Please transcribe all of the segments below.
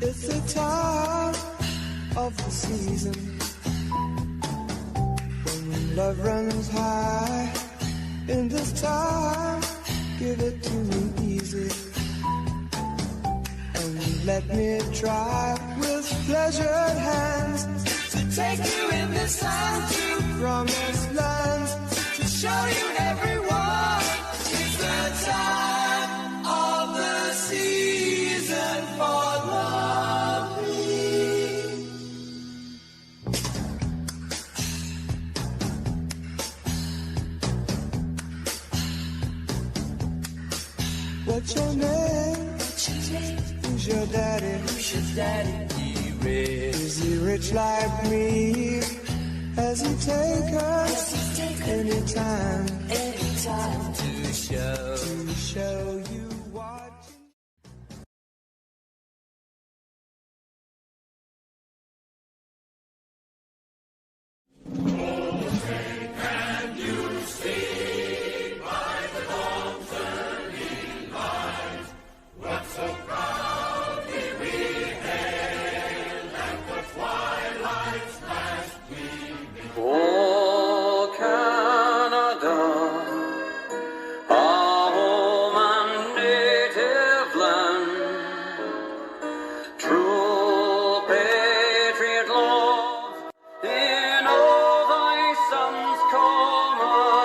It's the time of the season when love runs high. In this time, give it to me easy, and let me try with pleasured hands to take you in this time to promised lands, to show you everyone. It's the time of the season for loving. What's your name? Who's your daddy? He rich. Is he rich like me? Has he take us anytime to show you what Can you see by the dawn's early light what so proudly we hailed at the twilight's last gleaming? Oh, Canada, our home and native land, true patriot love in all thy sons command.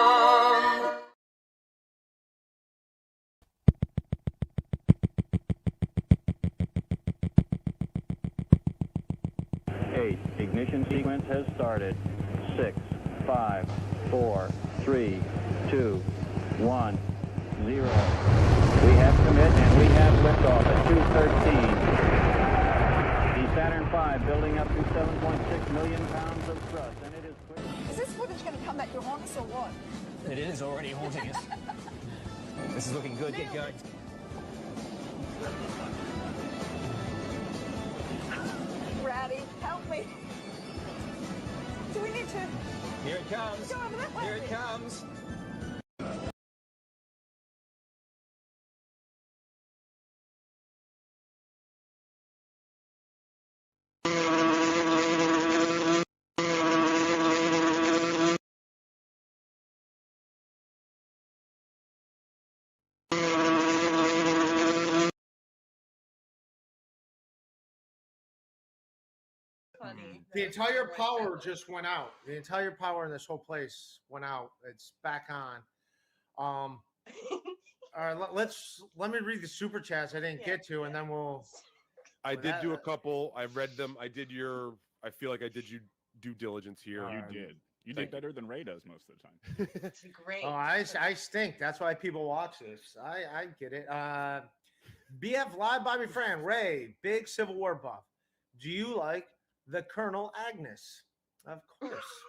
Eight. Ignition sequence has started. 6, 5, 4, 3, 2, 1, 0. We have commit and we have liftoff at 2:13. The Saturn V building up to 7.6 million pounds of thrust, and it is clear. Is this footage going to come back to haunt us or what? It is already haunting us. This is looking good. Get going. Rowdy, help me. Do we need to Here it comes. go over that way? Here it comes. Funny. The entire power just went out. The entire power in this whole place went out. It's back on. All right, let me read the super chats I didn't get to, and then we'll. I did do a couple. I read them. I feel like I did you due diligence here. You did. You did better than Ray does most of the time. It's great. Oh, I stink. That's why people watch this. I get it. BF Live by my friend Ray, big Civil War buff. Do you like the Colonel Agnes? Of course.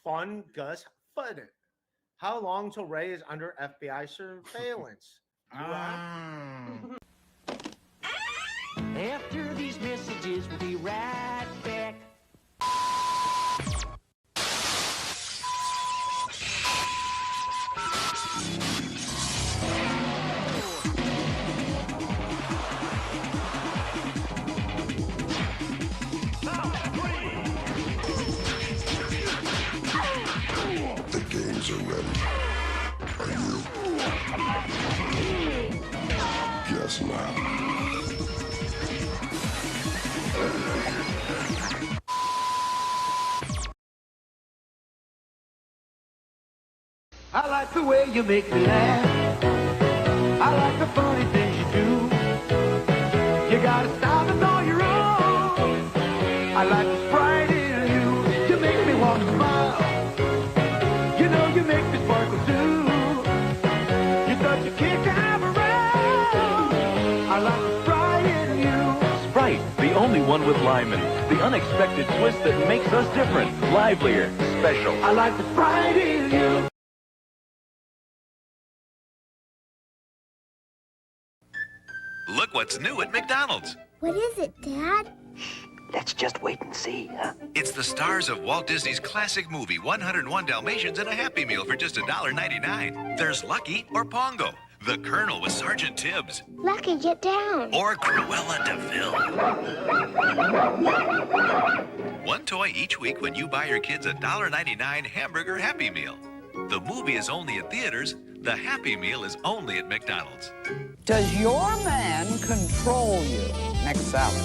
Fun Gus Fudden. How long till Ray is under FBI surveillance? After these messages, we'll be right back. The games are ready. Are you? Guess not. I like the way you make me laugh. I like the funny things you do. You got a style that's all your own. I like the sprite in you. You make me want to smile. You know you make me sparkle too. You're such a kick to have around. I like the sprite in you. Sprite, the only one with lemon. The unexpected twist that makes us different, livelier, special. I like the sprite in you. Look what's new at McDonald's. What is it, Dad? Let's just wait and see, huh? It's the stars of Walt Disney's classic movie 101 Dalmatians and a Happy Meal for just $1.99. There's Lucky or Pongo. The Colonel with Sergeant Tibbs. Lucky, get down. Or Cruella DeVille. One toy each week when you buy your kids a $1.99 hamburger Happy Meal. The movie is only at theaters. The Happy Meal is only at McDonald's. Does your man control you? Next salad.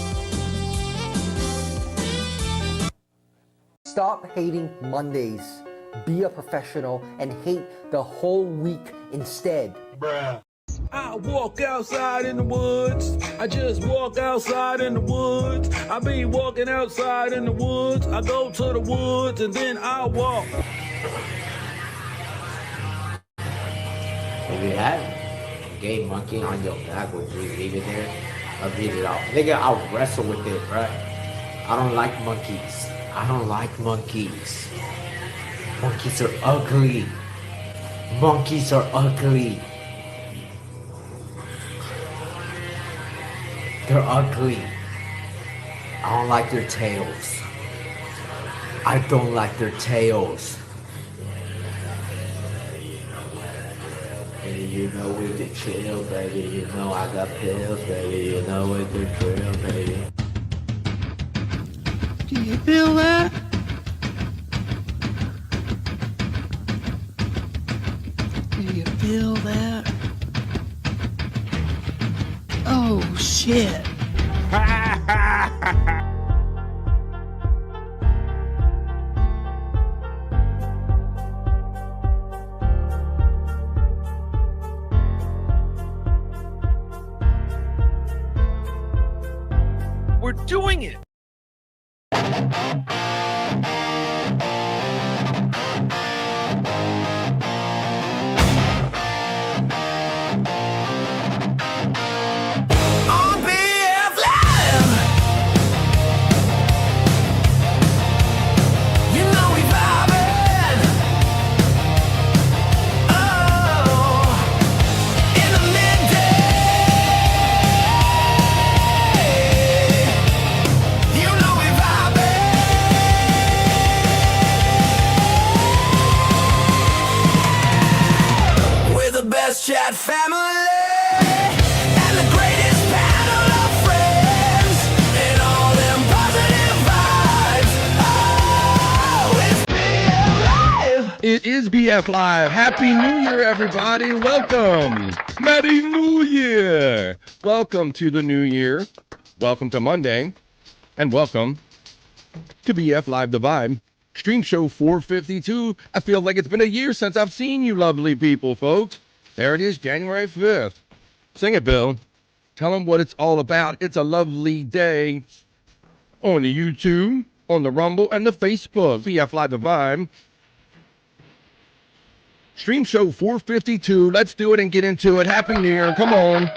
Stop hating Mondays. Be a professional and hate the whole week instead. Bruh. I walk outside in the woods. I just walk outside in the woods. I be walking outside in the woods. I go to the woods and then I walk. If you have a gay monkey on your back, would you leave it there or beat it off? Nigga, I'll wrestle with it, bruh. I don't like monkeys. I don't like monkeys. Monkeys are ugly. Monkeys are ugly. They're ugly. I don't like their tails. I don't like their tails. Baby, you know with the chill, baby. You know I got pills, baby. You know with the drill, baby. Do you feel that? Do you feel that? Oh, shit. We're doing it. Chat family and the greatest panel of friends and all them positive vibes. Oh, it's BF Live. It is BF Live. Happy New Year, everybody. Welcome. Merry New Year. Welcome to the new year. Welcome to Monday. And welcome to BF Live The Vibe. Stream show 452. I feel like it's been a year since I've seen you lovely people, folks. There it is, January 5th. Sing it, Bill. Tell them what it's all about. It's a lovely day on the YouTube, on the Rumble, and the Facebook. BF Live The Vibe. Stream show 452. Let's do it and get into it. Happy New Year. Come on.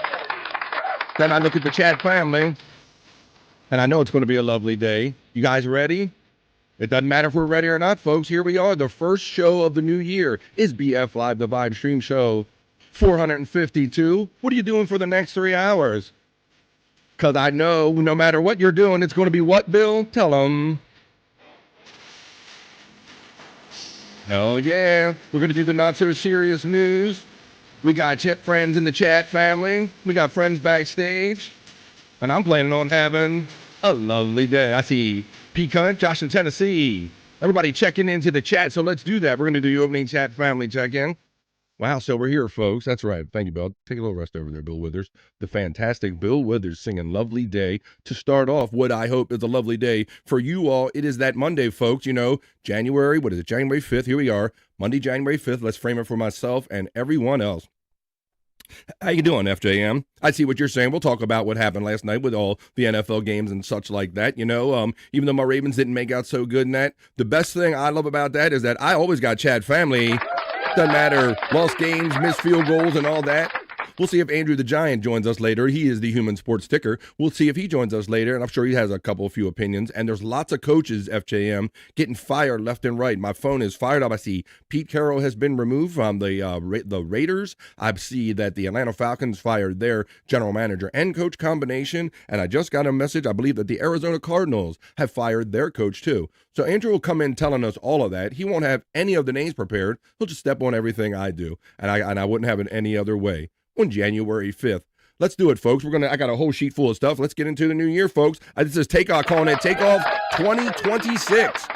Then I look at the chat family, and I know it's going to be a lovely day. You guys ready? It doesn't matter if we're ready or not, folks. Here we are. The first show of the new year is BF Live The Vibe Stream Show 452. What are you doing for the next 3 hours? Because I know no matter what you're doing, it's going to be what, Bill? Tell them. Oh, yeah. We're going to do the not-so-serious news. We got friends in the chat family. We got friends backstage. And I'm planning on having a lovely day. I see Pecan, Josh in Tennessee. Everybody checking into the chat, so let's do that. We're going to do the opening chat family check-in. Wow, so we're here, folks. That's right. Thank you, Bill. Take a little rest over there, Bill Withers. The fantastic Bill Withers singing Lovely Day to start off what I hope is a lovely day for you all. It is that Monday, folks. You know, January 5th. Here we are. Monday, January 5th. Let's frame it for myself and everyone else. How you doing, FJM? I see what you're saying. We'll talk about what happened last night with all the NFL games and such like that. You know, even though my Ravens didn't make out so good in that, the best thing I love about that is that I always got Chad family. Doesn't matter, lost games, missed field goals, and all that. We'll see if Andrew the Giant joins us later. He is the human sports ticker. We'll see if he joins us later, and I'm sure he has a few opinions. And there's lots of coaches, FJM, getting fired left and right. My phone is fired up. I see Pete Carroll has been removed from the Raiders. I see that the Atlanta Falcons fired their general manager and coach combination. And I just got a message. I believe that the Arizona Cardinals have fired their coach too. So Andrew will come in telling us all of that. He won't have any of the names prepared. He'll just step on everything I do, and I wouldn't have it any other way. on January 5th. Let's do it, folks. I got a whole sheet full of stuff. Let's get into the new year, folks. This is Takeoff, calling it Takeoff 2026.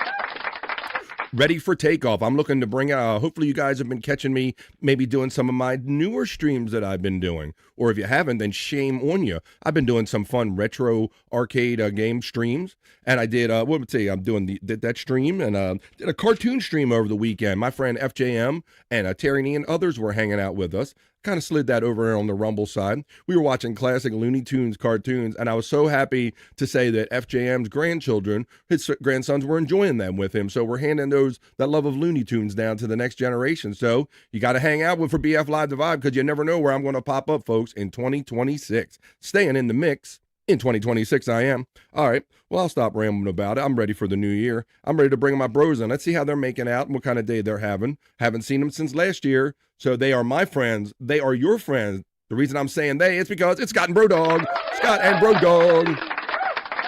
Ready for takeoff. I'm looking to bring out, hopefully you guys have been catching me maybe doing some of my newer streams that I've been doing. Or if you haven't, then shame on you. I've been doing some fun retro arcade game streams. And I did, what would I say, I'm doing that stream and did a cartoon stream over the weekend. My friend FJM and Terry Nee and others were hanging out with us. Kind of slid that over on the Rumble side. We were watching classic Looney Tunes cartoons, and I was so happy to say that FJM's grandchildren, his grandsons, were enjoying them with him. So we're handing that love of Looney Tunes down to the next generation. So you got to hang out for BF Live the Vibe, because you never know where I'm going to pop up, folks, in 2026. Staying in the mix. In 2026, I am. All right. Well, I'll stop rambling about it. I'm ready for the new year. I'm ready to bring my bros in. Let's see how they're making out and what kind of day they're having. Haven't seen them since last year. So they are my friends. They are your friends. The reason I'm saying they is because it's Scott and Bro Dog. Scott and Bro Dog.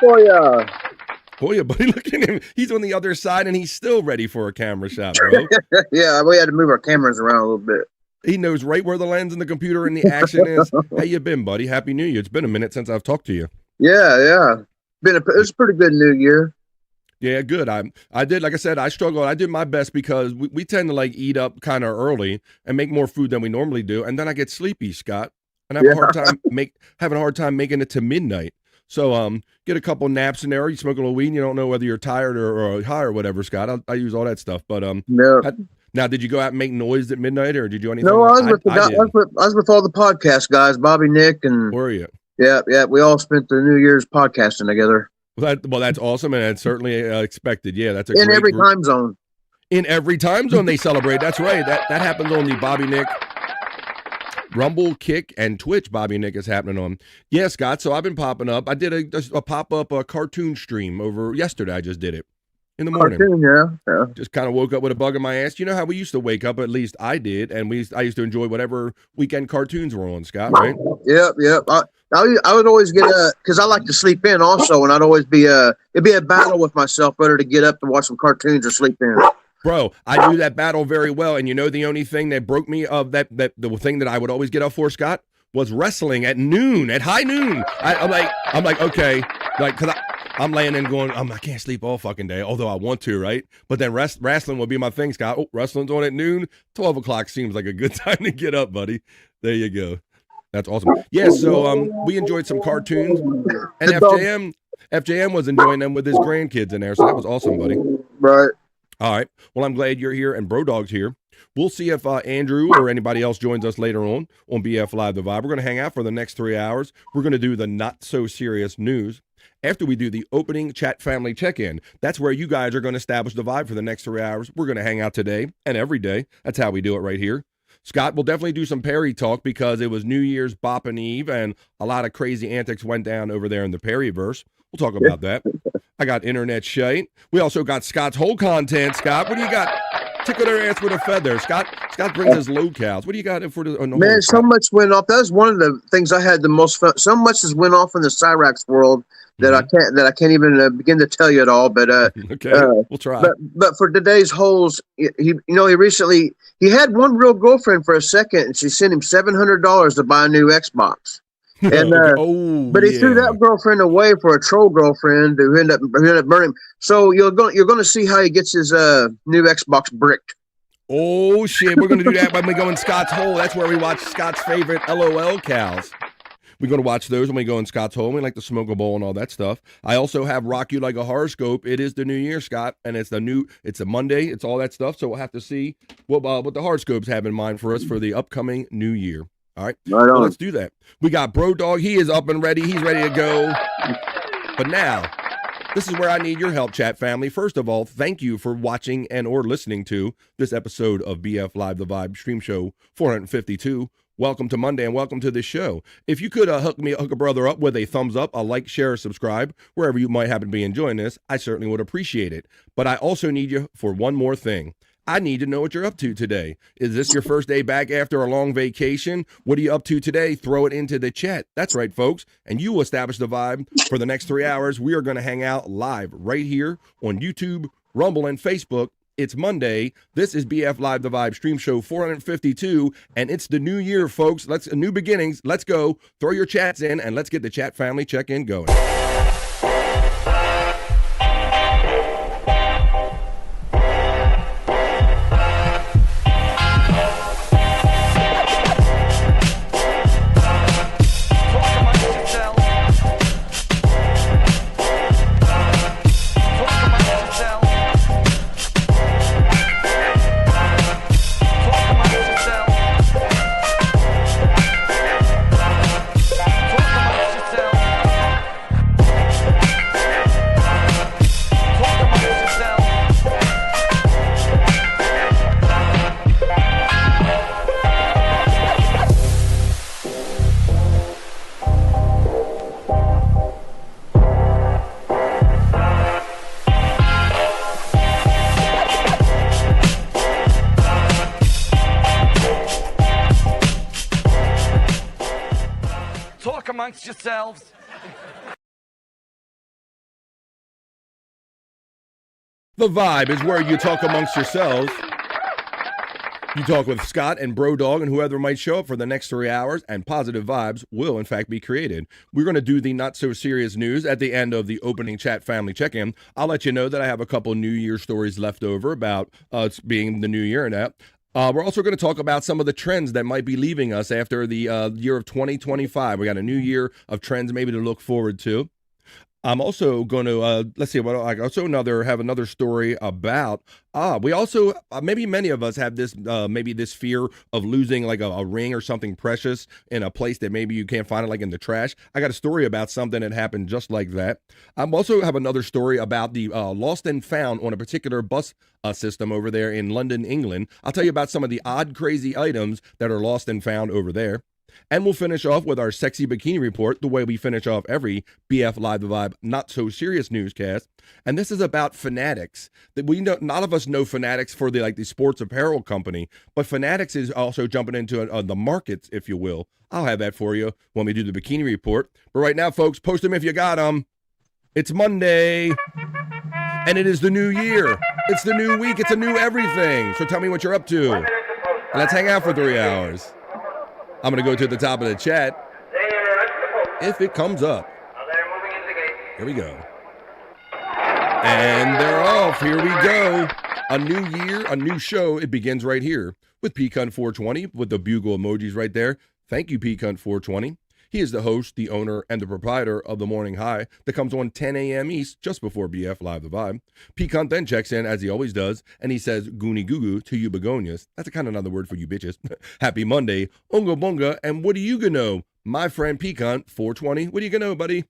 Oh, yeah. Oh, yeah, buddy. Look at him. He's on the other side, and he's still ready for a camera shot, bro. Yeah, we had to move our cameras around a little bit. He knows right where the lens and the computer and the action is. How you been, buddy? Happy New Year. It's been a minute since I've talked to you. Yeah. It was a pretty good New Year. Yeah, good. I did, like I said, I struggled. I did my best because we tend to like eat up kind of early and make more food than we normally do. And then I get sleepy, Scott, and I have having a hard time making it to midnight. So get a couple naps in there. You smoke a little weed and you don't know whether you're tired or high or whatever, Scott. I use all that stuff. But no. Now, did you go out and make noise at midnight, or did you do anything? No, I was with all the podcast guys, Bobby, Nick, and where are you? Yeah. We all spent the New Year's podcasting together. Well, that's awesome, and it's certainly expected. Yeah, that's in every time zone. In every time zone they celebrate. That's right. That happens on the Bobby Nick Rumble, Kick, and Twitch. Bobby Nick is happening on. Yeah, Scott. So I've been popping up. I did a pop up cartoon stream over yesterday. I just did it. In the morning. Cartoon, yeah. Just kind of woke up with a bug in my ass. You know how we used to wake up, at least I did, and I used to enjoy whatever weekend cartoons were on, Scott, right? Yep. I would always get because I like to sleep in also, and I'd always it'd be a battle with myself whether to get up to watch some cartoons or sleep in. Bro, I do that battle very well, and you know the only thing that broke me of the thing that I would always get up for, Scott, was wrestling at noon, at high noon. I'm like, okay, like, because I'm laying in going, I can't sleep all fucking day, although I want to, right? But then wrestling will be my thing, Scott. Oh, wrestling's on at noon. 12 o'clock seems like a good time to get up, buddy. There you go. That's awesome. Yeah, so we enjoyed some cartoons, and FJM was enjoying them with his grandkids in there, so that was awesome, buddy. Right. All right. Well, I'm glad you're here, and Bro Dog's here. We'll see if Andrew or anybody else joins us later on BF Live The Vibe. We're going to hang out for the next 3 hours. We're going to do the not-so-serious news. After we do the opening chat family check-in, that's where you guys are going to establish the vibe for the next 3 hours. We're going to hang out today and every day. That's how we do it right here. Scott will definitely do some Perry talk because it was New Year's Boppin' Eve and a lot of crazy antics went down over there in the Perryverse. We'll talk about that. I got internet Shyt. We also got Scott's whole content. Scott, what do you got? Tickle their ass with a feather. Scott brings his locales. What do you got for the man? So much went off. That was one of the things I had the most fun. So much has went off in the Cyrax world that I can't even begin to tell you it all. But okay, we'll try. But for today's holes, he recently had one real girlfriend for a second, and she sent him $700 to buy a new Xbox. And but he threw that girlfriend away for a troll girlfriend who ended up burning him. So you're going to see how he gets his new Xbox bricked. Oh shit, we're going to do that when we go in Scott's hole. That's where we watch Scott's favorite LOL cows. We're going to watch those when we go in Scott's hole. We like to smoke a bowl and all that stuff. I also have Rock You Like a Horoscope. It is the new year, Scott, and it's a Monday. It's all that stuff. So we'll have to see what the horoscopes have in mind for us for the upcoming new year. All right. Well, let's do that. We got Bro Dog. He is up and ready. He's ready to go. But now, this is where I need your help, chat family. First of all, thank you for watching and or listening to this episode of BF Live The Vibe Stream Show 452. Welcome to Monday and welcome to the show. If you could hook a brother up with a thumbs up, a like, share, or subscribe, wherever you might happen to be enjoying this, I certainly would appreciate it. But I also need you for one more thing. I need to know what you're up to today. Is this your first day back after a long vacation? What are you up to today? Throw it into the chat. That's right, folks. And you will establish the vibe for the next 3 hours. We are going to hang out live right here on YouTube, Rumble, and Facebook It's Monday. This is BF Live the Vibe stream show 452, and it's the new year, folks. Let's new beginnings. Let's go. Throw your chats in, and let's get the chat family check-in going. Amongst yourselves. The Vibe is where you talk amongst yourselves. You talk with Scott and Bro Dog and whoever might show up for the next 3 hours, and positive vibes will, in fact, be created. We're going to do the not-so-serious news at the end of the opening chat family check-in. I'll let you know that I have a couple New Year stories left over about being the new year and that. We're also going to talk about some of the trends that might be leaving us after the year of 2025. We got a new year of trends maybe to look forward to. I'm also going to, let's see, I also have another story about, we also, maybe many of us have this, maybe this fear of losing like a ring or something precious in a place that maybe you can't find it, like in the trash. I got a story about something that happened just like that. I also have another story about the lost and found on a particular bus system over there in London, England. I'll tell you about some of the odd, crazy items that are lost and found over there. And we'll finish off with our sexy bikini report, the way we finish off every BF Live the Vibe not so serious newscast. And this is about Fanatics. That we know, none of us know Fanatics for the sports apparel company, but Fanatics is also jumping into the markets, if you will. I'll have that for you when we do the bikini report. But right now, folks, post them if you got them. It's Monday, and it is the new year. It's the new week. It's a new everything. So tell me what you're up to. And let's hang out for 3 hours. I'm going to go to the top of the chat if it comes up. Here we go. And they're off. Here we go. A new year, a new show. It begins right here with PCunt420 with the bugle emojis right there. Thank you, PCunt420. He is the host, the owner, and the proprietor of the Morning High that comes on 10 a.m. East just before BF Live the Vibe. P-Cunt then checks in, as he always does, and he says, Goonie Goo Goo to you begonias. That's a kind of another word for you bitches. Happy Monday, Unga Bunga, and what do you gonna know? My friend P-Cunt, 420, what do you gonna know, buddy?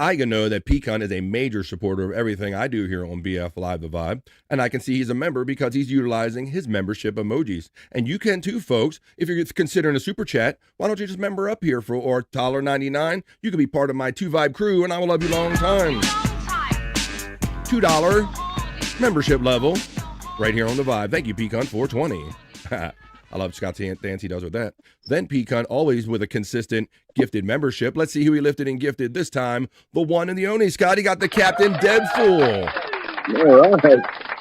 I can know that Pecan is a major supporter of everything I do here on BF Live the Vibe, and I can see he's a member because he's utilizing his membership emojis. And you can too, folks. If you're considering a super chat, why don't you just member up here for $1.99? You can be part of my 2Vibe crew, and I will love you long time. $2 membership level right here on the Vibe. Thank you, Pecan 420. I love Scott's dance he does with that. Then Pecan, always with a consistent gifted membership. Let's see who he lifted and gifted this time. The one and the only Scott. He got the Captain Deadpool. All right.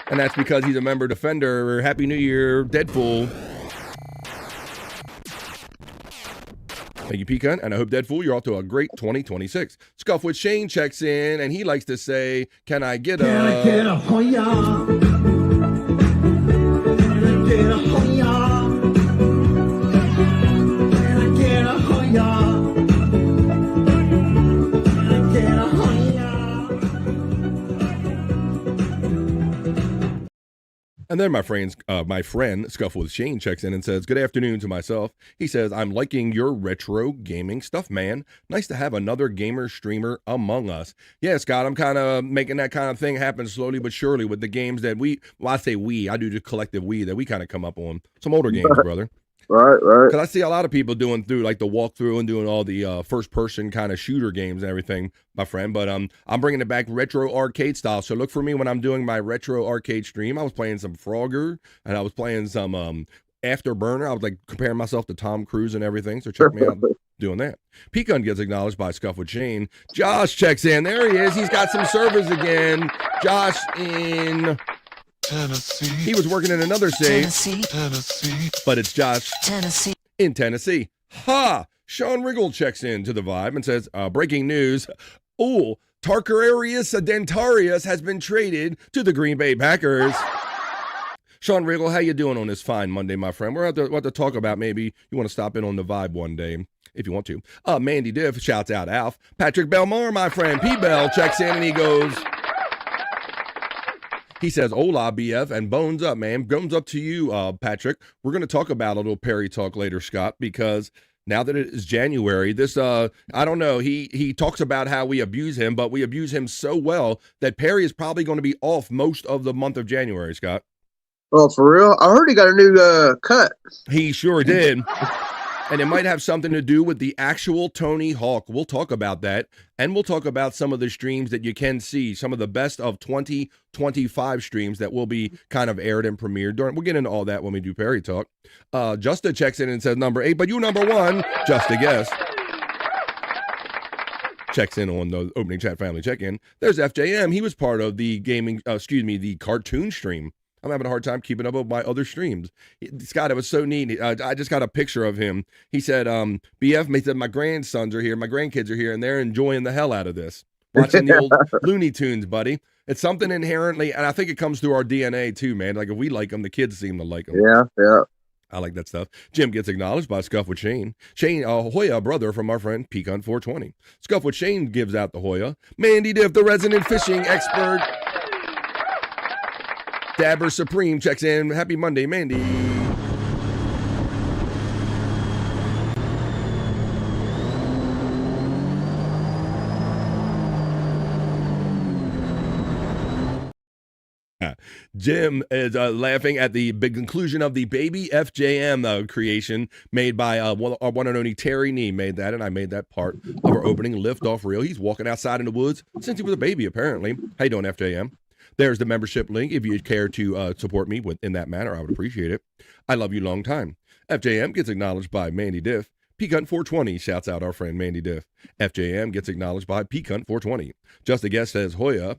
And that's because he's a member defender. Happy New Year, Deadpool. Thank you, Pecan. And I hope, Deadpool, you're off to a great 2026. Scuff with Shane checks in, and he likes to say, can I get a... Can I get a hoya? Can I get a hoya? And then my friend Scuffle with Shane checks in and says, good afternoon to myself. He says, I'm liking your retro gaming stuff, man. Nice to have another gamer streamer among us. Yeah, Scott, I'm kind of making that kind of thing happen slowly but surely with the games that I say we, I do the collective we that we kind of come up on. Some older games, brother. Right. Because I see a lot of people doing through like the walkthrough and doing all the first person kind of shooter games and everything, my friend. But I'm bringing it back retro arcade style. So look for me when I'm doing my retro arcade stream. I was playing some Frogger and I was playing some Afterburner. I was like comparing myself to Tom Cruise and everything. So check me out doing that. Pecan gets acknowledged by Scuff with Shane. Josh checks in. There he is. He's got some servers again. Josh in Tennessee. He was working in another state. Tennessee. But it's Josh in Tennessee. Ha! Sean Riggle checks in to the vibe and says, breaking news. Oh, Tarkarius Dentarius has been traded to the Green Bay Packers. Sean Riggle, how you doing on this fine Monday, my friend? We're about to talk about maybe you want to stop in on the vibe one day, if you want to. Mandy Diff shouts out Alf. Patrick Belmar, my friend. P-Bell checks in and he goes, he says, hola, BF, and bones up, man. Bones up to you, Patrick. We're going to talk about a little Perry talk later, Scott, because now that it is January, this, I don't know, he talks about how we abuse him, but we abuse him so well that Perry is probably going to be off most of the month of January, Scott. Oh, for real? I heard he got a new cut. He sure did. And it might have something to do with the actual Tony Hawk. We'll talk about that. And we'll talk about some of the streams that you can see, some of the best of 2025 streams that will be kind of aired and premiered during. We'll get into all that when we do Perry Talk. Justa checks in and says number 8, but you number 1, just a guess. Checks in on the opening chat family check-in. There's FJM. He was part of the the cartoon stream. I'm having a hard time keeping up with my other streams. Scott, it was so neat. I just got a picture of him. He said, BF said, my grandsons are here, my grandkids are here, and they're enjoying the hell out of this. Watching the old Looney Tunes, buddy. It's something inherently, and I think it comes through our DNA too, man. Like if we like them, the kids seem to like them. Yeah. I like that stuff. Jim gets acknowledged by Scuff with Shane. Shane, Hoya, brother from our friend Pecan 420. Scuff with Shane gives out the Hoya. Mandy Diff, the resident fishing expert. Dabber Supreme checks in. Happy Monday, Mandy. Jim is laughing at the big conclusion of the Baby FJM creation made by our one and only Terry Nee made that, and I made that part of our opening liftoff reel. He's walking outside in the woods since he was a baby, apparently. How you doing, FJM? There's the membership link. If you'd care to support me in that manner, I would appreciate it. I love you long time. FJM gets acknowledged by Mandy Diff. Peacunt 420 shouts out our friend Mandy Diff. FJM gets acknowledged by Peacunt 420. Just a Guest says Hoya.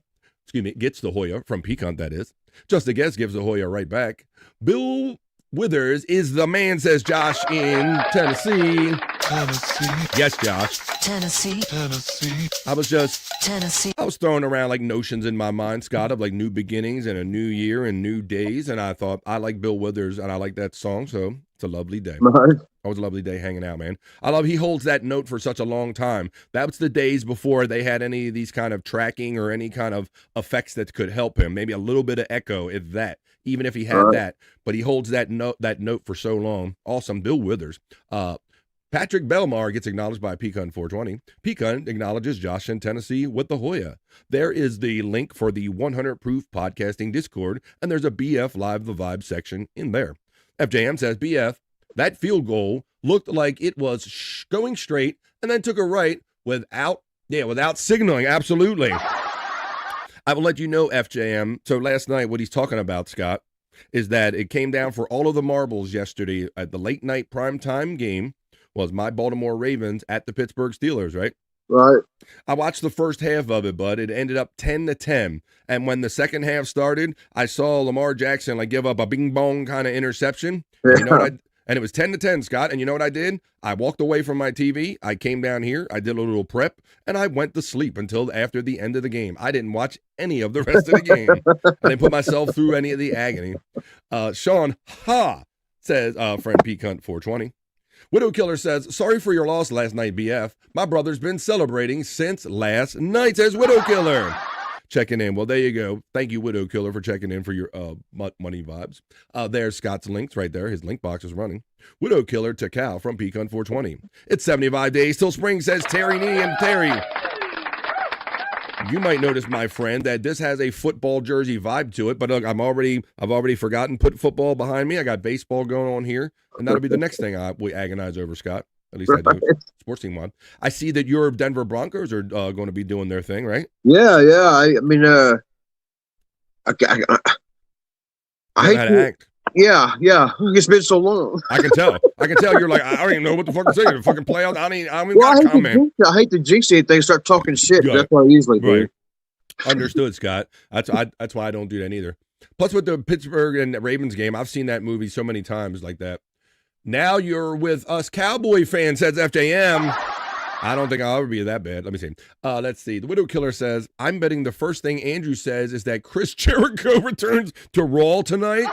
Gets the Hoya from Peacunt, that is. Just a Guest gives the Hoya right back. Bill Withers is the man, says Josh in Tennessee. Yes, Josh. Tennessee. I was throwing around like notions in my mind, Scott, of like new beginnings and a new year and new days. And I thought, I like Bill Withers and I like that song. So it's a lovely day. It was a lovely day hanging out, man. He holds that note for such a long time. That was the days before they had any of these kind of tracking or any kind of effects that could help him. Maybe a little bit of echo, if that, even if he had that. But he holds that note for so long. Awesome. Bill Withers. Patrick Belmar gets acknowledged by Pecan 420. Pecan acknowledges Josh in Tennessee with the Hoya. There is the link for the 100 Proof Podcasting Discord, and there's a BF Live the Vibe section in there. FJM says, BF, that field goal looked like it was going straight and then took a right without signaling. Absolutely. I will let you know, FJM. So last night, what he's talking about, Scott, is that it came down for all of the marbles yesterday at the late night primetime game. Was my Baltimore Ravens at the Pittsburgh Steelers, right? Right. I watched the first half of it, bud. It ended up 10-10. And when the second half started, I saw Lamar Jackson give up a bing bong kind of interception. Yeah. You know what and it was 10-10, Scott. And you know what I did? I walked away from my TV. I came down here. I did a little prep, and I went to sleep until after the end of the game. I didn't watch any of the rest of the game. I didn't put myself through any of the agony. Sean says, friend Peacunt 420. Widow Killer says, sorry for your loss last night, BF. My brother's been celebrating since last night, says Widow Killer. Checking in. Well, there you go. Thank you, Widow Killer, for checking in for your money vibes. There's Scott's links right there. His link box is running. Widow Killer to Cal from Pecan 420. It's 75 days till spring, says Terry Nee and Terry. You might notice, my friend, that this has a football jersey vibe to it. But look, I've already forgotten put football behind me. I got baseball going on here, and that'll be the next thing we agonize over, Scott. At least I do. Sports team one. I see that your Denver Broncos are going to be doing their thing, right? Yeah. I mean, I hate to act. Yeah. It's been so long. I can tell. You're like, I don't even know what the fuck to say. The fucking playoffs. I don't even got a comment. I hate to jinx anything. Start talking shit. That's what I usually do. Right. Understood, Scott. That's why I don't do that either. Plus, with the Pittsburgh and Ravens game, I've seen that movie so many times like that. Now you're with us Cowboy fans, says FJM. I don't think I'll ever be that bad. Let me see. Let's see. The Widow Killer says, I'm betting the first thing Andrew says is that Chris Jericho returns to Raw tonight.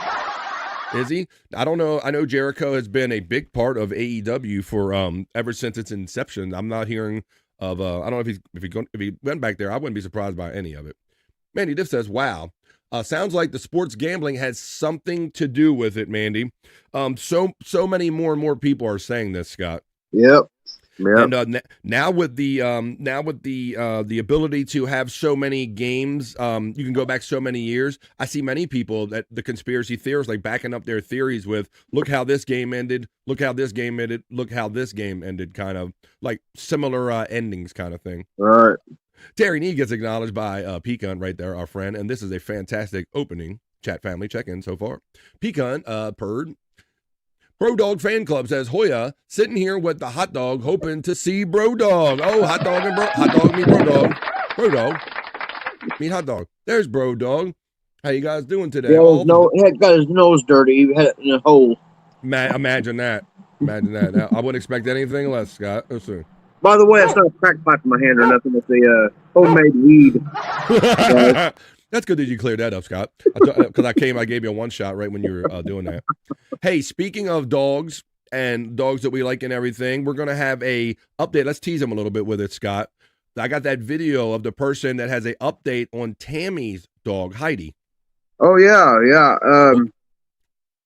Is he? I don't know. I know Jericho has been a big part of AEW for ever since its inception. I'm not hearing of I don't know if he went back there. I wouldn't be surprised by any of it. Mandy Diff says, wow. Sounds like the sports gambling has something to do with it, Mandy. So many more and more people are saying this, Scott. Yep. And now with the ability to have so many games, you can go back so many years. I see many people that the conspiracy theorists like backing up their theories with, look how this game ended, look how this game ended, look how this game ended, kind of like similar endings kind of thing. All right. Terry Nee gets acknowledged by Pecan right there, our friend, and this is a fantastic opening chat family check-in so far. Pecan, purred. Bro Dog Fan Club says, Hoya, sitting here with the hot dog, hoping to see Bro Dog. Oh, hot dog meet Bro Dog. Bro Dog meet hot dog. There's Bro Dog. How you guys doing today? Yeah, he had got his nose dirty. He had it in a hole. Imagine that. I wouldn't expect anything less, Scott. Let's see. By the way, it's not a crack pipe in my hand or nothing. It's a homemade weed. That's good that you cleared that up, Scott. Because I gave you a one shot right when you were doing that. Hey, speaking of dogs and dogs that we like and everything, we're going to have a update. Let's tease them a little bit with it, Scott. I got that video of the person that has a update on Tammy's dog, Heidi. Oh, yeah.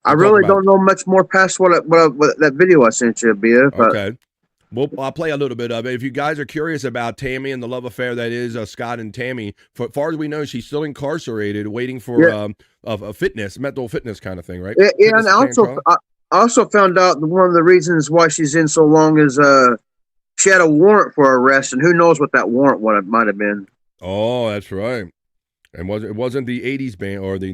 I really don't know much more past what that video I sent you, Bia. Okay. Well, I'll play a little bit of it. If you guys are curious about Tammy and the love affair that is Scott and Tammy, as far as we know, she's still incarcerated, waiting for a mental fitness kind of thing, right? Yeah, and I also found out that one of the reasons why she's in so long is she had a warrant for arrest, and who knows what that warrant might have been. Oh, that's right. And it wasn't the '80s band or the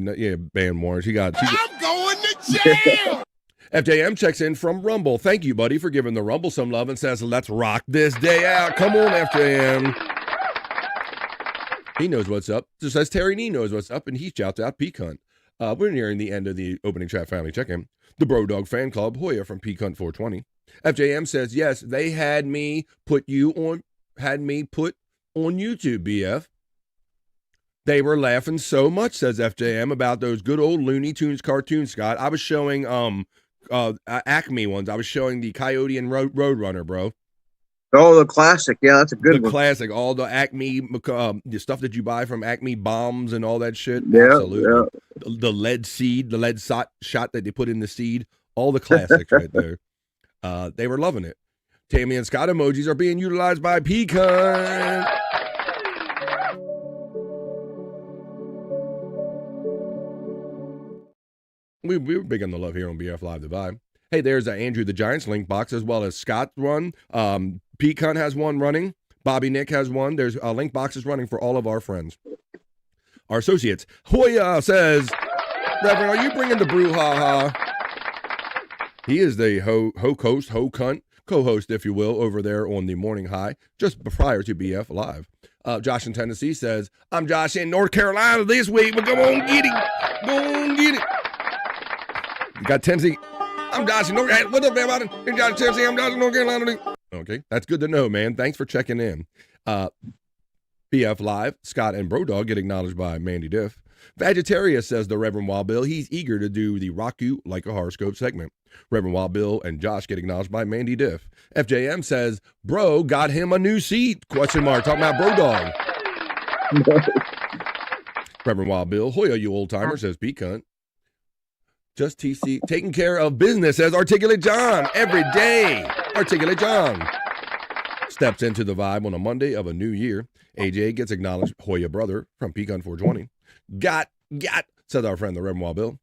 band warrant. I'm going to jail. FJM checks in from Rumble. Thank you, buddy, for giving the Rumble some love and says, let's rock this day out. Come on, FJM. He knows what's up. Just as Terry Nee knows what's up, and he shouts out Pecan. We're nearing the end of the opening chat family check-in. The Bro Dog Fan Club, Hoya from Pecan 420. FJM says, yes, they had me put on YouTube, BF. They were laughing so much, says FJM, about those good old Looney Tunes cartoons, Scott. I was showing Acme ones. I was showing the Coyote and Roadrunner, bro. Oh, the classic. Yeah, that's a good one. The classic. All the Acme, the stuff that you buy from Acme bombs and all that shit. Yeah, absolutely. Yeah. The lead seed, the lead shot that they put in the seed. All the classics right there. They were loving it. Tammy and Scott emojis are being utilized by Pecan. We were big on the love here on BF Live the Vibe. Hey, there's Andrew the Giants link box, as well as Scott's one. Pecan has one running. Bobby Nick has one. There's link boxes running for all of our friends. Our associates. Hoya says, Reverend, are you bringing the brouhaha? He is the ho-host, ho-cunt, co-host, if you will, over there on the Morning High, just prior to BF Live. Josh in Tennessee says, I'm Josh in North Carolina this week, but come on, get it. Go on, get it. You got Tennessee. I'm Josh in North Carolina. What's up, everybody? I'm Josh in Tennessee. I'm Josh in North Carolina. Okay, that's good to know, man. Thanks for checking in. BF Live, Scott and Bro Dog get acknowledged by Mandy Diff. Vegetarius says the Reverend Wild Bill, he's eager to do the Rock You Like a Horoscope segment. Reverend Wild Bill and Josh get acknowledged by Mandy Diff. FJM says, bro got him a new seat, ? Talking about Bro Dog. Reverend Wild Bill, Hoya, you old timer, says Pecan. Just TC, taking care of business, says Articulate John, every day. Articulate John. steps into the vibe on a Monday of a new year. AJ gets acknowledged Hoya brother from Pecan 420. Got, says our friend the Reverend Wild Bill.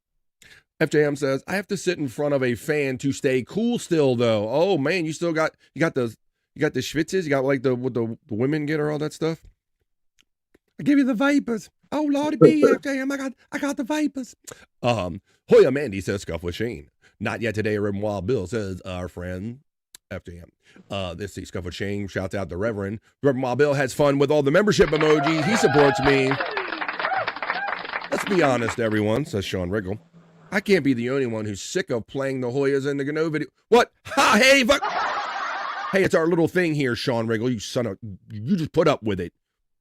FJM says, I have to sit in front of a fan to stay cool still, though. Oh, man, you got the schwitzes? You got like what the women get or all that stuff? I give you the vapors. Oh, Lordy B, FJM, I got the vapors. Hoya Mandy says, scuff with Shane. Not yet today, Reverend Wild Bill says, our friend FJM. Let's see, scuff with Shane shouts out the Reverend. Reverend Wild Bill has fun with all the membership emojis. He supports me. Let's be honest, everyone, says Sean Riggle. I can't be the only one who's sick of playing the Hoyas in the Gano video. What? Ha, hey, fuck. Hey, it's our little thing here, Sean Riggle. You just put up with it.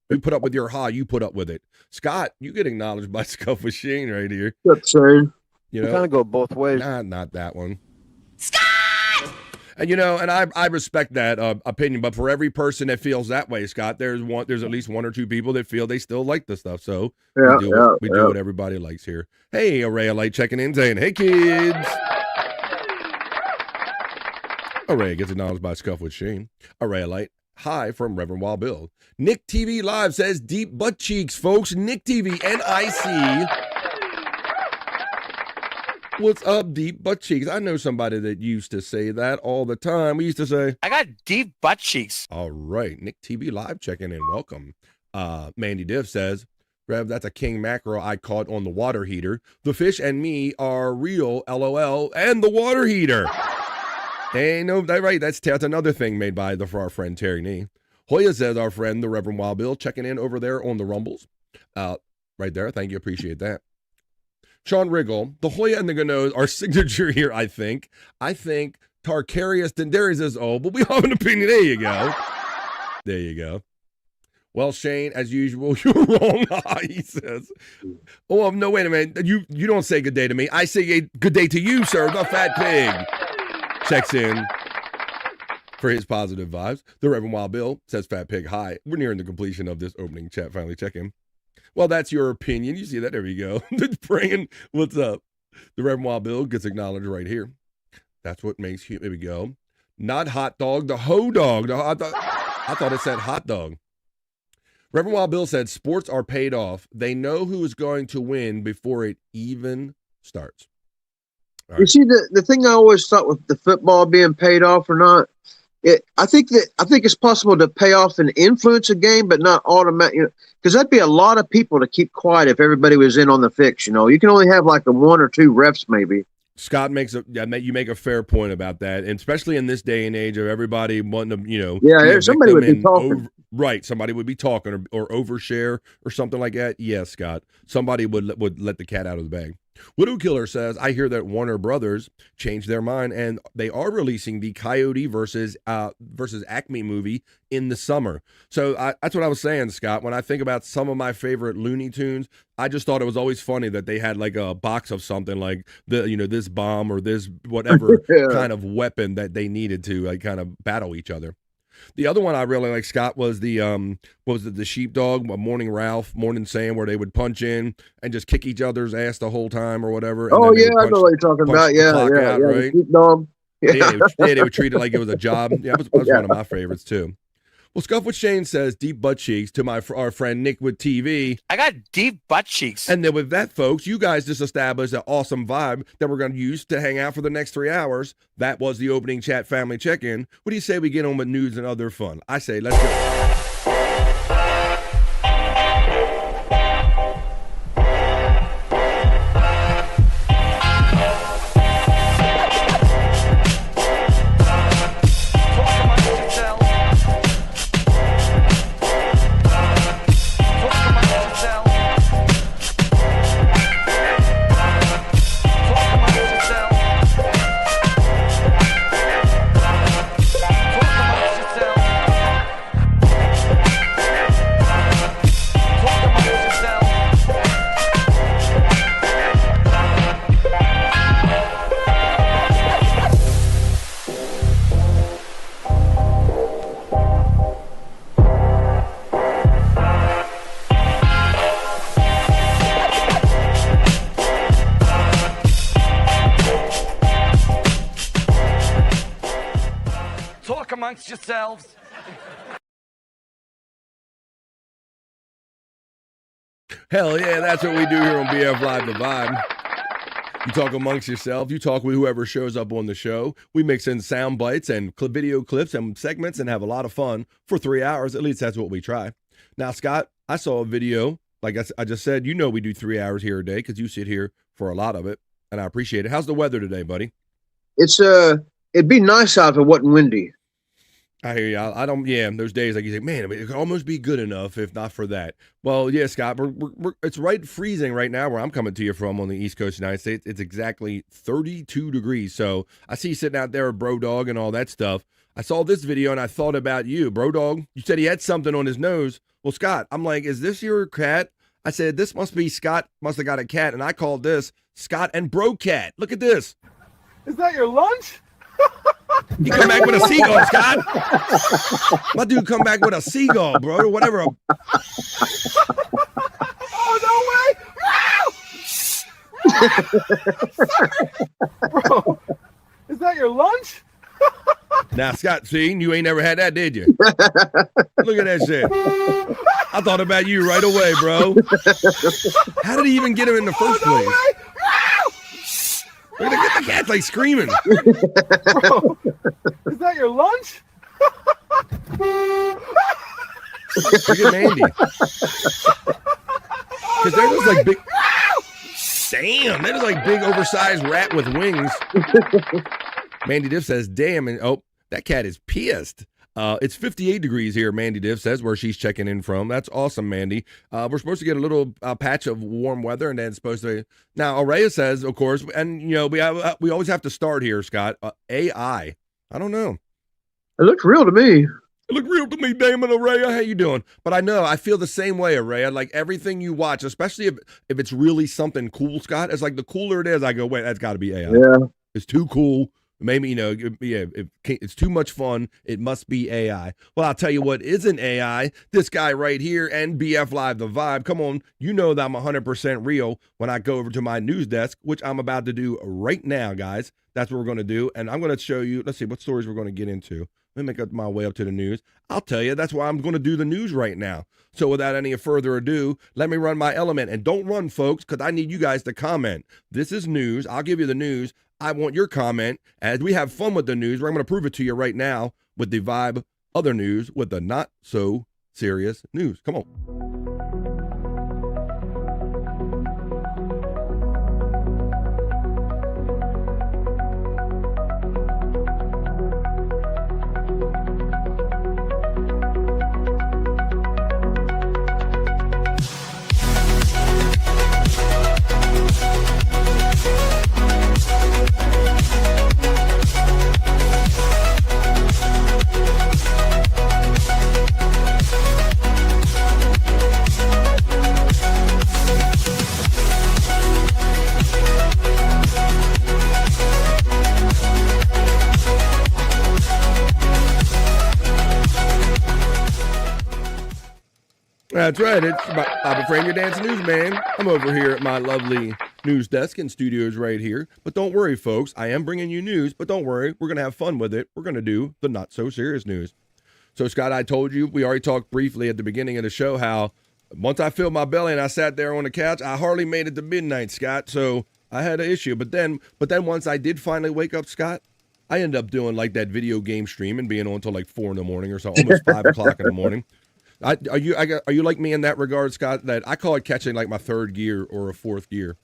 You put up with your ha, you put up with it. Scott, you get acknowledged by Scuff with Shane right here. That's Shane. You know, kind of go both ways. Not that one. Scott! And and I respect that opinion, but for every person that feels that way, Scott, there's at least one or two people that feel they still like the stuff. So we do what everybody likes here. Hey, Array of Light checking in saying, hey kids. Array gets acknowledged by Scuff with Shane. Array of Light, hi from Reverend Wild Bill. Nick TV Live says deep butt cheeks, folks. Nick TV, NIC. What's up, deep butt cheeks? I know somebody that used to say that all the time. We used to say, I got deep butt cheeks. All right. Nick TV Live checking in. Welcome. Mandy Div says, Rev, that's a king mackerel I caught on the water heater. The fish and me are real, LOL, and the water heater. Hey, no, that's right. That's another thing made by for our friend Terry Nee. Hoya says, our friend, the Reverend Wild Bill, checking in over there on the Rumbles. Right there. Thank you. Appreciate that. Sean Riggle, the Hoya and the Ganos are signature here, I think. I think Tarkarius Dendarius is old, but we have an opinion. There you go. There you go. Well, Shane, as usual, you're wrong, he says. Oh, no, wait a minute. You don't say good day to me. I say good day to you, sir, the fat pig. Checks in for his positive vibes. The Reverend Wild Bill says, fat pig, hi. We're nearing the completion of this opening chat. Finally check in. Well, that's your opinion. You see that? There we go. Praying. What's up? The Reverend Wild Bill gets acknowledged right here. That's what makes you. Here we go. Not hot dog, the ho dog. I thought it said hot dog. Reverend Wild Bill said sports are paid off. They know who is going to win before it even starts. Right. You see, the thing I always thought with the football being paid off or not, I think it's possible to pay off and influence a game, but not automatic. Because that'd be a lot of people to keep quiet if everybody was in on the fix. You can only have like one or two refs, maybe. Scott you make a fair point about that, and especially in this day and age of everybody wanting to, somebody would be talking. Right, somebody would be talking or overshare or something like that. Yes, Scott, somebody would let the cat out of the bag. Widow Killer says, I hear that Warner Brothers changed their mind and they are releasing the Coyote versus Acme movie in the summer. So that's what I was saying, Scott. When I think about some of my favorite Looney Tunes, I just thought it was always funny that they had like a box of something like this bomb or this whatever kind of weapon that they needed to like kind of battle each other. The other one I really like, Scott, was the the Sheepdog, Morning Ralph, Morning Sam, where they would punch in and just kick each other's ass the whole time or whatever. Oh yeah, I know what you're talking about. Yeah, right? Sheepdog. Yeah, they would treat it like it was a job. Yeah, that was one of my favorites too. Well, Scuff with Shane says, deep butt cheeks to our friend Nick with TV. I got deep butt cheeks. And then with that, folks, you guys just established an awesome vibe that we're going to use to hang out for the next 3 hours. That was the opening chat family check-in. What do you say we get on with news and other fun? I say, let's go. Amongst yourselves. Hell yeah, that's what we do here on BF Live The Vibe. You talk amongst yourself. You talk with whoever shows up on the show. We mix in sound bites and video clips and segments and have a lot of fun for 3 hours. At least that's what we try. Now, Scott, I saw a video. Like I just said, you know we do 3 hours here a day because you sit here for a lot of it, and I appreciate it. How's the weather today, buddy? It'd be nice out if it wasn't windy. I hear you. I don't. Yeah, those days like you say, man, it could almost be good enough if not for that. Well, yeah, Scott, it's right freezing right now where I'm coming to you from on the East Coast of the United States. It's exactly 32 degrees. So I see you sitting out there with Bro Dog and all that stuff. I saw this video and I thought about you, Bro Dog. You said he had something on his nose. Well, Scott, I'm like, is this your cat? I said, this must be Scott. Must have got a cat, and I called this Scott and Bro Cat. Look at this. Is that your lunch? You come back with a seagull, Scott. My dude come back with a seagull, bro. Whatever. Oh, no way. Bro, is that your lunch? Now, Scott, see, you ain't never had that, did you? Look at that shit. I thought about you right away, bro. How did he even get him in the first place? Look at the cat's like screaming. Bro, is that your lunch? Look at Mandy. Because there was like big. Damn, that is like big oversized rat with wings. Mandy Diff says, damn, and oh, that cat is pissed. It's 58 degrees here, Mandy Diff says, where she's checking in from. That's awesome, Mandy. We're supposed to get a little patch of warm weather, and then it's supposed to. Now, Araya says, of course, and you know, we always have to start here, Scott. AI. I don't know. It looks real to me. It looked real to me, Damon Araya. How you doing? But I know I feel the same way, Araya. Like everything you watch, especially if it's really something cool, Scott. It's like the cooler it is, I go, wait, that's got to be AI. Yeah, it's too cool. Maybe, you know, yeah, it's too much fun. It must be AI. Well, I'll tell you what isn't AI. This guy right here and BF Live The Vibe. Come on, you know that I'm 100% real when I go over to my news desk, which I'm about to do right now, guys. That's what we're going to do. And I'm going to show you, let's see what stories we're going to get into. Let me make up my way up to the news. I'll tell you, that's why I'm going to do the news right now. So without any further ado, let me run my element. And don't run, folks, because I need you guys to comment. This is news. I'll give you the news. I want your comment. As we have fun with the news, I'm going to prove it to you right now with the Vibe Other News with the Not So Serious News. Come on. That's right. It's Bobby Frame, your dance newsman. I'm over here at my lovely news desk and studios right here. But don't worry, folks. I am bringing you news, but don't worry. We're going to have fun with it. We're going to do the not so serious news. So, Scott, I told you, we already talked briefly at the beginning of the show how once I filled my belly and I sat there on the couch, I hardly made it to midnight, Scott. So I had an issue. But then once I did finally wake up, Scott, I ended up doing like that video game stream and being on until like 4 a.m. or so, almost 5 o'clock in the morning. Are you like me in that regard, Scott? That I call it catching like my third gear or a fourth gear.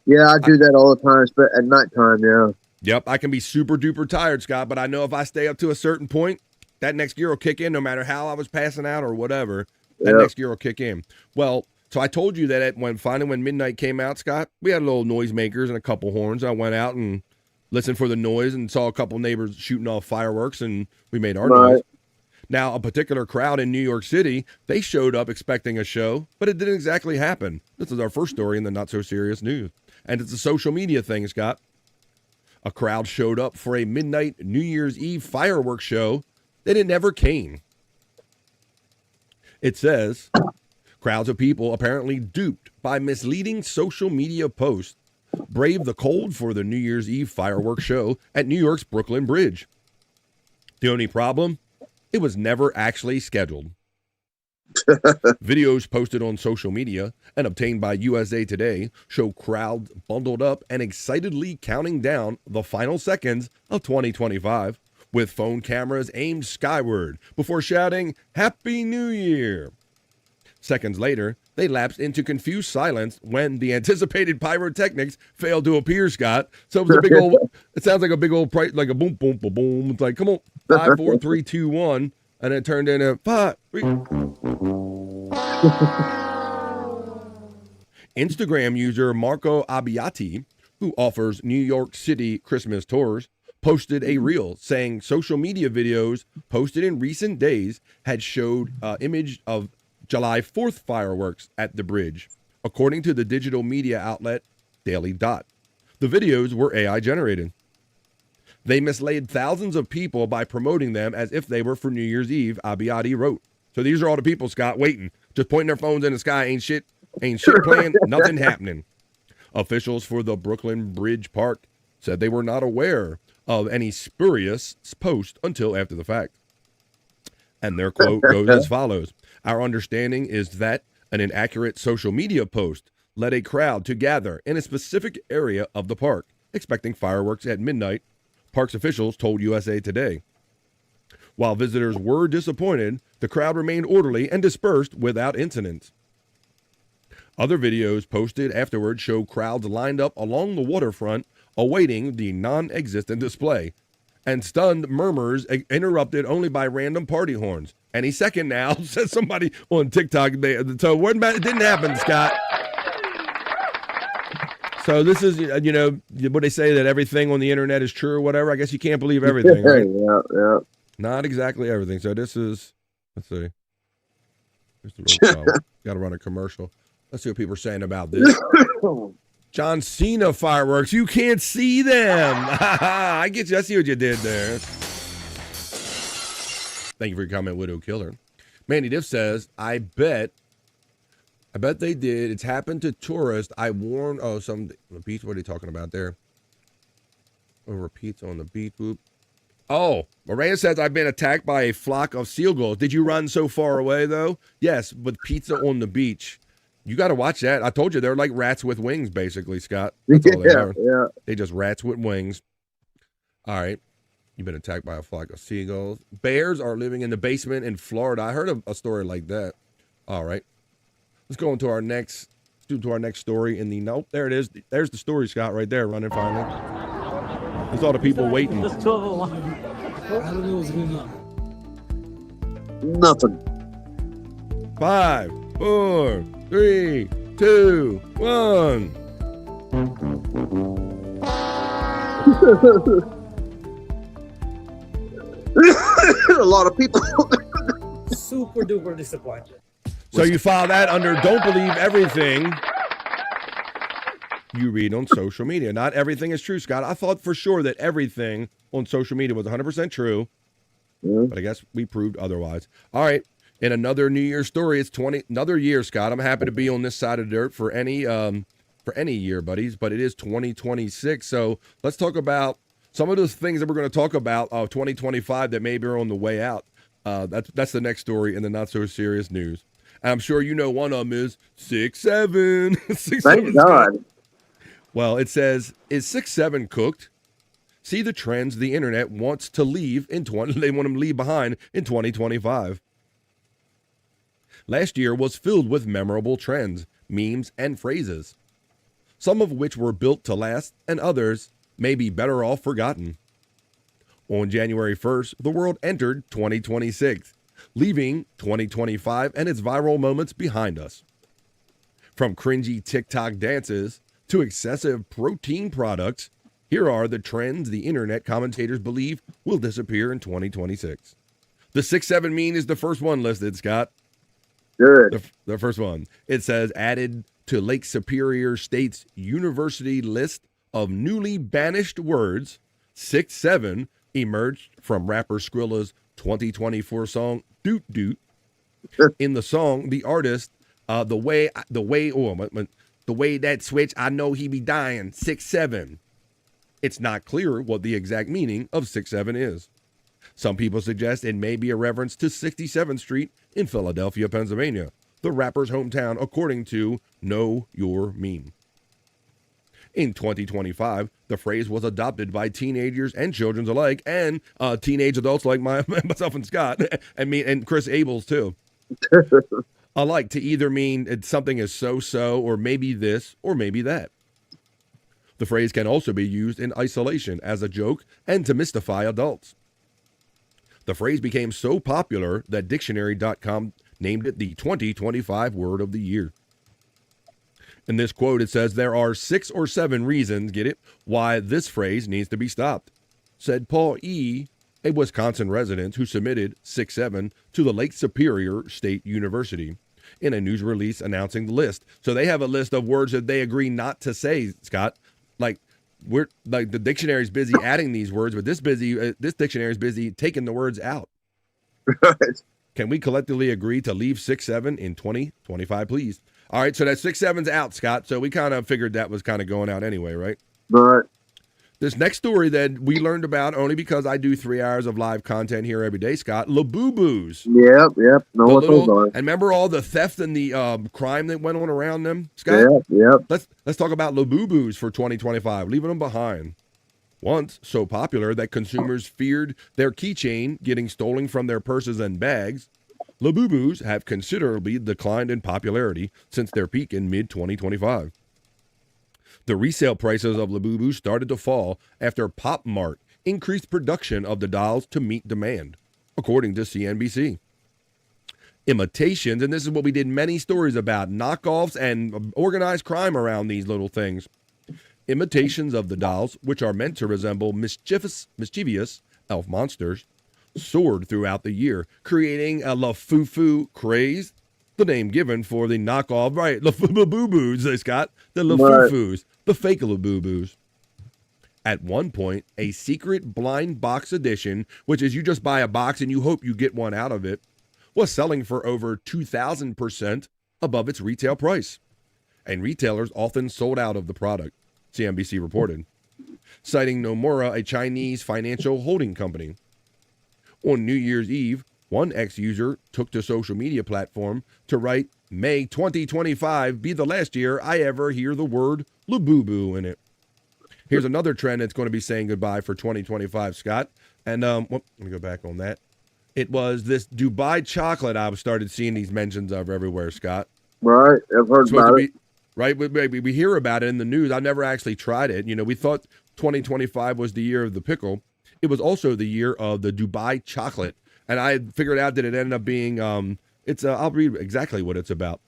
Yeah, I do that all the time, but at nighttime, yeah. Yep, I can be super duper tired, Scott, but I know if I stay up to a certain point, that next gear will kick in no matter how I was passing out or whatever. That next gear will kick in. Well, so I told you that when midnight came out, Scott, we had little noisemakers and a couple horns. I went out and listened for the noise and saw a couple neighbors shooting off fireworks, and we made our noise. Now, a particular crowd in New York City, they showed up expecting a show, but it didn't exactly happen. This is our first story in the Not So Serious News. And it's a social media thing, Scott. A crowd showed up for a midnight New Year's Eve fireworks show that it never came. It says, crowds of people apparently duped by misleading social media posts braved the cold for the New Year's Eve fireworks show at New York's Brooklyn Bridge. The only problem? It was never actually scheduled. Videos posted on social media and obtained by USA Today show crowds bundled up and excitedly counting down the final seconds of 2025 with phone cameras aimed skyward before shouting, "Happy New Year." Seconds later, they lapsed into confused silence when the anticipated pyrotechnics failed to appear, Scott. So it was a big old, it sounds like a big old, like a boom, boom, boom, boom. It's like, come on, 5, 4, 3, 2, 1. And it turned into 5, 3. Instagram user Marco Abbiati, who offers New York City Christmas tours, posted a reel saying social media videos posted in recent days had showed image of July 4th fireworks at the bridge, according to the digital media outlet Daily Dot. The videos were AI generated. They misled thousands of people by promoting them as if they were for New Year's Eve, Abbiati wrote. So these are all the people, Scott, waiting, just pointing their phones in the sky, ain't shit playing, nothing happening. Officials for the Brooklyn Bridge Park said they were not aware of any spurious post until after the fact. And their quote goes as follows. Our understanding is that an inaccurate social media post led a crowd to gather in a specific area of the park, expecting fireworks at midnight, parks officials told USA Today. While visitors were disappointed, the crowd remained orderly and dispersed without incident. Other videos posted afterward show crowds lined up along the waterfront awaiting the non-existent display, and stunned murmurs interrupted only by random party horns. Any second now, says somebody on TikTok. So it didn't happen, Scott. So this is, you know, what they say that everything on the internet is true or whatever. I guess you can't believe everything, right? Yeah. Not exactly everything. So this is, let's see. Got to run a commercial. Let's see what people are saying about this. John Cena fireworks. You can't see them. I get you. I see what you did there. Thank you for your comment, Widow Killer. Mandy Diff says, I bet they did. It's happened to tourists. I warned. Oh, some beach. What are you talking about there? Over pizza on the beach. Boop. Oh, Maria says, I've been attacked by a flock of seagulls. Did you run so far away, though? Yes, with pizza on the beach. You got to watch that. I told you they're like rats with wings, basically, Scott. That's all they are. Yeah. They just rats with wings. All right. You've been attacked by a flock of seagulls. Bears are living in the basement in Florida. I heard of a story like that. All right. Let's go into our next story in the nope. There it is. There's the story, Scott, right there, running finally. There's all the people waiting. There's 2 of them. I don't know what's going on. Nothing. 5, 4, 3, 2, 1. A lot of people. Super duper disappointed. So you file that under don't believe everything you read on social media. Not everything is true, Scott. I thought for sure that everything on social media was 100% true, but I guess we proved otherwise. All right. In another New Year's story, it's another year, Scott. I'm happy to be on this side of the dirt for any year, buddies, but it is 2026. So let's talk about some of those things that we're going to talk about 2025 that maybe are on the way out. That's the next story in the not so serious news. And I'm sure you know one of them is 6'7". 6'7". Thank God. Well, it says, is 6'7" cooked? See the trends the internet wants to leave they want them to leave behind in 2025. Last year was filled with memorable trends, memes, and phrases, some of which were built to last and others may be better off forgotten. On January 1st, the world entered 2026, leaving 2025 and its viral moments behind us. From cringy TikTok dances to excessive protein products, here are the trends the internet commentators believe will disappear in 2026. The 6'7" meme is the first one listed, Scott. Good. The first one. It says, added to Lake Superior State's university list of newly banished words, 6'7" emerged from rapper Skrilla's 2024 song, Doot Doot. In the song, the artist, the way that switch, I know he be dying, 6'7". It's not clear what the exact meaning of 6'7" is. Some people suggest it may be a reference to 67th Street in Philadelphia, Pennsylvania, the rapper's hometown, according to Know Your Meme. In 2025, the phrase was adopted by teenagers and children alike, and teenage adults like myself and Scott, and me and Chris Abels too. Alike, to either mean something is so-so, or maybe this, or maybe that. The phrase can also be used in isolation as a joke and to mystify adults. The phrase became so popular that Dictionary.com named it the 2025 Word of the Year. In this quote, it says, there are 6 or 7 reasons, get it, why this phrase needs to be stopped, said Paul E., a Wisconsin resident who submitted 6-7 to the Lake Superior State University in a news release announcing the list. So they have a list of words that they agree not to say, Scott. Like the dictionary's busy adding these words, but this dictionary is busy taking the words out. Right. Can we collectively agree to leave 6-7 in 2025, please? All right, so that 6-7's out, Scott. So we kind of figured that was kind of going out anyway, right? Right. This next story that we learned about only because I do 3 hours of live content here every day, Scott. Labubu's. Yep. Know what those are. And remember all the theft and the crime that went on around them, Scott? Yep. Let's talk about Labubu's for 2025, leaving them behind. Once so popular that consumers feared their keychain getting stolen from their purses and bags, Labubu's have considerably declined in popularity since their peak in mid-2025. The resale prices of Labubu started to fall after Pop Mart increased production of the dolls to meet demand, according to CNBC. Imitations, and this is what we did many stories about, knockoffs and organized crime around these little things. Imitations of the dolls, which are meant to resemble mischievous elf monsters, soared throughout the year, creating a Lafufu craze, the name given for the knockoff, right, Labubu's, they got the Lafufus, the fake Labubus. At one point, a secret blind box edition, which is you just buy a box and you hope you get one out of it, was selling for over 2,000% above its retail price. And retailers often sold out of the product, CNBC reported, citing Nomura, a Chinese financial holding company. On New Year's Eve, one ex-user took to social media platform to write, "May 2025 be the last year I ever hear the word Labubu in it." Here's another trend that's going to be saying goodbye for 2025, Scott. And let me go back on that. It was this Dubai chocolate I've started seeing these mentions of everywhere, Scott. Right, I've heard about it. Right, we hear about it in the news. I never actually tried it. You know, we thought 2025 was the year of the pickle. It was also the year of the Dubai chocolate. And I figured out that it ended up being, I'll read exactly what it's about.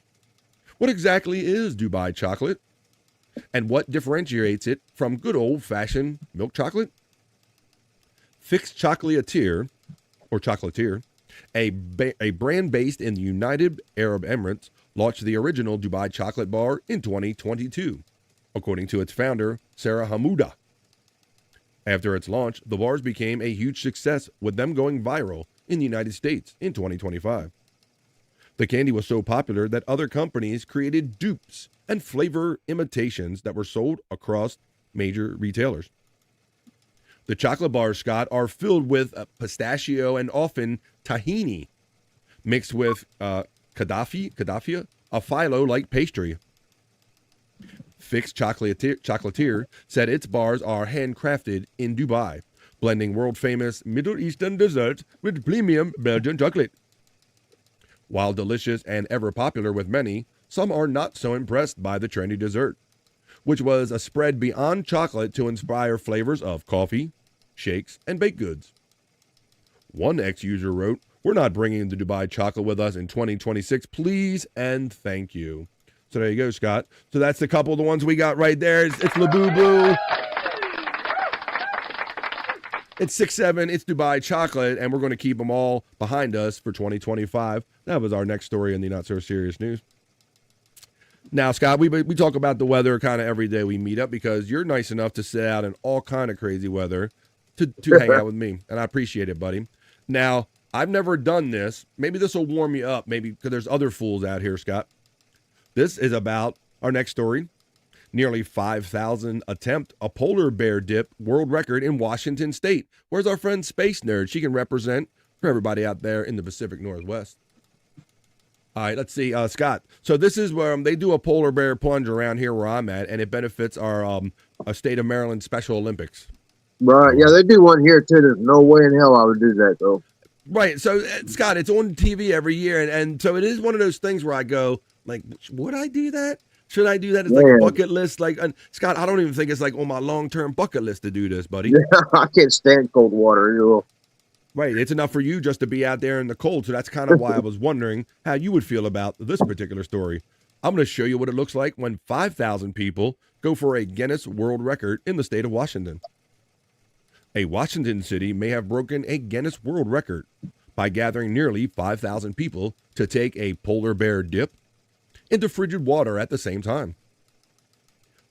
What exactly is Dubai chocolate? And what differentiates it from good old-fashioned milk chocolate? Fix Chocolatier, or Chocolatier, a brand based in the United Arab Emirates, launched the original Dubai chocolate bar in 2022, according to its founder, Sarah Hamouda. After its launch, the bars became a huge success, with them going viral in the United States in 2025. The candy was so popular that other companies created dupes and flavor imitations that were sold across major retailers. The chocolate bars, Scott, are filled with pistachio and often tahini, mixed with Kadafia, a phyllo-like pastry. Fix Chocolatier said its bars are handcrafted in Dubai, blending world-famous Middle Eastern desserts with premium Belgian chocolate. While delicious and ever popular with many, some are not so impressed by the trendy dessert, which was a spread beyond chocolate to inspire flavors of coffee, shakes, and baked goods. One ex-user wrote, "We're not bringing the Dubai chocolate with us in 2026, please and thank you." So there you go, Scott. So that's the couple of the ones we got right there. It's Labubu. It's 6-7. It's Dubai chocolate, and we're going to keep them all behind us for 2025. That was our next story in the Not So Serious News. Now, Scott, we talk about the weather kind of every day we meet up because you're nice enough to sit out in all kind of crazy weather to hang out with me, and I appreciate it, buddy. Now, I've never done this. Maybe this will warm you up, maybe because there's other fools out here, Scott. This is about our next story. nearly 5,000 attempt a polar bear dip world record in Washington State. Where's our friend Space Nerd? She can represent for everybody out there in the Pacific Northwest. All right, let's see, Scott. So this is where they do a polar bear plunge around here where I'm at, and it benefits our state of Maryland Special Olympics. Right, yeah, they do one here too. There's no way in hell I would do that though. Right, so Scott, it's on TV every year, and so it is one of those things where I go, like, would I do that? Should I do that? It's like a bucket list. Like, Scott, I don't even think it's like on my long-term bucket list to do this, buddy. Yeah, I can't stand cold water. You know. Right, it's enough for you just to be out there in the cold, so that's kind of why I was wondering how you would feel about this particular story. I'm going to show you what it looks like when 5,000 people go for a Guinness World Record in the state of Washington. A Washington city may have broken a Guinness World Record by gathering nearly 5,000 people to take a polar bear dip into frigid water at the same time.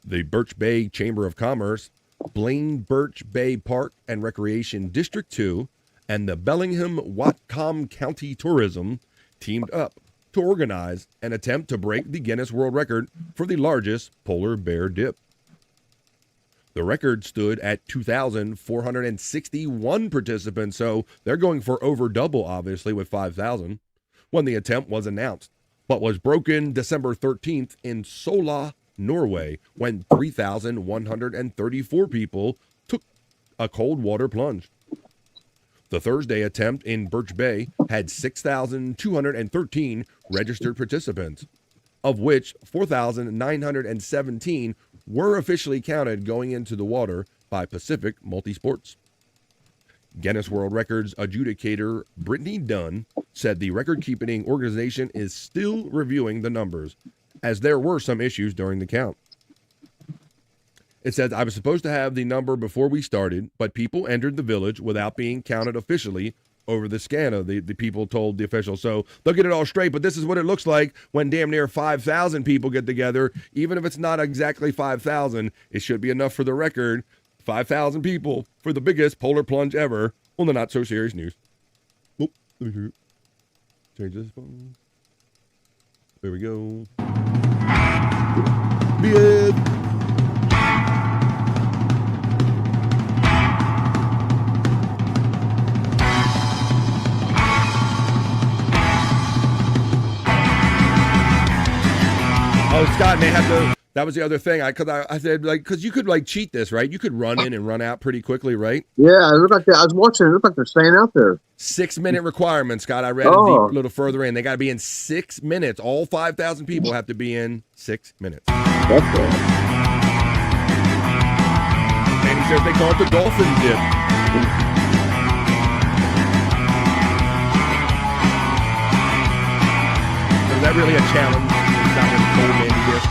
The Birch Bay Chamber of Commerce, Blaine Birch Bay Park and Recreation District 2, and the Bellingham-Whatcom County Tourism teamed up to organize an attempt to break the Guinness World Record for the largest polar bear dip. The record stood at 2,461 participants, so they're going for over double, obviously, with 5,000, when the attempt was announced, but was broken December 13th in Sola, Norway, when 3,134 people took a cold water plunge. The Thursday attempt in Birch Bay had 6,213 registered participants, of which 4,917 were officially counted going into the water by Pacific Multisports. Guinness World Records adjudicator Brittany Dunn said the record-keeping organization is still reviewing the numbers, as there were some issues during the count. It says, I was supposed to have the number before we started, but people entered the village without being counted officially over the scanner, the people told the officials. So they'll get it all straight, but this is what it looks like when damn near 5,000 people get together. Even if it's not exactly 5,000, it should be enough for the record. 5,000 people for the biggest polar plunge ever on the Not So Serious News. Oop, let me change this phone. There we go. Be it. Oh, Scott may have to. That was the other thing. I said, like, because you could like cheat this, right? You could run in and run out pretty quickly, right? Yeah, it looked like I was watching. It looked like they're staying out there. 6-minute requirement, Scott. I read it a little further in. They got to be in 6 minutes. All 5,000 people have to be in 6 minutes. That's good. And he says they call it the dolphin dip. Is that really a challenge? It's not really cold, Mandy Dip.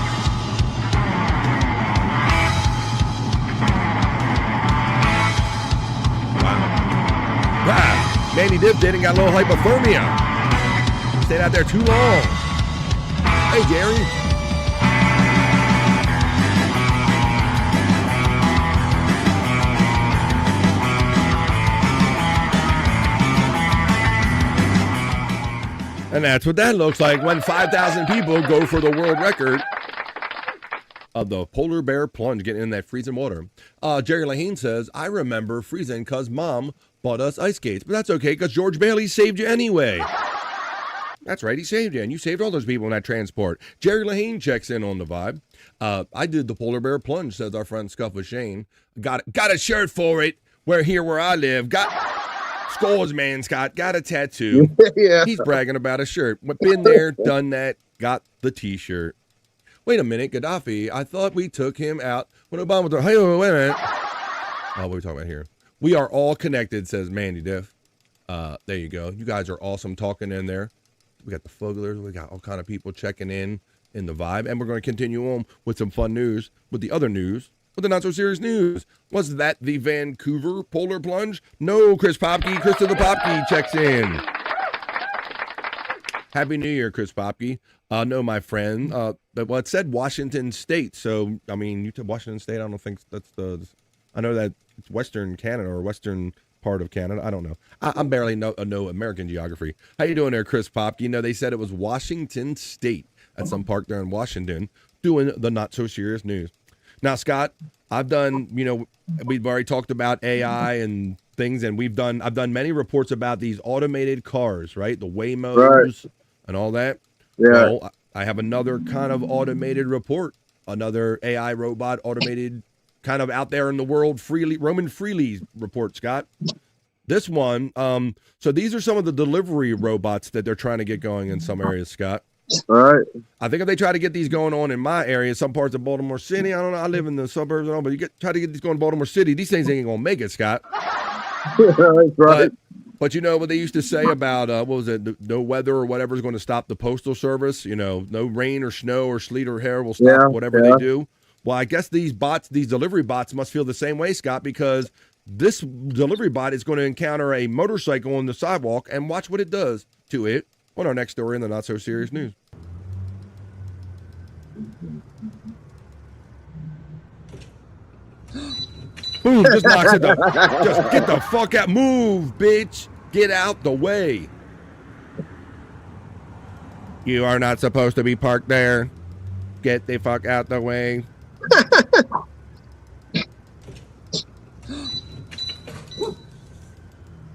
Wow. Mandy Dip did and got a little hypothermia. Stayed out there too long. Hey, Gary. And that's what that looks like when 5,000 people go for the world record of the polar bear plunge, getting in that freezing water. Jerry Lahane says, I remember freezing because Mom bought us ice skates, but that's okay because George Bailey saved you anyway. That's right, he saved you, and you saved all those people in that transport. Jerry Lahane checks in on the vibe. I did the polar bear plunge, says our friend Scuff with Shane. Got a shirt for it. Where I live. Got scores, man, Scott. Got a tattoo. Yeah. He's bragging about a shirt. Been there, done that, got the T-shirt. Wait a minute, Gaddafi. I thought we took him out when Obama was. Hey, wait a minute. Oh, what are we talking about here? We are all connected, says Mandy Diff. There you go. You guys are awesome talking in there. We got the Fugglers. We got all kind of people checking in the vibe. And we're going to continue on with some fun news, with the other news, with the Not So Serious News. Was that the Vancouver polar plunge? No, Chris Popke. Chris to the Popke checks in. Happy New Year, Chris Popke. No, my friend. Well, it said Washington State. So, I mean, you said Washington State. I don't think that's the. I know that it's Western Canada or Western part of Canada. I don't know. I'm barely know American geography. How you doing there, Chris Popke? You know, they said it was Washington State at some park there in Washington. doing the not so serious news. Now, Scott, I've done, we've already talked about AI and things, and I've done many reports about these automated cars, right? The Waymos and all that. Yeah. Well, I have another kind of automated report, another AI robot automated kind of out there in the world roaming freely report, Scott. This one, so these are some of the delivery robots that they're trying to get going in some areas, Scott. All right. I think if they try to get these going on in my area, some parts of Baltimore City, I don't know, I live in the suburbs and all, but try to get these going in Baltimore City, these things ain't gonna make it, Scott. Right. But you know what they used to say about, what was it, no weather or whatever is going to stop the Postal Service? No rain or snow or sleet or hair will stop whatever they do. Well, I guess these delivery bots must feel the same way, Scott, because this delivery bot is going to encounter a motorcycle on the sidewalk and watch what it does to it on our next story in the Not So Serious News. Boom, just knocks it down. Just get the fuck out. Move, bitch. Get out the way. You are not supposed to be parked there. Get the fuck out the way.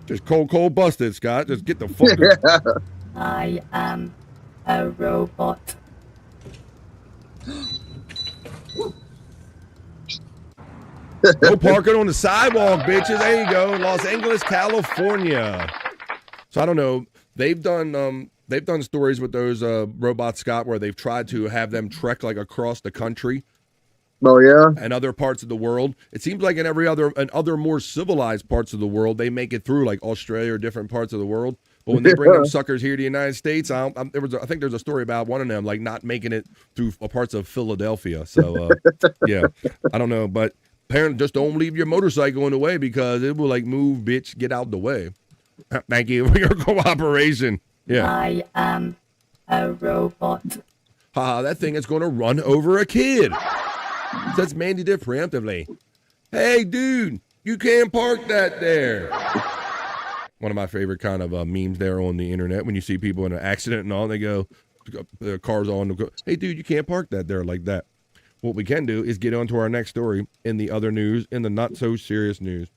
Just cold busted, Scott. Just get the fuck out. I am a robot. Go park it on the sidewalk, bitches. There you go. Los Angeles, California. So I don't know. They've done stories with those robots, Scott, where they've tried to have them trek like across the country. Oh yeah. And other parts of the world. It seems like in other more civilized parts of the world, they make it through like Australia or different parts of the world. But when they bring them suckers here to the United States, I think there's a story about one of them like not making it through parts of Philadelphia. So yeah, I don't know, but apparently just don't leave your motorcycle in the way because it will like move, bitch, get out the way. Thank you for your cooperation. Yeah. I am a robot. That thing is going to run over a kid. That's Mandy did preemptively. Hey, dude, you can't park that there. One of my favorite kind of memes there on the internet when you see people in an accident and all, they go, the car's on, hey, dude, you can't park that there like that. What we can do is get on to our next story in the other news, in the not so serious news.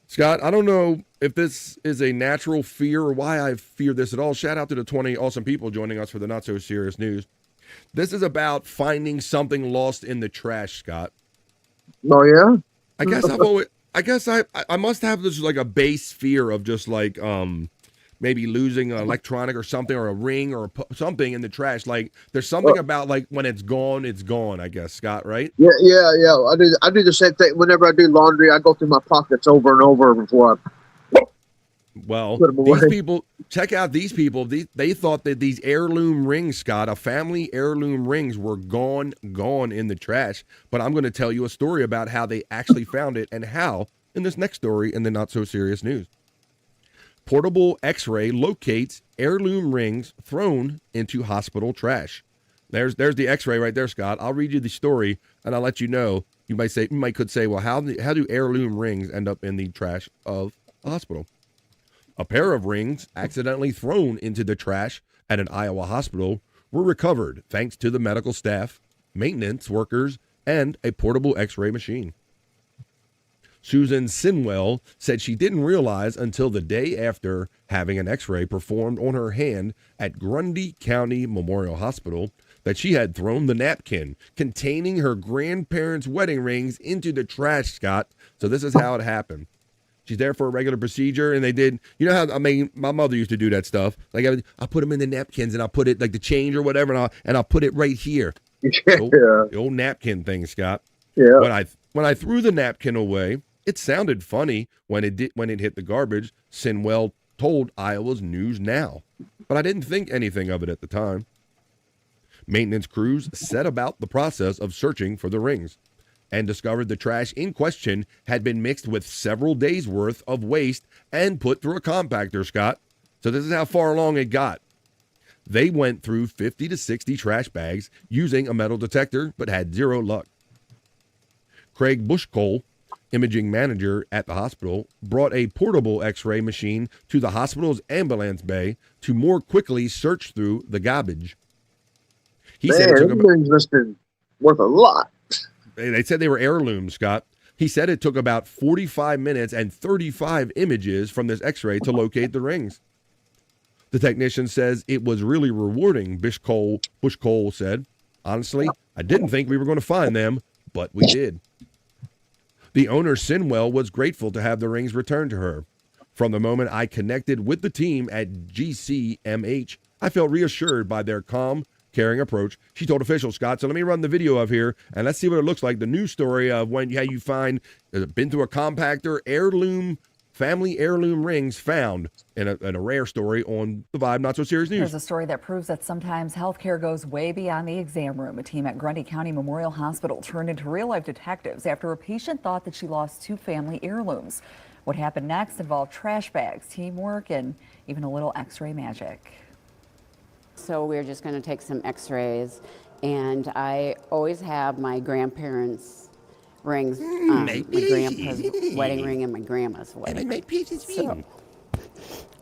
Scott, I don't know if this is a natural fear or why I fear this at all. Shout out to the 20 awesome people joining us for the not so serious news. This is about finding something lost in the trash, Scott. Oh yeah. I guess I must have this like a base fear of just like maybe losing an electronic or something or a ring or something in the trash. Like there's something about like when it's gone, I guess, Scott, right? Yeah. I do the same thing whenever I do laundry. I go through my pockets over and over before I. Well, these people, check out these people. They thought that these heirloom rings, Scott, a family heirloom rings were gone in the trash. But I'm going to tell you a story about how they actually found it and how in this next story in the not so serious news. Portable X-ray locates heirloom rings thrown into hospital trash. There's the X-ray right there, Scott. I'll read you the story and I'll let you know. You could say, well, how do heirloom rings end up in the trash of a hospital? A pair of rings accidentally thrown into the trash at an Iowa hospital were recovered thanks to the medical staff, maintenance workers, and a portable X-ray machine. Susan Sinwell said she didn't realize until the day after having an X-ray performed on her hand at Grundy County Memorial Hospital that she had thrown the napkin containing her grandparents' wedding rings into the trash, Scott. So this is how it happened. She's there for a regular procedure, and they did, you know how, I mean, my mother used to do that stuff. Like, I put them in the napkins, and I'll put it, like the change or whatever, and I'll put it right here. The old napkin thing, Scott. Yeah. When I threw the napkin away, it sounded funny when it hit the garbage, Sinwell told Iowa's News Now. But I didn't think anything of it at the time. Maintenance crews set about the process of searching for the rings and discovered the trash in question had been mixed with several days' worth of waste and put through a compactor, Scott. So this is how far along it got. They went through 50 to 60 trash bags using a metal detector, but had zero luck. Craig Bushcole, imaging manager at the hospital, brought a portable X-ray machine to the hospital's ambulance bay to more quickly search through the garbage. He said it took about, worth a lot. They said they were heirlooms, Scott. He said it took about 45 minutes and 35 images from this x-ray to locate the rings. The technician says it was really rewarding, Bush Cole said. Honestly, I didn't think we were going to find them, but we did. The owner, Sinwell, was grateful to have the rings returned to her. From the moment I connected with the team at GCMH, I felt reassured by their calm, caring approach, she told officials, Scott. So let me run the video of here, and let's see what it looks like. The news story of how you find, been through a compactor, family heirloom rings found in a rare story on the Vibe Not So Serious News. There's a story that proves that sometimes healthcare goes way beyond the exam room. A team at Grundy County Memorial Hospital turned into real-life detectives after a patient thought that she lost 2 family heirlooms. What happened next involved trash bags, teamwork, and even a little x-ray magic. So we're just going to take some x-rays, and I always have my grandparents' rings, my grandpa's wedding ring and my grandma's wedding ring. So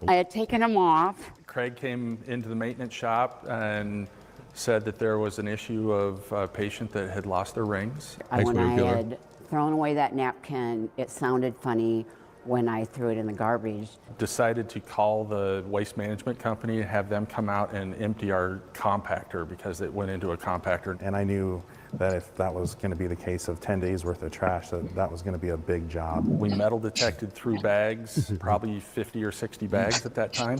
I had taken them off. Craig came into the maintenance shop and said that there was an issue of a patient that had lost their rings. When I had thrown away that napkin, it sounded funny when I threw it in the garbage. Decided to call the waste management company and have them come out and empty our compactor because it went into a compactor. And I knew that if that was going to be the case of 10 days worth of trash, that was going to be a big job. We metal detected through bags, probably 50 or 60 bags at that time.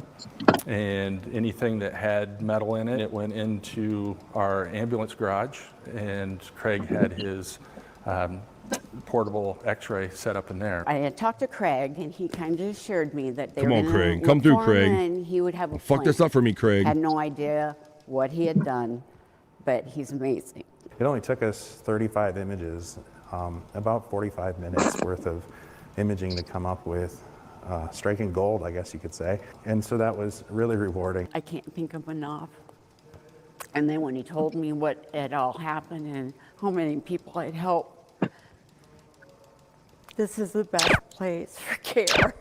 And anything that had metal in it, it went into our ambulance garage, and Craig had his portable x-ray set up in there. I had talked to Craig, and he kind of assured me that they Come were on, gonna Craig. Come look through, for him Craig. and he would have a Fuck this plan. up for me, Craig. Had no idea what he had done, but he's amazing. It only took us 35 images, about 45 minutes worth of imaging to come up with striking gold, I guess you could say. And so that was really rewarding. I can't think of enough. And then when he told me what had all happened and how many people I'd helped, this is the best place for care.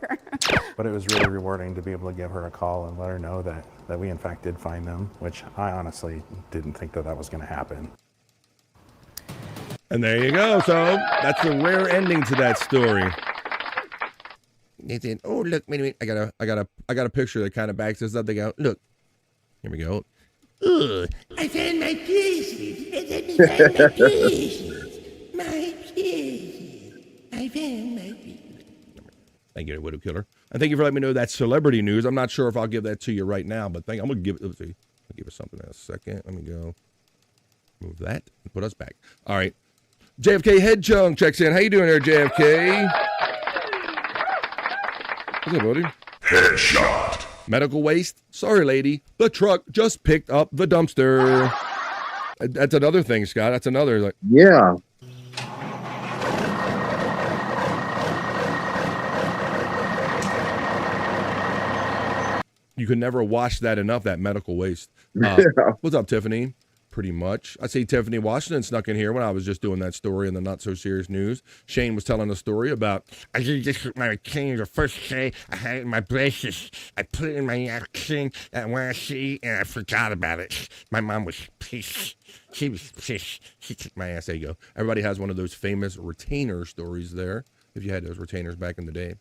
But it was really rewarding to be able to give her a call and let her know that we in fact did find them, which I honestly didn't think that was going to happen. And there you go. So that's a rare ending to that story. Nathan, oh look, wait, I got a picture that kind of backs this up. They go, look, here we go. Ugh, I found my pieces. Let me find my pieces. My pieces. I found my pieces. Thank you, Widow Killer. And thank you for letting me know that celebrity news. I'm not sure if I'll give that to you right now, but I'm gonna give it. Let's see. I'll give it something in a second. Let me go. Move that and put us back. All right. JFK Head Chung checks in. How you doing there, JFK? What's up, buddy? Headshot. Medical waste? Sorry, lady. The truck just picked up the dumpster. That's another thing, Scott. That's another. Like, yeah. You can never wash that enough, that medical waste. What's up, Tiffany? Pretty much. I see Tiffany Washington snuck in here when I was just doing that story in the Not So Serious News. Shane was telling a story about, I did this with my king the first day I had it in my braces. I put it in my king and when I see and I forgot about it. My mom was pissed. She was pissed. She kicked my ass. There you go. Everybody has one of those famous retainer stories there, if you had those retainers back in the day.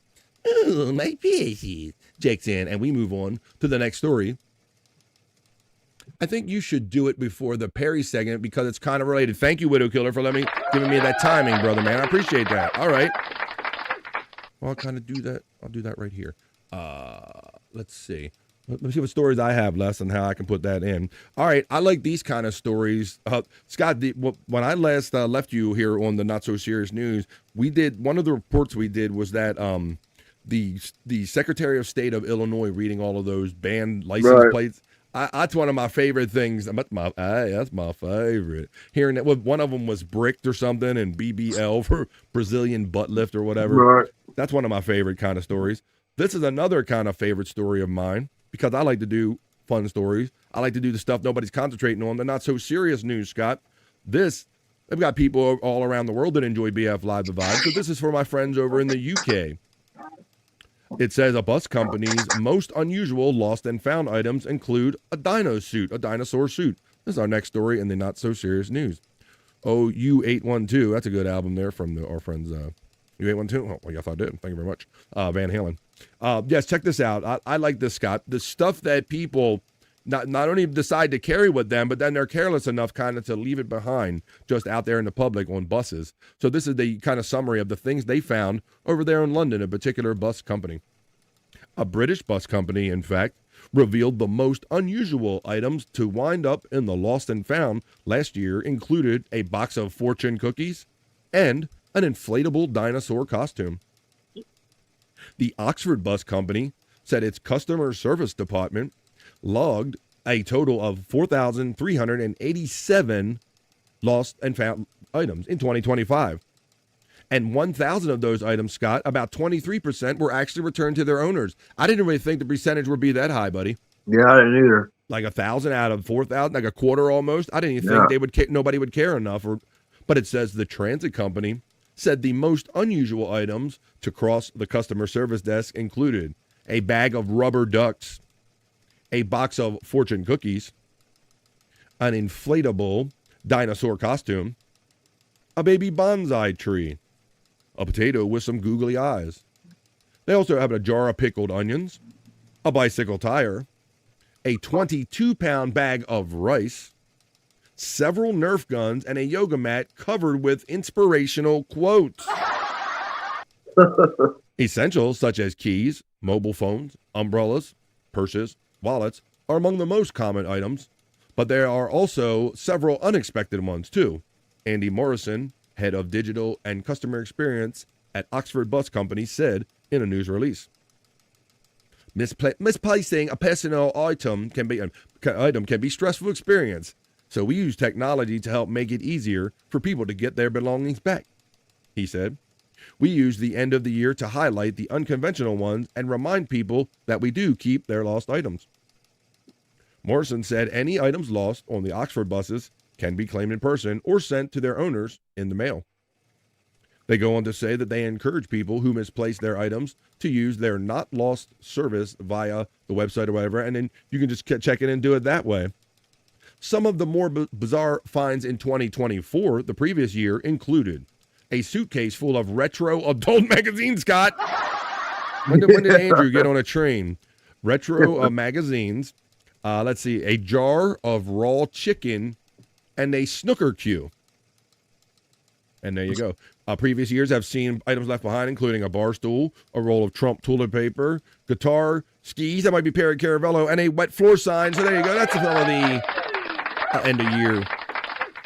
Oh, my pieces. Jake's in, and we move on to the next story. I think you should do it before the Perry segment because it's kind of related. Thank you, Widow Killer, for giving me that timing, brother, man. I appreciate that. All right. Well, I'll kind of do that. I'll do that right here. Let's see. Let me see what stories I have left and how I can put that in. All right. I like these kind of stories. Scott, when I last left you here on the Not So Serious News, one of the reports we did was that the Secretary of State of Illinois reading all of those banned license plates. That's one of my favorite things. That's my favorite. Hearing that one of them was bricked or something and BBL for Brazilian butt lift or whatever. Right. That's one of my favorite kind of stories. This is another kind of favorite story of mine because I like to do fun stories. I like to do the stuff nobody's concentrating on. The Not So Serious News, Scott. I've got people all around the world that enjoy BF Live the Vibe. So this is for my friends over in the UK. It says a bus company's most unusual lost and found items include a dinosaur suit. This is our next story in the Not So Serious News. U812. That's a good album there from our friends U812. Oh, well, yes, I did. Thank you very much. Van Halen. Yes, check this out. I like this, Scott. The stuff that people not only decide to carry with them, but then they're careless enough kind of to leave it behind just out there in the public on buses. So this is the kind of summary of the things they found over there in London, a particular bus company. A British bus company, in fact, revealed the most unusual items to wind up in the lost and found last year included a box of fortune cookies and an inflatable dinosaur costume. The Oxford Bus Company said its customer service department logged a total of 4,387 lost and found items in 2025. And 1,000 of those items, Scott, about 23% were actually returned to their owners. I didn't really think the percentage would be that high, buddy. Yeah, I didn't either. Like 1,000 out of 4,000, like a quarter almost. I didn't even think nobody would care enough. But it says the transit company said the most unusual items to cross the customer service desk included a bag of rubber ducks, a box of fortune cookies, an inflatable dinosaur costume, a baby bonsai tree, a potato with some googly eyes. They also have a jar of pickled onions, a bicycle tire, a 22-pound bag of rice, several Nerf guns, and a yoga mat covered with inspirational quotes. Essentials such as keys, mobile phones, umbrellas, purses, wallets are among the most common items, but there are also several unexpected ones too. Andy Morrison, head of digital and customer experience at Oxford Bus Company, said in a news release. Misplacing a personal item can be stressful experience, so we use technology to help make it easier for people to get their belongings back, he said. We use the end of the year to highlight the unconventional ones and remind people that we do keep their lost items. Morrison said any items lost on the Oxford buses can be claimed in person or sent to their owners in the mail. They go on to say that they encourage people who misplace their items to use their not lost service via the website or whatever, and then you can just check in and do it that way. Some of the more bizarre finds in 2024, the previous year, included a suitcase full of retro adult magazines, Scott. When did Andrew get on a train? Retro magazines. Let's see, a jar of raw chicken and a snooker cue. And there you go. Previous years have seen items left behind, including a bar stool, a roll of Trump toilet paper, guitar, skis, that might be Perry Caravello, and a wet floor sign. So there you go. That's some of the end-of-year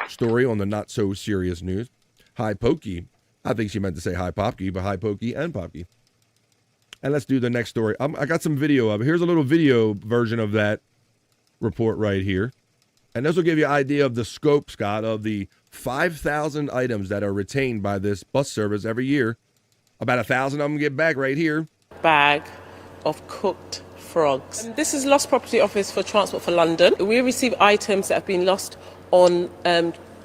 story on the not-so-serious news. Hi, Pokey. I think she meant to say hi, Popky, but hi, Pokey and Popky. And let's do the next story. I got some video of it. Here's a little video version of that report right here. And this will give you an idea of the scope, Scott, of the 5,000 items that are retained by this bus service every year. About 1,000 of them get back right here. Bag of cooked frogs. This is Lost Property Office for Transport for London. We receive items that have been lost on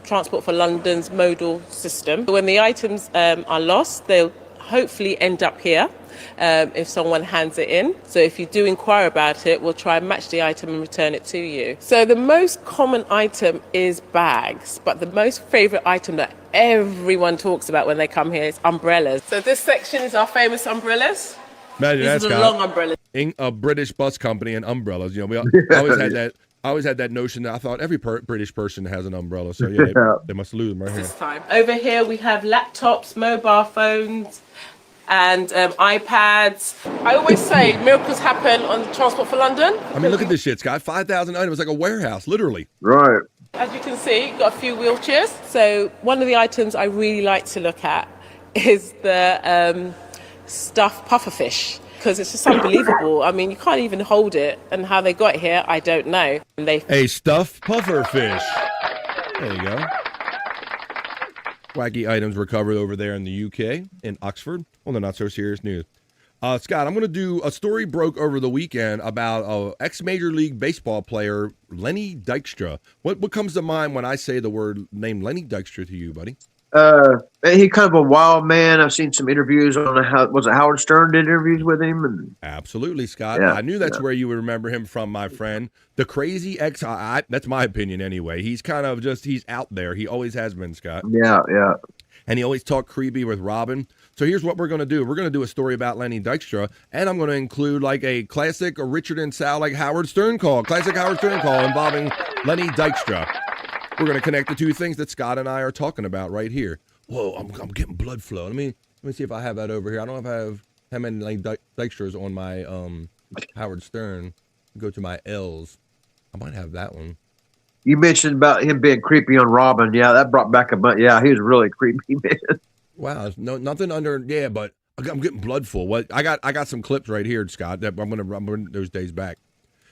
Transport for London's modal system. When the items are lost, they'll hopefully end up here if someone hands it in. So if you do inquire about it, we'll try and match the item and return it to you. So the most common item is bags, but the most favourite item that everyone talks about when they come here is umbrellas. So this section is our famous umbrellas. Imagine These are the long umbrellas. A British bus company and umbrellas. You know, we always had that. I always had that notion that I thought every British person has an umbrella. So yeah, they must lose them right here. This time. Over here we have laptops, mobile phones, and iPads. I always say miracles happen on Transport for London. I mean, look at this shit, Scott. 5,000 items, like a warehouse, literally. Right. As you can see, got a few wheelchairs. So one of the items I really like to look at is the stuffed pufferfish, because it's just unbelievable. I mean, you can't even hold it, and how they got it here, I don't know. A stuffed pufferfish. There you go. Wacky items recovered over there in the UK, in Oxford, on the Not So Serious News. Scott, I'm going to do a story broke over the weekend about ex-Major League Baseball player Lenny Dykstra. What comes to mind when I say the word name Lenny Dykstra to you, buddy? He kind of a wild man. I've seen some interviews on was it Howard Stern did interviews with him? And absolutely, Scott. Yeah, I knew that's yeah. where you would remember him from, my friend. The crazy ex. That's my opinion anyway. He's kind of he's out there. He always has been, Scott. Yeah, yeah. And he always talked creepy with Robin. So here's what we're going to do. We're going to do a story about Lenny Dykstra, and I'm going to include like a classic Richard and Sal, like Howard Stern call, classic Howard Stern call involving Lenny Dykstra. We're going to connect the two things that Scott and I are talking about right here. Whoa, I'm getting blood flow. Let me see if I have that over here. I don't know if I have how many Lenny Dykstras on my Howard Stern. Go to my L's. I might have that one. You mentioned about him being creepy on Robin. Yeah, that brought back a bunch. Yeah, he was really creepy, man. Wow, nothing under. Yeah, but I'm getting blood full. What I got some clips right here, Scott. That I'm gonna run those days back.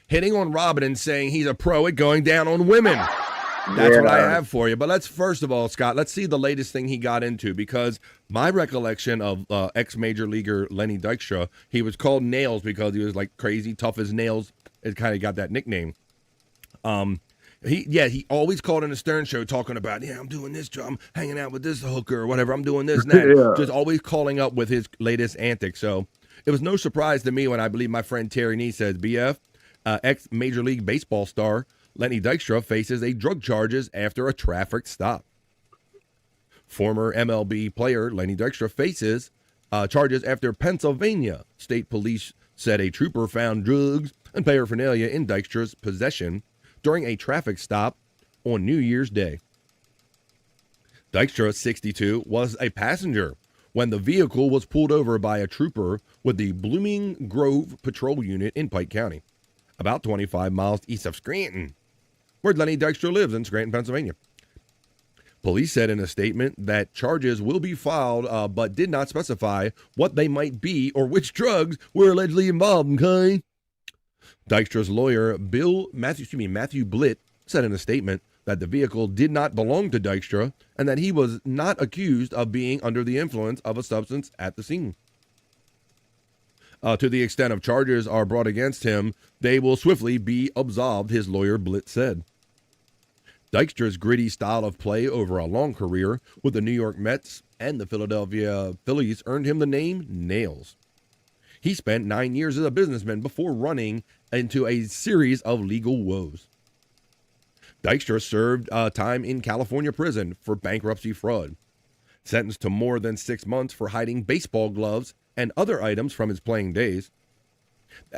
Hitting on Robin and saying he's a pro at going down on women. That's what I have for you. But let's first of all, Scott, let's see the latest thing he got into, because my recollection of ex-major leaguer Lenny Dykstra, he was called Nails because he was like crazy tough as nails. It kind of got that nickname. He always called in a Stern show talking about, I'm doing this job, I'm hanging out with this hooker or whatever, I'm doing this and that. Just always calling up with his latest antics. So it was no surprise to me when I believe my friend Terry Nee says, BF, ex-Major League Baseball star Lenny Dykstra faces a drug charges after a traffic stop. Former MLB player Lenny Dykstra faces charges after Pennsylvania State Police said a trooper found drugs and paraphernalia in Dykstra's possession during a traffic stop on New Year's Day. Dykstra, 62, was a passenger when the vehicle was pulled over by a trooper with the Blooming Grove Patrol Unit in Pike County, about 25 miles east of Scranton, where Lenny Dykstra lives in Scranton, Pennsylvania. Police said in a statement that charges will be filed, but did not specify what they might be or which drugs were allegedly involved, okay? Dykstra's lawyer, Matthew Blitt, said in a statement that the vehicle did not belong to Dykstra and that he was not accused of being under the influence of a substance at the scene. To the extent of charges are brought against him, they will swiftly be absolved, his lawyer Blitt said. Dykstra's gritty style of play over a long career with the New York Mets and the Philadelphia Phillies earned him the name Nails. He spent 9 years as a businessman before running into a series of legal woes. Dykstra served time in California prison for bankruptcy fraud, sentenced to more than 6 months for hiding baseball gloves and other items from his playing days.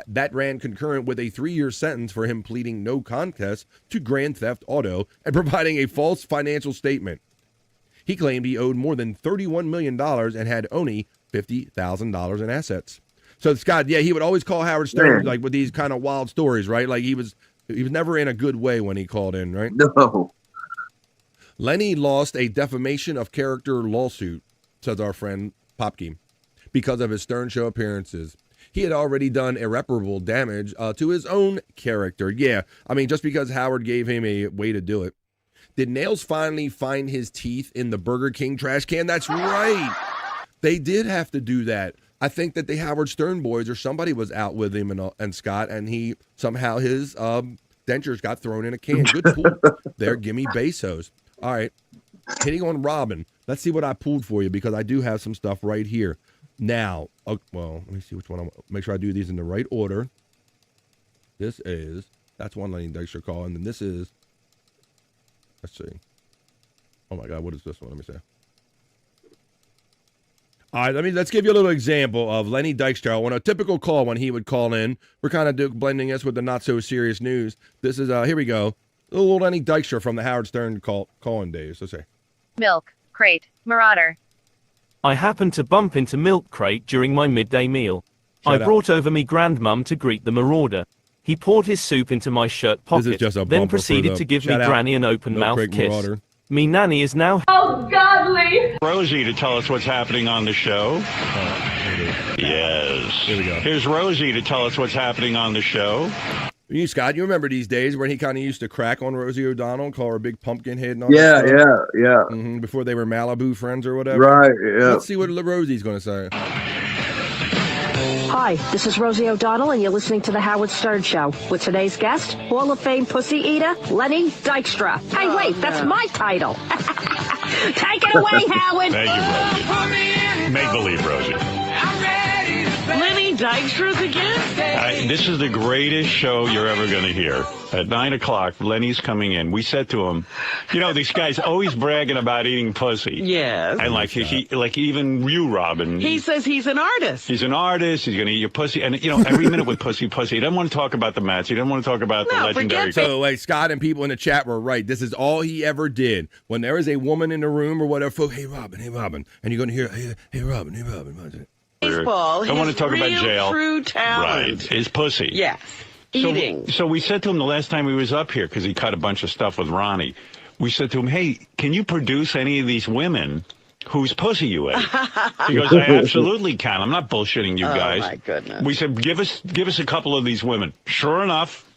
That ran concurrent with a 3-year sentence for him pleading no contest to grand theft auto and providing a false financial statement. He claimed he owed more than $31 million and had only $50,000 in assets. So, Scott, he would always call Howard Stern like with these kind of wild stories, right? Like he was never in a good way when he called in, right? No. Lenny lost a defamation of character lawsuit, says our friend Popke, because of his Stern Show appearances. He had already done irreparable damage to his own character. Yeah, I mean, just because Howard gave him a way to do it. Did Nails finally find his teeth in the Burger King trash can? That's right. They did have to do that. I think that the Howard Stern boys or somebody was out with him and Scott, and he somehow his dentures got thrown in a can. Good pull there. Gimme Bezos. All right. Hitting on Robin. Let's see what I pulled for you because I do have some stuff right here. Now, let me see which one. Make sure I do these in the right order. That's one Lenny Dykstra call, and then this is, let's see. Oh my God, what is this one? Let me see. All right, let's give you a little example of Lenny Dykstra on a typical call when he would call in. We're kind of blending this with the not so serious news. This is here we go. Little Lenny Dykstra from the Howard Stern call-in days. Let's see. Milk crate marauder. I happened to bump into Milk Crate during my midday meal. I brought over me grandmum to greet the marauder. He poured his soup into my shirt pocket, then proceeded to give me Granny an open-mouthed kiss. Marauder. Me nanny is now... Oh, godly! Rosie to tell us what's happening on the show. Yes. Here we go. Here's Rosie to tell us what's happening on the show. You, Scott, you remember these days when he kind of used to crack on Rosie O'Donnell and call her a big pumpkin head and all that stuff? Yeah. Mm-hmm, before they were Malibu friends or whatever. Right, yeah. Let's see what Rosie's going to say. Hi, this is Rosie O'Donnell, and you're listening to The Howard Stern Show with today's guest, Hall of Fame pussy eater, Lenny Dykstra. Hey, wait, that's my title. Take it away, Howard. Thank you, Rosie. Make believe, Rosie. Lenny Dykstra's again? This is the greatest show you're ever going to hear. At 9 o'clock, Lenny's coming in. We said to him, you know, this guy's always bragging about eating pussy. Yes. And like even you, Robin. He says he's an artist. He's an artist. He's going to eat your pussy. And, you know, every minute with pussy. He doesn't want to talk about the match. He doesn't want to talk about the legendary. So, like, Scott and people in the chat were right. This is all he ever did. When there is a woman in the room or whatever, folks, hey, Robin. And you're going to hear, hey, Robin. Baseball, I want to talk about jail. True talent. Right. His pussy. Yes. Eating. So we said to him the last time he was up here, because he cut a bunch of stuff with Ronnie, we said to him, hey, can you produce any of these women whose pussy you ate? He goes, I absolutely can. I'm not bullshitting you guys. Oh, my goodness. We said, give us a couple of these women. Sure enough,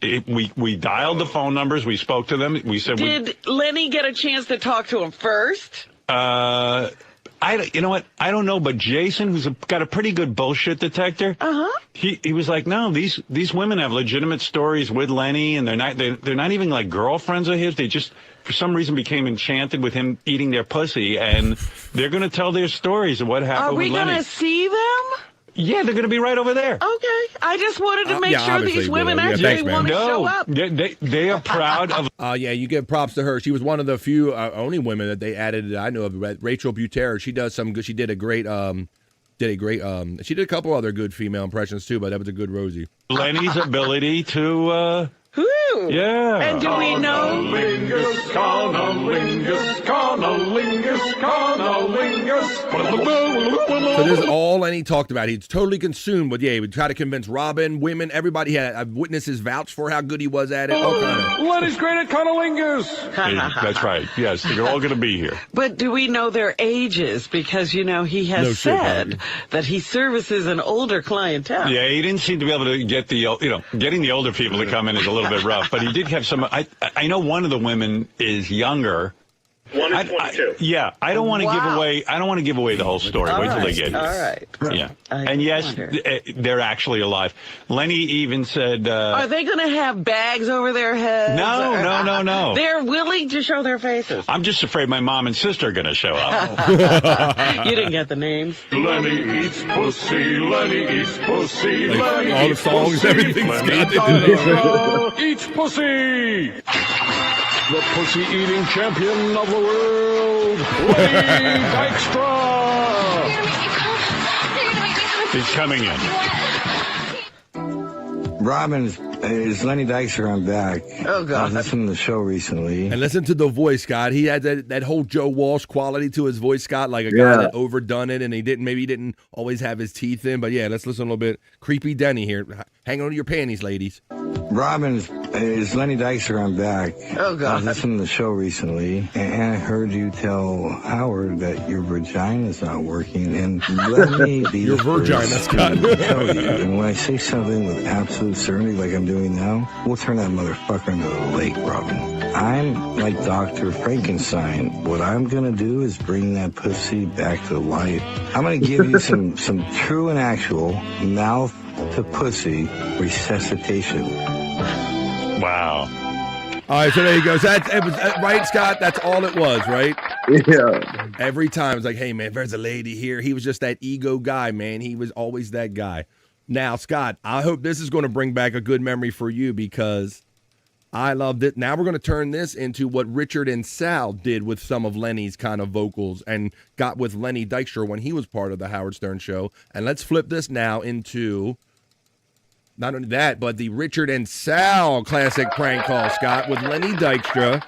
we dialed the phone numbers. We spoke to them. We said, Did Lenny get a chance to talk to him first? You know what? I don't know, but Jason, who's got a pretty good bullshit detector, he was like, no, these women have legitimate stories with Lenny, and they're not even like girlfriends of his. They just, for some reason, became enchanted with him eating their pussy, and they're going to tell their stories of what happened with Lenny. Are we going to see them? Yeah, they're going to be right over there. Okay. I just wanted to make sure these women actually want to show up. They are proud of. Yeah, you give props to her. She was one of the few only women that they added that I know of. Rachel Butera. She does some good. She did a great. She did a couple other good female impressions too, but that was a good Rosie. Lenny's ability to. Yeah. And do we know? So this is all Lenny talked about. He's totally consumed with, he would try to convince Robin, women, everybody. Had witnesses vouch for how good he was at it. Lenny's great at cunnilingus. That's right. Yes, they're all going to be here. But do we know their ages? Because, you know, he has said that he services an older clientele. Yeah, he didn't seem to be able to get getting the older people to come in is a little bit rough. But he did have some. I know one of the women is younger. One is 22. Yeah, I don't want to give away. I don't want to give away the whole story. Wait till they get here. All right. Yeah, and yes, they're actually alive. Lenny even said, "Are they going to have bags over their heads?" No. They're willing to show their faces. I'm just afraid my mom and sister are going to show up. You didn't get the names. Lenny eats pussy. Lenny eats pussy. Lenny all the songs, everything's got eats pussy. The pussy-eating champion of the world, Lenny Dykstra. He's coming in. Robin, is Lenny Dykstra. I'm back. Oh, God. I was listening to the show recently. And listen to the voice, Scott. He had that whole Joe Walsh quality to his voice, Scott, like a guy that overdone it, and he didn't always have his teeth in. But yeah, let's listen a little bit. Creepy Denny here. Hang on to your panties, ladies. Robin, is Lenny Dykstra. I'm back. Oh, God. I was listening to the show recently, and I heard you tell Howard that your vagina's not working. And let me be your vagina, Scott. Tell you, and when I say something with absolute certainty, like I'm doing now, we'll turn that motherfucker into a lake, Robin. I'm like Dr. Frankenstein. What I'm gonna do is bring that pussy back to life. I'm gonna give you some true and actual mouth to pussy resuscitation. Wow. All right, so there you go. So it was right, Scott. That's all it was, right? Yeah. Every time it's like, hey man, there's a lady here. He was just that ego guy, man. He was always that guy. Now, Scott, I hope this is going to bring back a good memory for you because I loved it. Now we're going to turn this into what Richard and Sal did with some of Lenny's kind of vocals and got with Lenny Dykstra when he was part of the Howard Stern Show. And let's flip this now into not only that, but the Richard and Sal classic prank call, Scott, with Lenny Dykstra.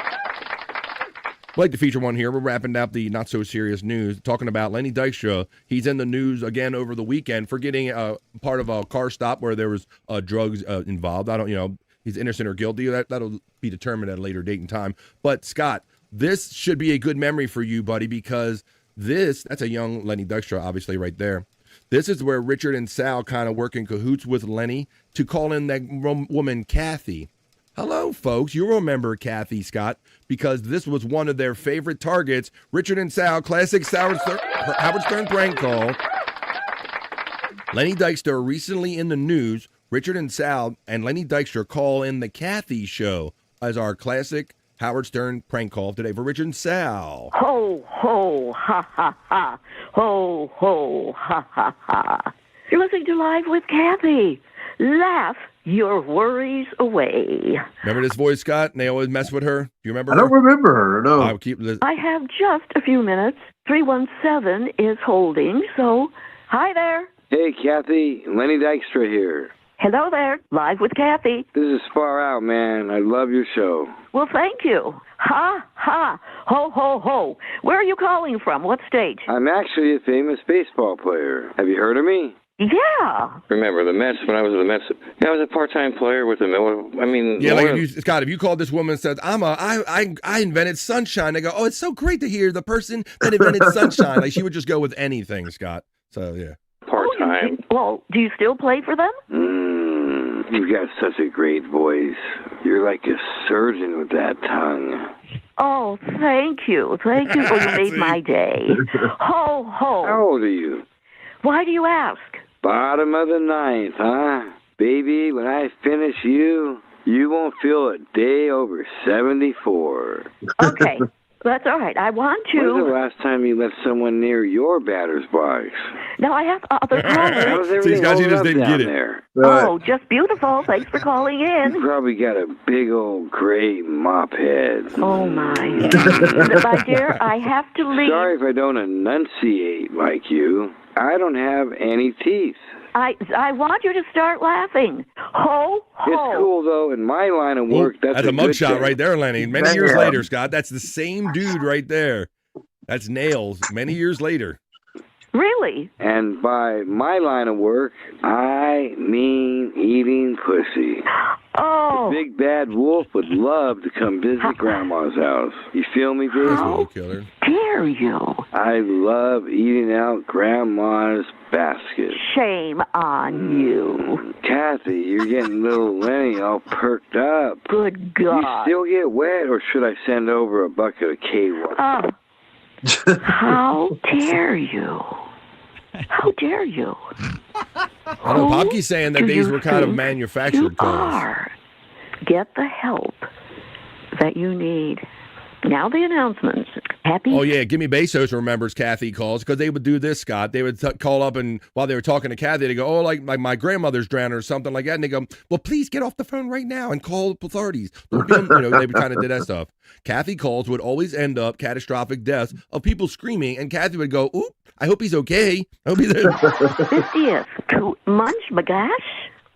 I'd like to feature one here. We're wrapping up the not so serious news, talking about Lenny Dykstra. He's in the news again over the weekend for getting part of a car stop where there was drugs involved. I don't, he's innocent or guilty. That'll be determined at a later date and time. But Scott, this should be a good memory for you, buddy, because that's a young Lenny Dykstra, obviously, right there. This is where Richard and Sal kind of work in cahoots with Lenny to call in that woman, Kathy. Hello, folks. You remember Kathy, Scott, because this was one of their favorite targets. Richard and Sal, classic Howard Stern prank call. Lenny Dykstra recently in the news. Richard and Sal and Lenny Dykstra call in the Kathy show as our classic Howard Stern prank call today for Richard and Sal. Ho, ho, ha, ha, ha. Ho, ho, ha, ha, ha. You're listening to Live with Kathy. Laugh your worries away. Remember this voice, Scott? And they always mess with her. Do you remember I her? don't remember her, no. I'll keep this. I have just a few minutes. 317 is holding, so hi there. Hey, Kathy. Lenny Dykstra here. Hello there. Live with Kathy. This is far out, man. I love your show. Well, thank you. Ha, ha. Ho, ho, ho. Where are you calling from? What state? I'm actually a famous baseball player. Have you heard of me? Yeah. Remember the Mets? When I was with the Mets, I was a part-time player with the Mets. I mean, Yeah, like if you, Scott, if you called this woman and said, I invented sunshine, they go, oh, it's so great to hear the person that invented sunshine. Like she would just go with anything, Scott. So yeah. Part-time. Well, do you still play for them? You've got such a great voice. You're like a surgeon with that tongue. Oh, thank you. Thank you. Oh, you made my day. Ho, ho. How old are you? Why do you ask? Bottom of the ninth, huh? Baby, when I finish you, you won't feel a day over 74. Okay, that's all right. I want to... When was the last time you let someone near your batter's box? No, I have other callers. How's everything holding up down there? Oh, just beautiful. Thanks for calling in. You probably got a big old gray mop head. Oh, my. My dear, I have to leave. Sorry if I don't enunciate like you. I don't have any teeth. I want you to start laughing. Ho, ho. It's cool, though. In my line of work, that's a mugshot right there, Lenny. Many years later, Scott. That's the same dude right there. That's Nails. Many years later. Really? And by my line of work, I mean eating pussy. Oh. The big bad wolf would love to come visit Grandma's house. You feel me, baby? How dare you? I love eating out Grandma's basket. Shame on you. Kathy, you're getting little Lenny all perked up. Good God. You still get wet, or should I send over a bucket of K-One? Oh. How dare you? How dare you? I know Popke's saying that these were kind of manufactured calls. Get the help that you need. Now the announcements. Happy. Oh, yeah. Gimme Bezos remembers Kathy calls because they would do this, Scott. They would call up and while they were talking to Kathy, they go, oh, like my grandmother's drowning or something like that. And they go, well, please get off the phone right now and call the authorities. They kind of did that stuff. Kathy calls would always end up catastrophic deaths of people screaming. And Kathy would go, oop, I hope he's okay. I hope he's 50th to Munch Magash?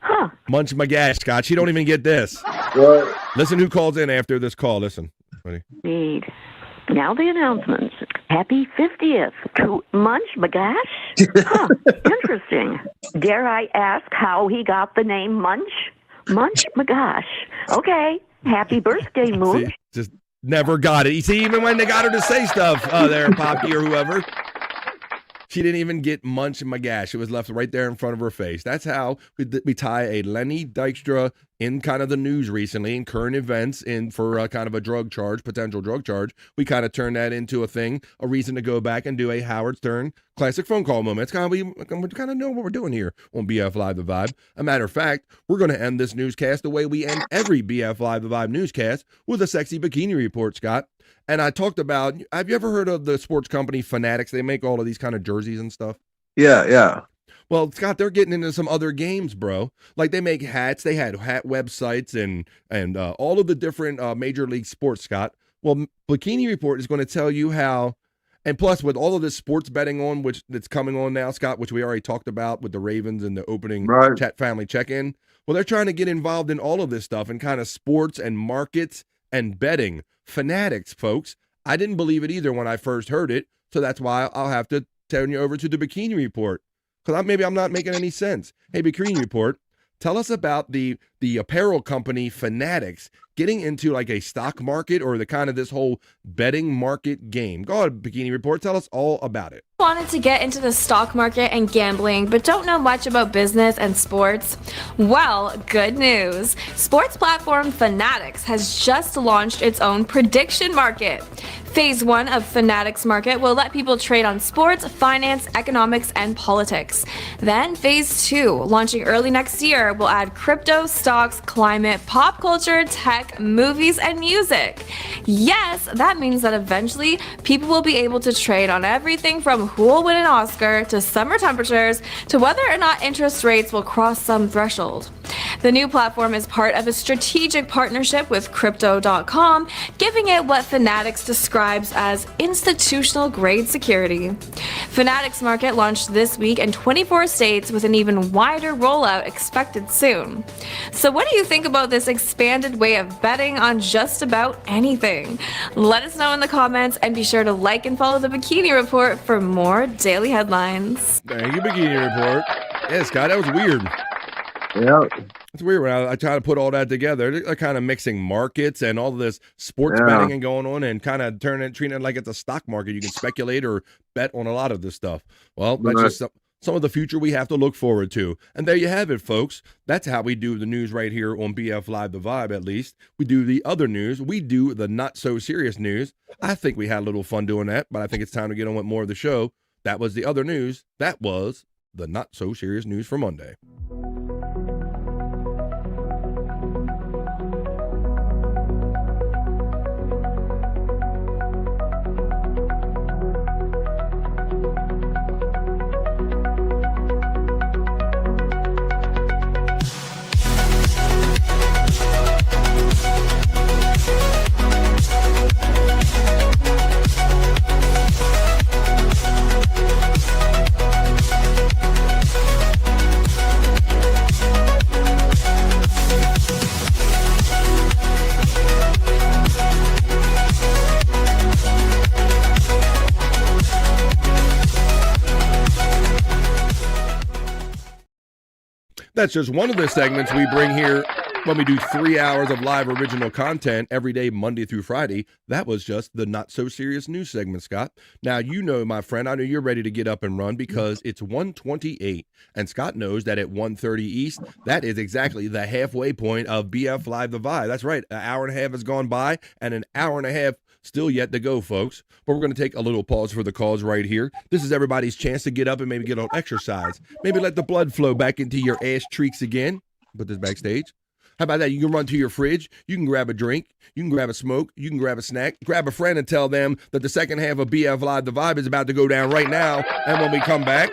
Huh. Munch Magash, Scott. She don't even get this. Right. Listen who calls in after this call. Listen. Ready? Need. Now the announcements. Happy 50th to Munch Magash? Huh. Interesting. Dare I ask how he got the name Munch? Munch Magash. Okay. Happy birthday, Mooch. See, just never got it. You see, even when they got her to say stuff there, Poppy or whoever, she didn't even get Munch and Magash. It was left right there in front of her face. That's how we tie a Lenny Dykstra in kind of the news recently, in current events, in for kind of a drug charge, potential drug charge. We kind of turn that into a thing, a reason to go back and do a Howard Stern classic phone call moment. It's kind of, we kind of know what we're doing here on BF Live The Vibe. A matter of fact, we're going to end this newscast the way we end every BF Live The Vibe newscast, with a sexy bikini report, Scott. And I talked about, have you ever heard of the sports company Fanatics? They make all of these kind of jerseys and stuff. Yeah, yeah. Well, Scott, they're getting into some other games, bro. Like they make hats. They had hat websites and all of the different major league sports, Scott. Well, Bikini Report is going to tell you how, and plus with all of this sports betting on, which that's coming on now, Scott, which we already talked about with the Ravens and the opening chat family check-in. Well, they're trying to get involved in all of this stuff and kind of sports and markets and betting. Fanatics, folks. I didn't believe it either when I first heard it, so that's why I'll have to turn you over to the Bikini Report. Because maybe I'm not making any sense. Hey, Bikini Report, tell us about the apparel company Fanatics getting into like a stock market or the kind of this whole betting market game. Go ahead, Bikini Report. Tell us all about it. Wanted to get into the stock market and gambling, but don't know much about business and sports? Well, good news. Sports platform Fanatics has just launched its own prediction market. Phase 1 of Fanatics Market will let people trade on sports, finance, economics, and politics. Then Phase 2, launching early next year, will add crypto, stock stocks, climate, pop culture, tech, movies, and music. Yes, that means that eventually people will be able to trade on everything from who will win an Oscar to summer temperatures to whether or not interest rates will cross some threshold. The new platform is part of a strategic partnership with Crypto.com, giving it what Fanatics describes as institutional grade security. Fanatics Market launched this week in 24 states with an even wider rollout expected soon. So what do you think about this expanded way of betting on just about anything? Let us know in the comments and be sure to like and follow the Bikini Report for more daily headlines. Thank you, Bikini Report. Yeah, Scott, that was weird. Yeah. It's weird when I try to put all that together. They're kind of mixing markets and all of this sports betting and going on and kind of treating it like it's a stock market. You can speculate or bet on a lot of this stuff. Well, that's just some of the future we have to look forward to. And there you have it, folks. That's how we do the news right here on BF Live The Vibe, at least. We do the other news. We do the not-so-serious news. I think we had a little fun doing that, but I think it's time to get on with more of the show. That was the other news. That was the not-so-serious news for Monday. That's just one of the segments we bring here when we do 3 hours of live original content every day, Monday through Friday. That was just the not-so-serious news segment, Scott. Now, you know, my friend, I know you're ready to get up and run because it's 1:28, and Scott knows that at 1:30 East, that is exactly the halfway point of BF Live The Vibe. That's right, an hour and a half has gone by, and an hour and a half still yet to go, folks. But we're going to take a little pause for the calls right here. This is everybody's chance to get up and maybe get on exercise. Maybe let the blood flow back into your ass cheeks again. Put this backstage. How about that? You can run to your fridge. You can grab a drink. You can grab a smoke. You can grab a snack. Grab a friend and tell them that the second half of BF Live The Vibe is about to go down right now. And when we come back,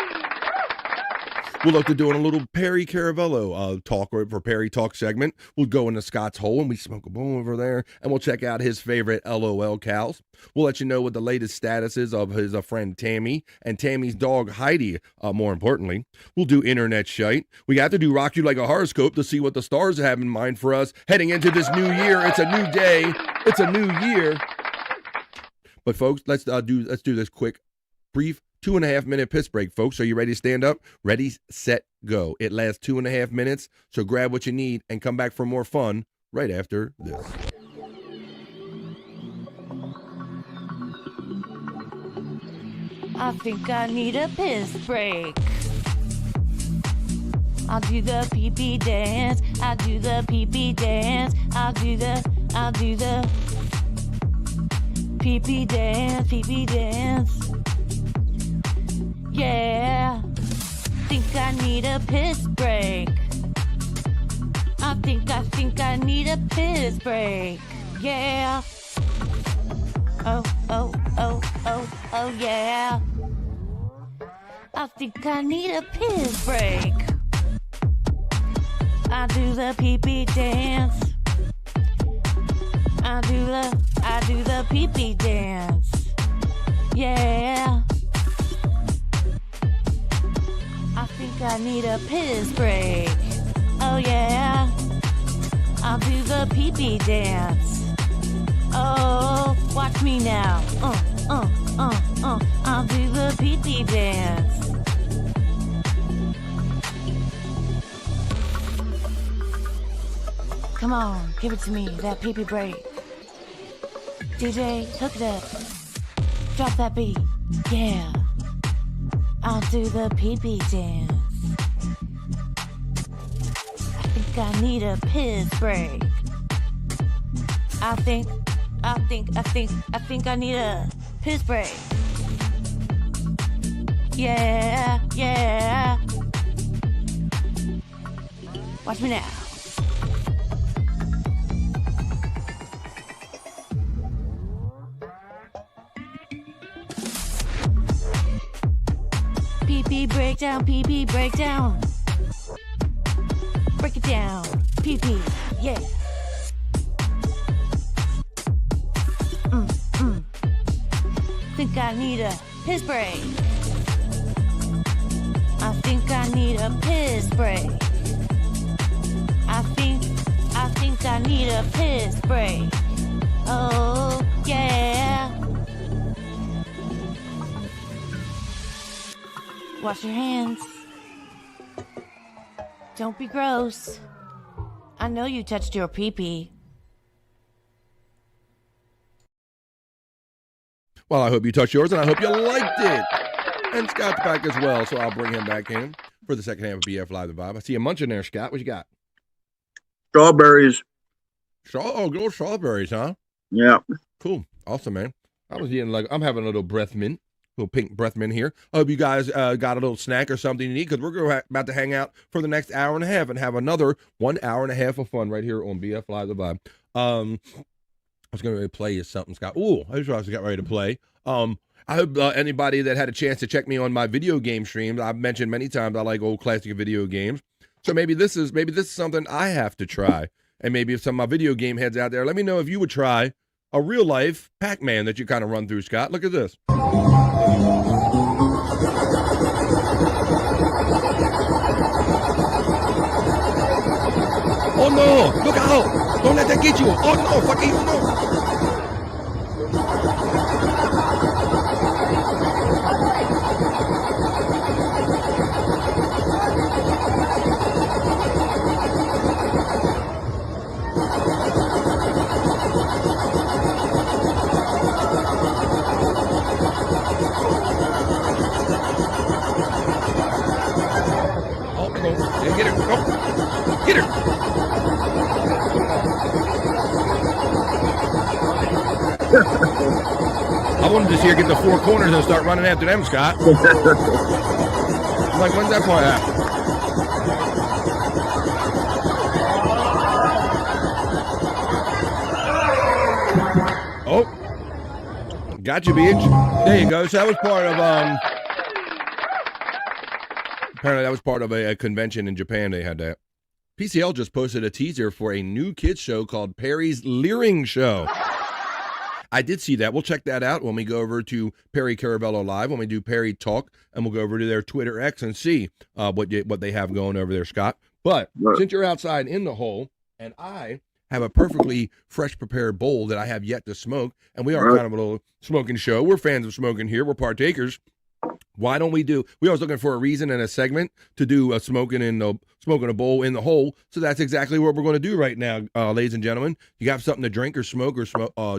we'll look to doing a little Perry Caravello talk for Perry Talk segment. We'll go into Scott's hole and we smoke a bowl over there, and we'll check out his favorite LOL cows. We'll let you know what the latest status is of his friend Tammy and Tammy's dog Heidi, more importantly. We'll do internet Shyt. We have to do Rock You Like a Horoscope to see what the stars have in mind for us heading into this new year. It's a new day. It's a new year. But folks, let's do this quick, brief 2.5 minute piss break, folks. Are you ready to stand up? Ready, set, go. It lasts 2.5 minutes, so grab what you need and come back for more fun right after this. I think I need a piss break. I'll do the pee-pee dance. I'll do the pee-pee dance. I'll do the pee-pee dance, pee-pee dance. Yeah, think I need a piss break. I think I need a piss break. Yeah. Oh, yeah. I think I need a piss break. I do the pee-pee dance. I do the pee-pee dance. Yeah. I think I need a piss break. Oh yeah. I'll do the pee-pee dance. Oh, watch me now. I'll do the pee-pee dance. Come on, give it to me, that pee-pee break. DJ, hook it up. Drop that beat. Yeah. I'll do the pee-pee dance. I think I need a piss break. I think I need a piss break. Yeah. Watch me now. PP breakdown, PP breakdown. Break it down, PP, yeah. Think I need a piss break. I think I need a piss break. I think I need a piss break. Oh, yeah. Wash your hands. Don't be gross. I know you touched your pee-pee. Well, I hope you touched yours, and I hope you liked it. And Scott's back as well, so I'll bring him back in for the second half of BF Live the Vibe. I see you munching there, Scott. What you got? Strawberries. Oh, good old strawberries, huh? Yeah. Cool. Awesome, man. I'm having a little breath mint, little pink breath mint here. I hope you guys got a little snack or something to eat, because we're about to hang out for the next hour and a half and have another 1 hour and a half of fun right here on BF Live the Vibe. I was going to play you something, Scott. Ooh, I just got ready to play. I hope anybody that had a chance to check me on my video game streams. I've mentioned many times I like old classic video games. So maybe this is something I have to try. And maybe if some of my video game heads out there, let me know if you would try a real life Pac-Man that you kind of run through, Scott. Look at this. Oh no! Look out! Don't let that get you! Oh no! Fucking no! Oh, go! Get her! Go! Get her! I wanted to see her get the four corners and start running after them, Scott. I'm like, when's that part happen? Oh, got you, bitch. There you go. So that was part of apparently that was part of a convention in Japan. They had that. PCL just posted a teaser for a new kids show called Perry's Leering Show. I did see that. We'll check that out when we go over to Perry Caravello Live, when we do Perry Talk, and we'll go over to their Twitter X and see what they have going over there, Scott. But since you're outside in the hole, and I have a perfectly fresh prepared bowl that I have yet to smoke, and we are kind of a little smoking show. We're fans of smoking here. We're partakers. Why don't we always looking for a reason and a segment to do a smoking a bowl in the hole. So that's exactly what we're going to do right now, ladies and gentlemen. You got something to drink or smoke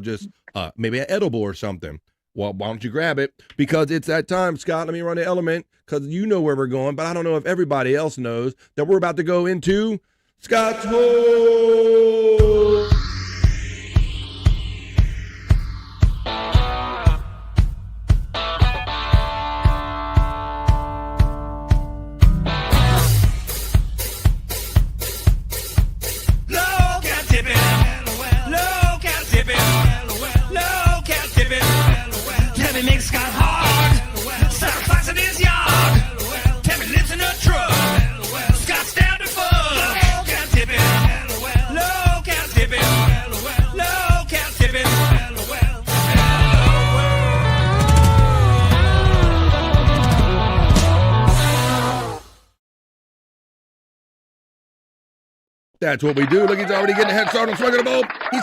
just maybe an edible or something. Well, why don't you grab it? Because it's that time, Scott. Let me run the element, because you know where we're going, but I don't know if everybody else knows that we're about to go into Scott's Hole. That's what we do. Look, he's already getting a head start on smoking a bowl. He's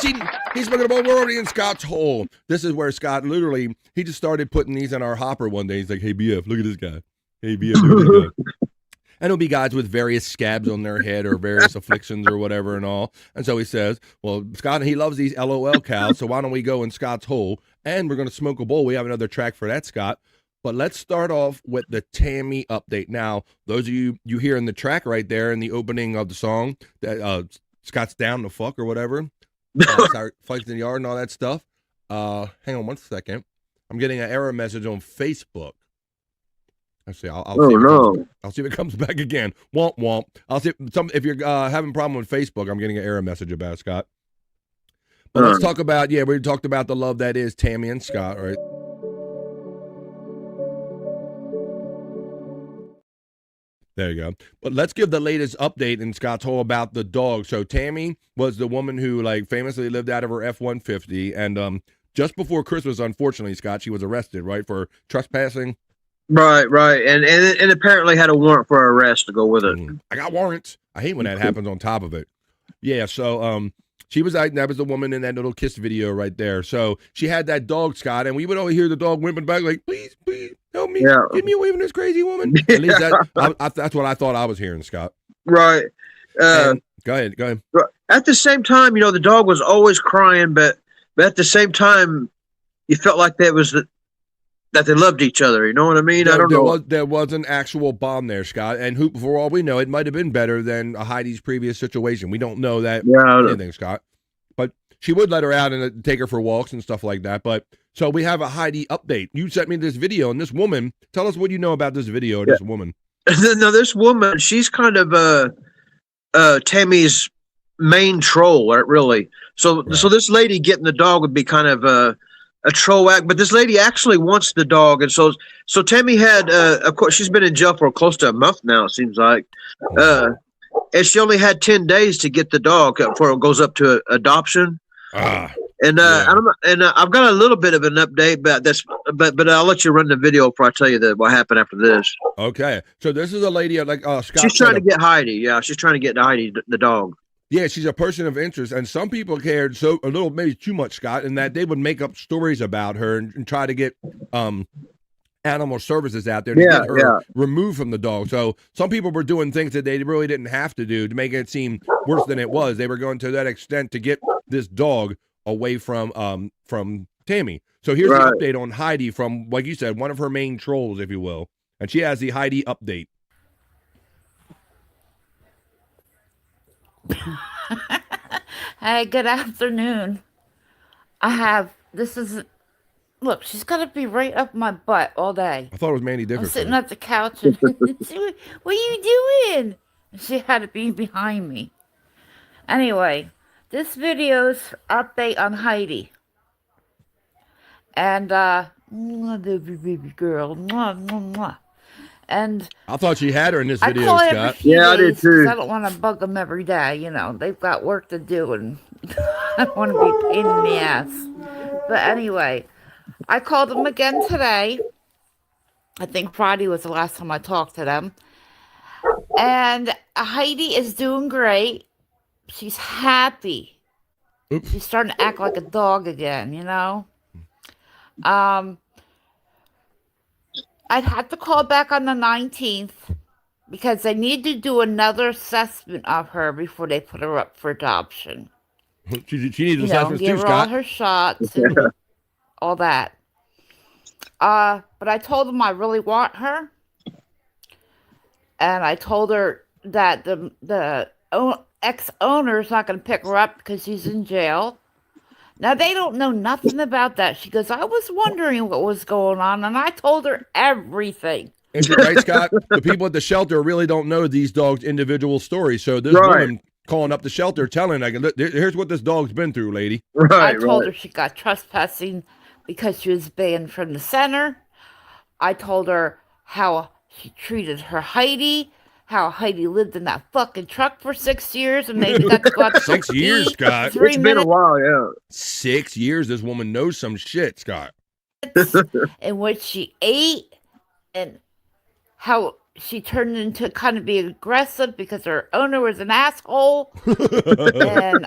smoking a bowl. We're already in Scott's Hole. This is where Scott literally, he just started putting these in our hopper one day. He's like, hey, BF, look at this guy. Hey, BF, look at this guy. And it'll be guys with various scabs on their head or various afflictions or whatever and all. And so he says, well, Scott, he loves these LOL cows, so why don't we go in Scott's Hole? And we're going to smoke a bowl. We have another track for that, Scott. But let's start off with the Tammy update. Now, those of you hear in the track right there in the opening of the song that Scott's down the fuck or whatever, fights in the yard and all that stuff. Hang on one second. I'm getting an error message on Facebook. Let's see. I'll see if it comes back again. Womp womp. I'll see if you're having a problem with Facebook. I'm getting an error message about it, Scott. But let's talk about we talked about the love that is Tammy and Scott, right? There you go. But let's give the latest update in Scott's Hole about the dog. So Tammy was the woman who like famously lived out of her F-150, and just before Christmas, unfortunately, Scott, she was arrested, right, for trespassing. Right, and apparently had a warrant for arrest to go with it. I got warrants. I hate when that happens on top of it. Yeah, so she was like, that was the woman in that little kiss video right there. So she had that dog, Scott, and we would always hear the dog whimpering back like, please, help me, get me away from this crazy woman. At least that's what I thought I was hearing, Scott. Right. Go ahead. At the same time, the dog was always crying, but at the same time, you felt like that they loved each other. You know what I mean? I don't know. There was an actual bond there, Scott. And for all we know, it might have been better than Heidi's previous situation. We don't know that anything, Scott. But she would let her out and take her for walks and stuff like that. But so we have a Heidi update. You sent me this video, and this woman, tell us what you know about this video or this woman. No, this woman, she's kind of Tammy's main troll, really. So this lady getting the dog would be kind of a troll act, but this lady actually wants the dog, and so Tammy had of course she's been in jail for close to a month now, it seems like, and she only had 10 days to get the dog before it goes up to adoption. And I've got a little bit of an update, but I'll let you run the video before I tell you what happened after this. Okay, so this is a lady like Scott. She's trying to get Heidi. Yeah, she's trying to get Heidi the dog. Yeah, she's a person of interest, and some people cared a little, maybe too much, Scott, in that they would make up stories about her and try to get animal services out there to get her removed from the dog. So some people were doing things that they really didn't have to do to make it seem worse than it was. They were going to that extent to get this dog away from Tammy. So here's the update on Heidi from, like you said, one of her main trolls, if you will, and she has the Heidi update. Hey, good afternoon. Look, she's got to be right up my butt all day. I thought it was Mandy Dickerson. I'm sitting at the couch and what are you doing? She had to be behind me. Anyway, this video's update on Heidi. And, baby girl. Mwah, mwah, mwah. And I thought she had her in this video, Scott. Yeah, I did too. I don't want to bug them every day. They've got work to do, and I don't want to be a pain in the ass. But anyway, I called them again today. I think Friday was the last time I talked to them. And Heidi is doing great. She's happy. Oops. She's starting to act like a dog again, I'd have to call back on the 19th because they need to do another assessment of her before they put her up for adoption. She needs assessments too, give her Scott. all her shots and all that. But I told them I really want her. And I told her that the ex-owner is not going to pick her up because she's in jail. Now, they don't know nothing about that. She goes, I was wondering what was going on, and I told her everything. Is it right, Scott? The people at the shelter really don't know these dogs' individual stories. So this woman calling up the shelter telling, here's what this dog's been through, lady. I told her she got trespassing because she was banned from the center. I told her how she treated her Heidi, how Heidi lived in that fucking truck for 6 years and maybe got to go out 6 years, Scott. It's been a while, yeah. 6 years. This woman knows some shit, Scott. And what she ate and how she turned into kind of be aggressive because her owner was an asshole. And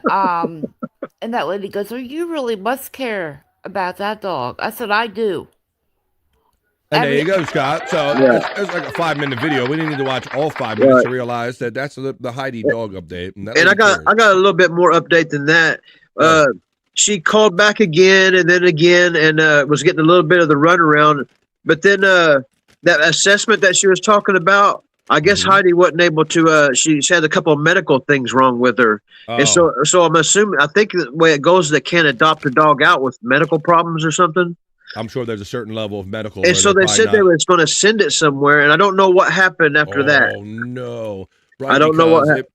that lady goes, oh, you really must care about that dog. I said, I do. And there you go, Scott. So it's like a 5-minute video. We didn't need to watch all 5 minutes to realize that that's the Heidi dog update. And I got a little bit more update than that. She called back again and then again and was getting a little bit of the runaround. But then that assessment that she was talking about, I guess Heidi wasn't able to. She had a couple of medical things wrong with her, and so I'm assuming. I think the way it goes, they can't adopt a dog out with medical problems or something. I'm sure there's a certain level of medical. And so they said they was going to send it somewhere, and I don't know what happened after that. Oh no! Right, I don't know what happened.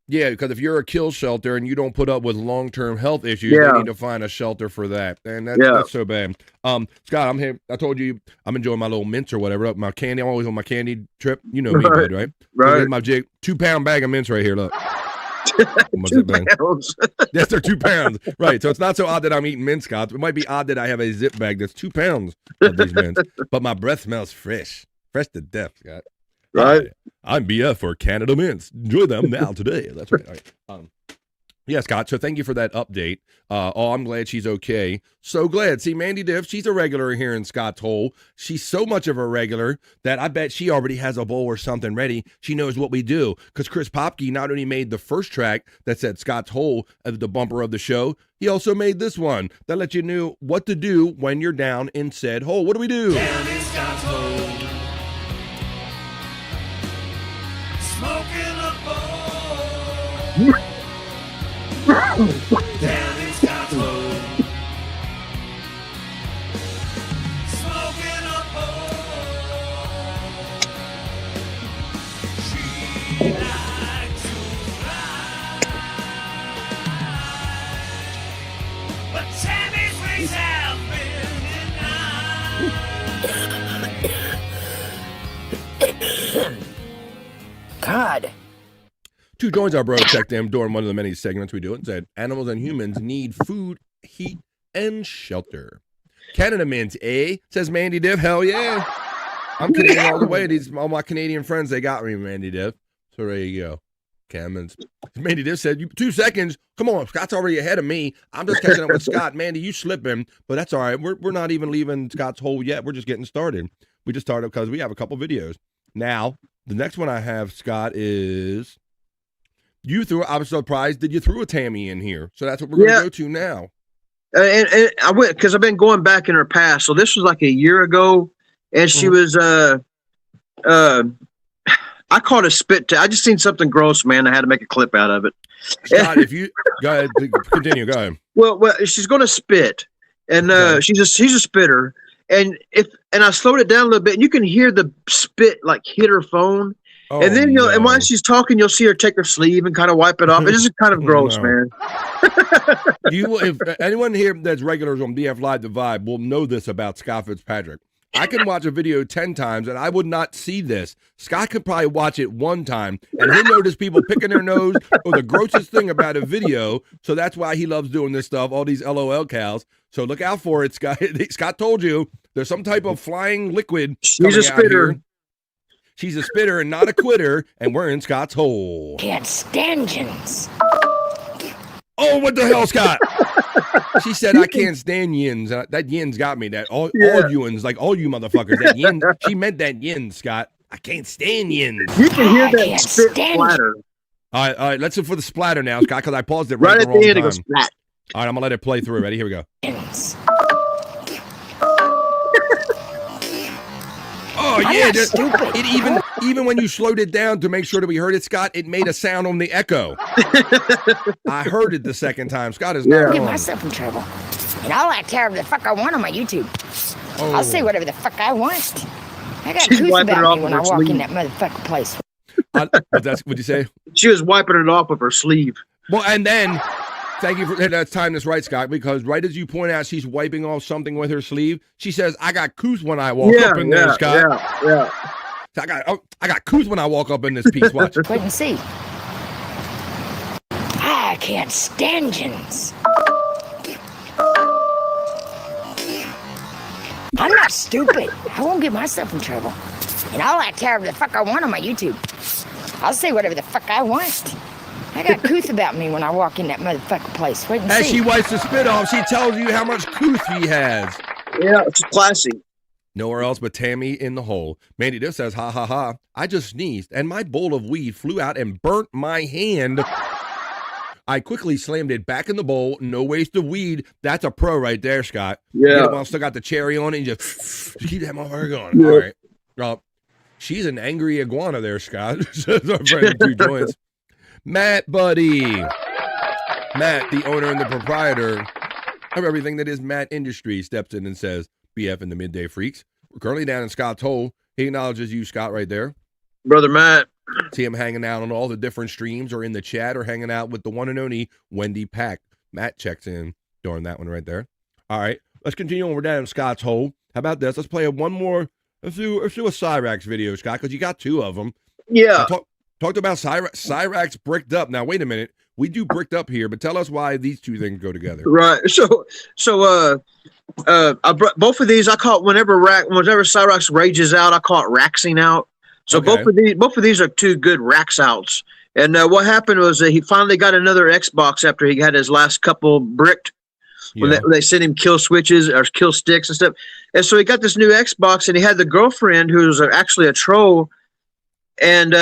Yeah, because if you're a kill shelter and you don't put up with long-term health issues, they need to find a shelter for that. And that's so bad. Scott, I'm here. I told you I'm enjoying my little mints or whatever. Look, my candy. I'm always on my candy trip. You know me, bud, right? Right. So my 2-pound bag of mints right here. Look. 2 pounds. Yes, they're 2 pounds. Right. So it's not so odd that I'm eating mint, Scott. It might be odd that I have a zip bag that's 2 pounds of these mints. But my breath smells fresh. Fresh to death, Scott. Right. I'm BF for Canada Mints. Enjoy them now today. That's right. All right. Yeah, Scott. So thank you for that update. I'm glad she's okay. So glad. See, Mandy Diff, she's a regular here in Scott's Hole. She's so much of a regular that I bet she already has a bowl or something ready. She knows what we do. Because Chris Popke not only made the first track that said Scott's Hole as the bumper of the show, he also made this one that lets you know what to do when you're down in said hole. What do we do? Down in Scott's Hole. Smoking a bowl. Down in Scott's Hole. Smoking a bowl. She likes to fly. But Tammy's wings have been denied. God. Two joins our bro checked in during one of the many segments we do and said, animals and humans need food, heat, and shelter. Canada Mint, eh? Says Mandy Diff. Hell yeah. I'm Canadian all the way. All my Canadian friends, they got me, Mandy Diff. So there you go. Cameron's. Mandy Diff said, 2 seconds. Come on, Scott's already ahead of me. I'm just catching up with Scott. Mandy, you slipping, but that's all right. We're not even leaving Scott's hole yet. We're just getting started. We just started because we have a couple videos. Now, the next one I have, Scott, is I was surprised that you threw a Tammy in here. So that's what we're going to go to now. And I went because I've been going back in her past. So this was like a year ago, and she was I called it spit. I just seen something gross, man. I had to make a clip out of it. Scott, if you go ahead, continue. Go ahead. Well, she's going to spit, and she's a spitter. And I slowed it down a little bit, and you can hear the spit like hit her phone. Oh, and then and while she's talking, you'll see her take her sleeve and kind of wipe it off. It's just kind of gross, man. If anyone here that's regulars on BF Live The Vibe will know this about Scott Fitzpatrick. I can watch a video 10 times and I would not see this. Scott could probably watch it 1 time and he'll notice people picking their nose or the grossest thing about a video. So that's why he loves doing this stuff, all these LOL cows. So look out for it, Scott. Scott told you there's some type of flying liquid. She's a spitter. She's a spitter and not a quitter, and we're in Scott's hole. Can't stand yins. Oh, what the hell, Scott? She said, I can't stand yins. That yins got me. That all yins, like all you motherfuckers. That yin, she meant that yin, Scott. I can't stand yins. You can hear that spit splatter. All right, let's look for the splatter now, Scott, because I paused it right at the wrong time. Splat. All right, I'm going to let it play through. Ready? Here we go. Yins. Oh, yeah. It even when you slowed it down to make sure that we heard it, Scott, it made a sound on the echo. I heard it the second time. Scott is not I'll get myself in trouble. And I'll act however the fuck I want on my YouTube. Oh. I'll say whatever the fuck I want. I got goose about me when I walk in that motherfucking place. What'd you say? She was wiping it off with her sleeve. Well, and then... Thank you for that time this right, Scott, because right as you point out she's wiping off something with her sleeve, she says, I got coos when I walk up in there, Scott. Yeah. So I got coos when I walk up in this piece. Watch. Wait and see. I can't stand yins. I'm not stupid. I won't get myself in trouble. And I'll act however the fuck I want on my YouTube. I'll say whatever the fuck I want. I got couth about me when I walk in that motherfucking place. Wait and see. As she wipes the spit off, she tells you how much couth he has. Yeah, it's classy. Nowhere else but Tammy in the hole. Mandy Diff says, ha, ha, ha. I just sneezed, and my bowl of weed flew out and burnt my hand. I quickly slammed it back in the bowl. No waste of weed. That's a pro right there, Scott. Yeah. You still got the cherry on it, and just keep that motherfucker going. Yeah. All right. Well, she's an angry iguana there, Scott. Says our friend Two Joints. Matt, buddy. Matt, the owner and the proprietor of everything that is Matt Industries, steps in and says, BF and the Midday Freaks. We're currently down in Scott's hole. He acknowledges you, Scott, right there. Brother Matt, See him hanging out on all the different streams or in the chat or hanging out with the one and only Wendy Pack. Matt checks in during that one right there. All right, let's continue on. We're down in Scott's hole. How about this? Let's play one more. Let's do a Cyrax video, Scott, because you got two of them. Yeah. Talked about Cyrax bricked up. Now, wait a minute. We do bricked up here, but tell us why these two things go together. Right. I brought both of these. I call it whenever Cyrax rages out, I call it raxing out. So Okay. both of these are two good rax outs. And what happened was that he finally got another Xbox after he had his last couple bricked. When they sent him kill switches or kill sticks and stuff. And so he got this new Xbox, and he had the girlfriend who was actually a troll. And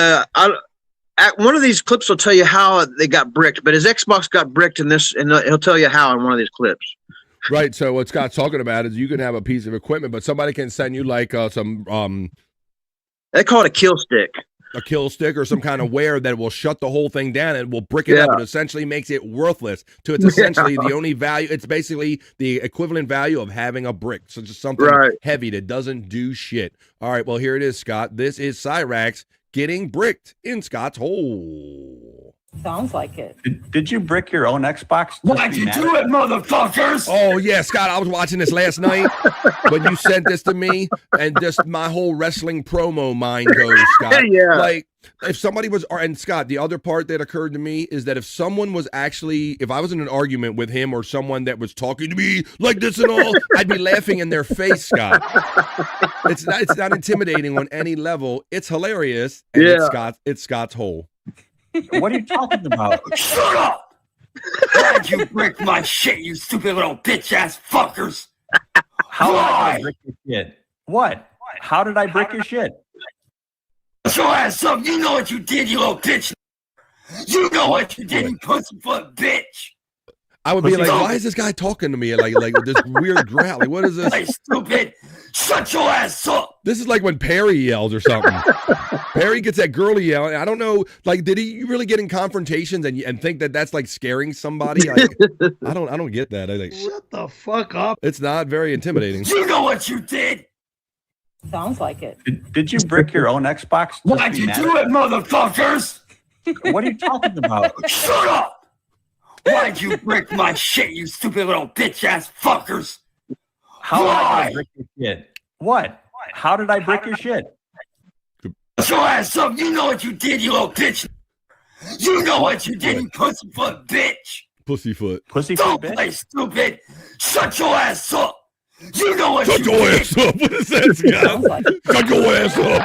one of these clips will tell you how they got bricked, but his Xbox got bricked in this, and he'll tell you how in one of these clips. Right. So what Scott's talking about is you can have a piece of equipment, but somebody can send you like some They call it a kill stick. A kill stick or some kind of wear that will shut the whole thing down and will brick it up. It essentially makes it worthless. So it's essentially the only value. It's basically the equivalent value of having a brick. So just something heavy that doesn't do shit. All right. Well, here it is, Scott. This is Cyrax getting bricked in Scott's hole. Sounds like it. Did you brick your own Xbox? Why'd you do it, motherfuckers? Oh, yeah, Scott, I was watching this last night when you sent this to me, and just my whole wrestling promo mind goes, Scott. Yeah. Like, if somebody was, and Scott, the other part that occurred to me is that if someone was actually, if I was in an argument with him or someone that was talking to me like this and all, I'd be laughing in their face, Scott. It's not intimidating on any level. It's hilarious, and it's Scott's hole. What are you talking about? Shut up! Why'd you brick my shit, you stupid little bitch-ass fuckers? How did I brick your shit? What? How did I brick your shit? Shut your ass up! You know what you did, you little bitch! You know what you did, you pussyfoot bitch! I would be like, why is this guy talking to me like this weird growl? Like, what is this? Hey, stupid! Shut your ass up! This is like when Perry yells or something. Perry gets that girly yell. I don't know. Like, did he really get in confrontations and think that that's like scaring somebody? Like, I don't get that. I think Shut the fuck up! it's not very intimidating. You know what you did! Sounds like it. Did you brick your own Xbox? Why'd you do it, motherfuckers? What are you talking about? Shut up! Why'd you brick my shit, you stupid little bitch-ass fuckers? How did I brick your shit? What? How did I brick your shit? Shut your ass up! You know what you did, you little bitch! You know what you did, you pussyfoot bitch! Pussyfoot. Don't play stupid! Shut your ass up! You know what Shut you your did! ass up. What is that, Scott? Shut your ass up.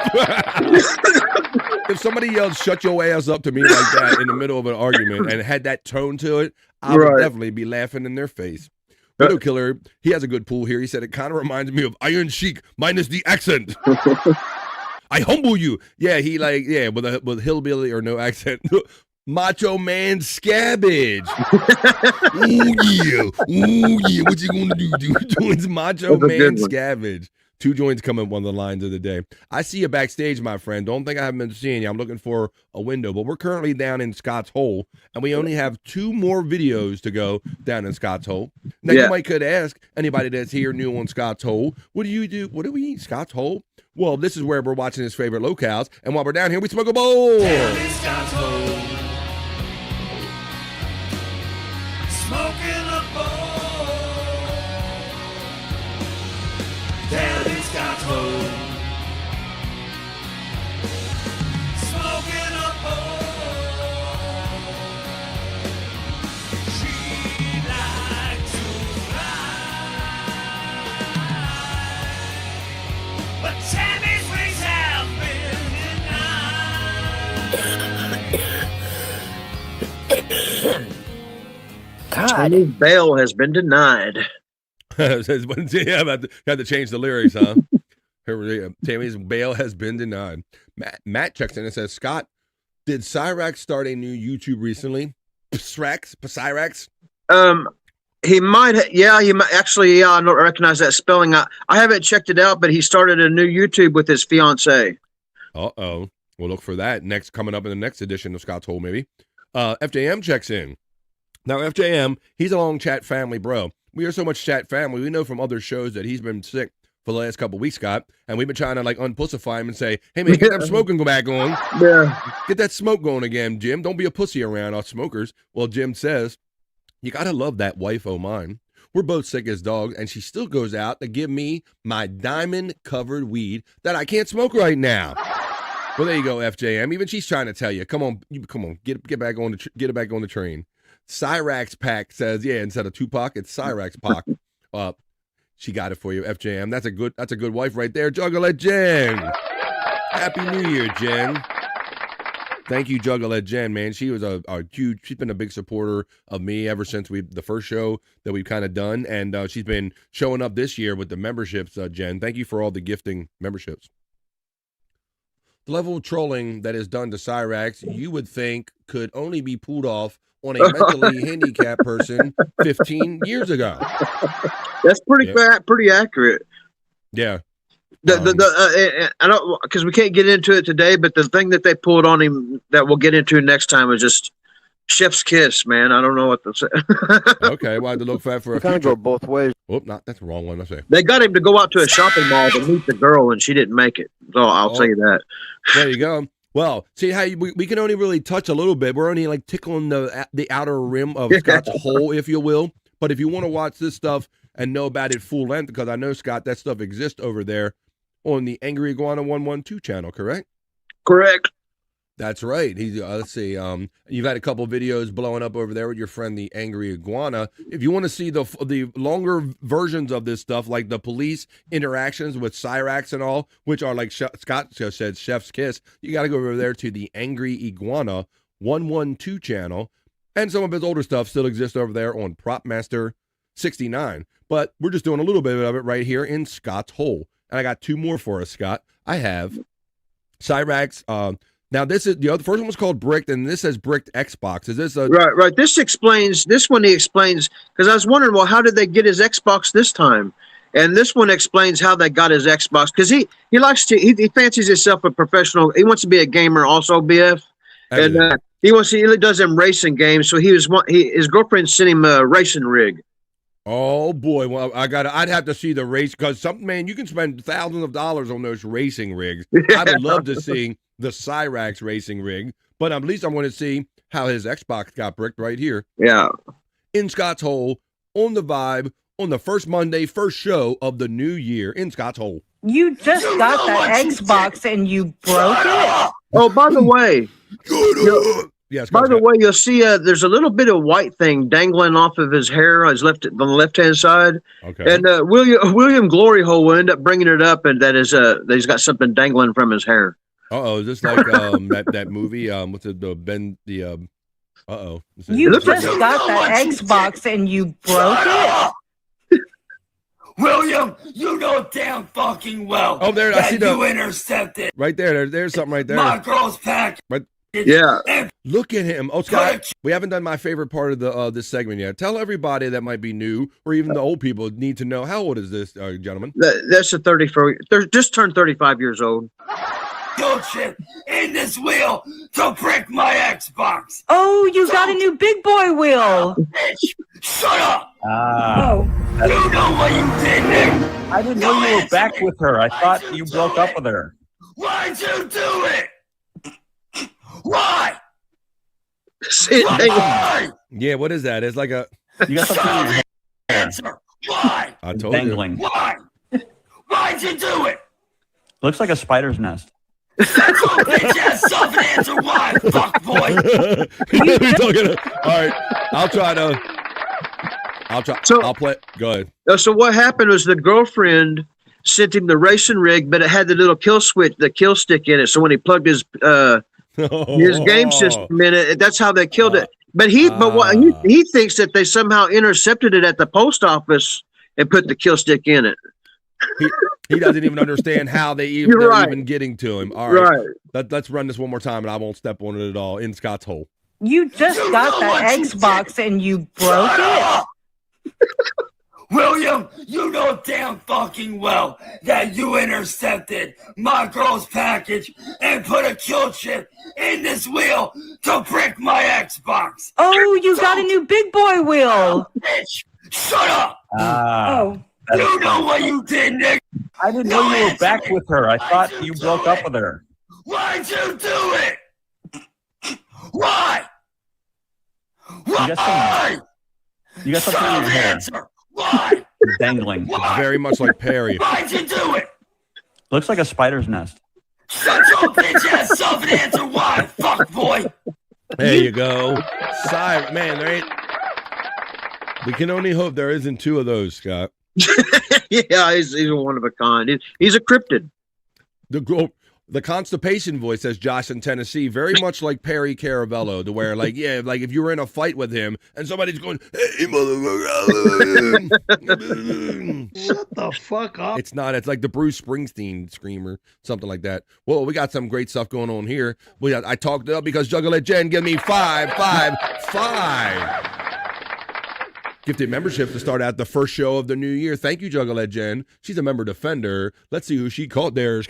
If somebody yelled "shut your ass up" to me like that in the middle of an argument and had that tone to it, I would definitely be laughing in their face. Widow Killer, he has a good pool here. He said it kind of reminds me of Iron Sheik minus the accent. I humble you. Yeah, he with hillbilly or no accent. Macho Man Scabbage. Ooh yeah. What you gonna do? It's Macho Man Scabbage. 2 joints coming one of the lines of the day. I see you backstage, my friend. Don't think I haven't been seeing you. I'm looking for a window, but we're currently down in Scott's hole, and we only have 2 more videos to go down in Scott's hole. Now you might could ask anybody that's here new on Scott's hole, what do you do? What do we eat? Scott's hole? Well, this is where we're watching his favorite locales, and while we're down here, we smoke a bowl. Scott's hole. Smoking a bowl. Down in Scott's hole. Smoking a bowl. She likes to fly. But Tammy's wings have been denied. Tammy's bail has been denied. Had to change the lyrics, huh? Tammy's bail has been denied. Matt checks in and says, Scott, did Cyrax start a new YouTube recently? Cyrax? He might. He might actually. Yeah, I don't recognize that spelling. I haven't checked it out, but he started a new YouTube with his fiance. We'll look for that coming up in the next edition of Scott's Hole, maybe. FJM checks in. Now, FJM, he's a long chat family, bro. We are so much chat family. We know from other shows that he's been sick for the last couple of weeks, Scott, and we've been trying to like unpussify him and say, hey man, get that smoking go back on. Yeah. Get that smoke going again, Jim. Don't be a pussy around us smokers. Well, Jim says, you gotta love that wife of mine. We're both sick as dogs, and she still goes out to give me my diamond-covered weed that I can't smoke right now. Well, there you go, FJM. Even she's trying to tell you, come on, get back on the train. Cyrax Pack says, yeah, instead of Tupac, it's Cyrax Pac. She got it for you, FJM. That's a good wife right there, Juggalette Jen. Happy New Year, Jen. Thank you, Juggalette Jen, man. She was she's been a big supporter of me ever since the first show that we've kind of done, and she's been showing up this year with the memberships, Jen. Thank you for all the gifting memberships. The level of trolling that is done to Cyrax, you would think could only be pulled off on a mentally handicapped person 15 years ago. That's pretty accurate. Yeah. I don't, because we can't get into it today, but the thing that they pulled on him that we'll get into next time is just chef's kiss, man. I don't know what to say. Okay, well, I had to look for a kind of go both ways. Oh, that's the wrong one. I say they got him to go out to a shopping mall to meet the girl, and she didn't make it. So I'll tell you that. There you go. Well, see how we can only really touch a little bit. We're only like tickling the outer rim of Scott's hole, if you will. But if you want to watch this stuff and know about it full length, because I know, Scott, that stuff exists over there on the Angry Iguana 112 channel, correct? Correct. That's right. Let's see. You've had a couple videos blowing up over there with your friend, the Angry Iguana. If you want to see the longer versions of this stuff, like the police interactions with Cyrax and all, which are like Scott just said, chef's kiss, you got to go over there to the Angry Iguana 112 channel. And some of his older stuff still exists over there on Propmaster 69. But we're just doing a little bit of it right here in Scott's hole. And I got two more for us, Scott. I have Cyrax. Now, this is the first one was called Bricked, and this says Bricked Xbox. Is this right? This one he explains, because I was wondering, well, how did they get his Xbox this time? And this one explains how they got his Xbox, because he fancies himself a professional. He wants to be a gamer, also, BF, and he does them racing games. So his girlfriend sent him a racing rig. Oh boy! Well, I'd have to see the race, because you can spend thousands of dollars on those racing rigs. I would love to see the Cyrax racing rig, but at least I want to see how his Xbox got bricked right here. Yeah, in Scott's hole, on the vibe, on the first Monday, first show of the new year in Scott's hole. You just got that Xbox and you broke it. Oh, by the way. Yes. By the way, you'll see there's a little bit of white thing dangling off of his hair on the left-hand side. Okay. And William Glory Hole will end up bringing it up, and that he's got something dangling from his hair. Is this like that movie? What's it? You just got that Xbox and you broke it. William, you know damn fucking well. Oh, there I see you intercepted. Right there. There's something right there. My girl's pack. Right. Yeah. Look at him. Oh, Scott, we haven't done my favorite part of this segment yet. Tell everybody that might be new, or even the old people need to know, how old is this gentleman? That's a 34. Just turned 35 years old. Go chip in this wheel to brick my Xbox. Oh, you got a new big boy wheel. Bitch, shut up. You know what you did, Nick. I didn't know you were back with her. I thought you broke up with her. Why'd you do it? Why? Yeah, what is that? It's like a. You got something in your hair. Answer. Why? I told Dangling. you. Why? Why'd you do it? Looks like a spider's nest. Bitch ass self and answer why, fuck boy. All right, I'll try. I'll play. Go ahead. So what happened was the girlfriend sent him the racing rig, but it had the little kill switch, the kill stick in it. So when he plugged his game system in it, that's how they killed it. But he thinks that they somehow intercepted it at the post office and put the kill stick in it. He doesn't even understand how they're even getting to him. All right. Let's run this one more time, and I won't step on it at all. In Scott's hole. You just got that Xbox and you broke it. William, you know damn fucking well that you intercepted my girl's package and put a kill chip in this wheel to brick my Xbox. Oh, you got a new big boy wheel. Bitch, shut up. that You explains know what it. you did, Nick. I didn't know you were back with her. I thought you broke up with her. Why'd you do it? Why? You got something in your hair. Why? Dangling. It's very much like Perry. Why'd you do it? Looks like a spider's nest. Shut your bitch ass up and answer why, fuck boy. There you go. Man, there ain't. We can only hope there isn't two of those, Scott. Yeah, he's one of a kind. He's a cryptid. The constipation voice, says Josh in Tennessee, very much like Perry Caravello, to where, like, yeah, like if you were in a fight with him and somebody's going, hey, motherfucker. Shut the fuck up. It's not. It's like the Bruce Springsteen screamer, something like that. Well, we got some great stuff going on here. I talked it up because Juggler Jen gave me 5. Gifted membership to start out the first show of the new year. Thank you, Juggler Jen. She's a member defender. Let's see who she caught there.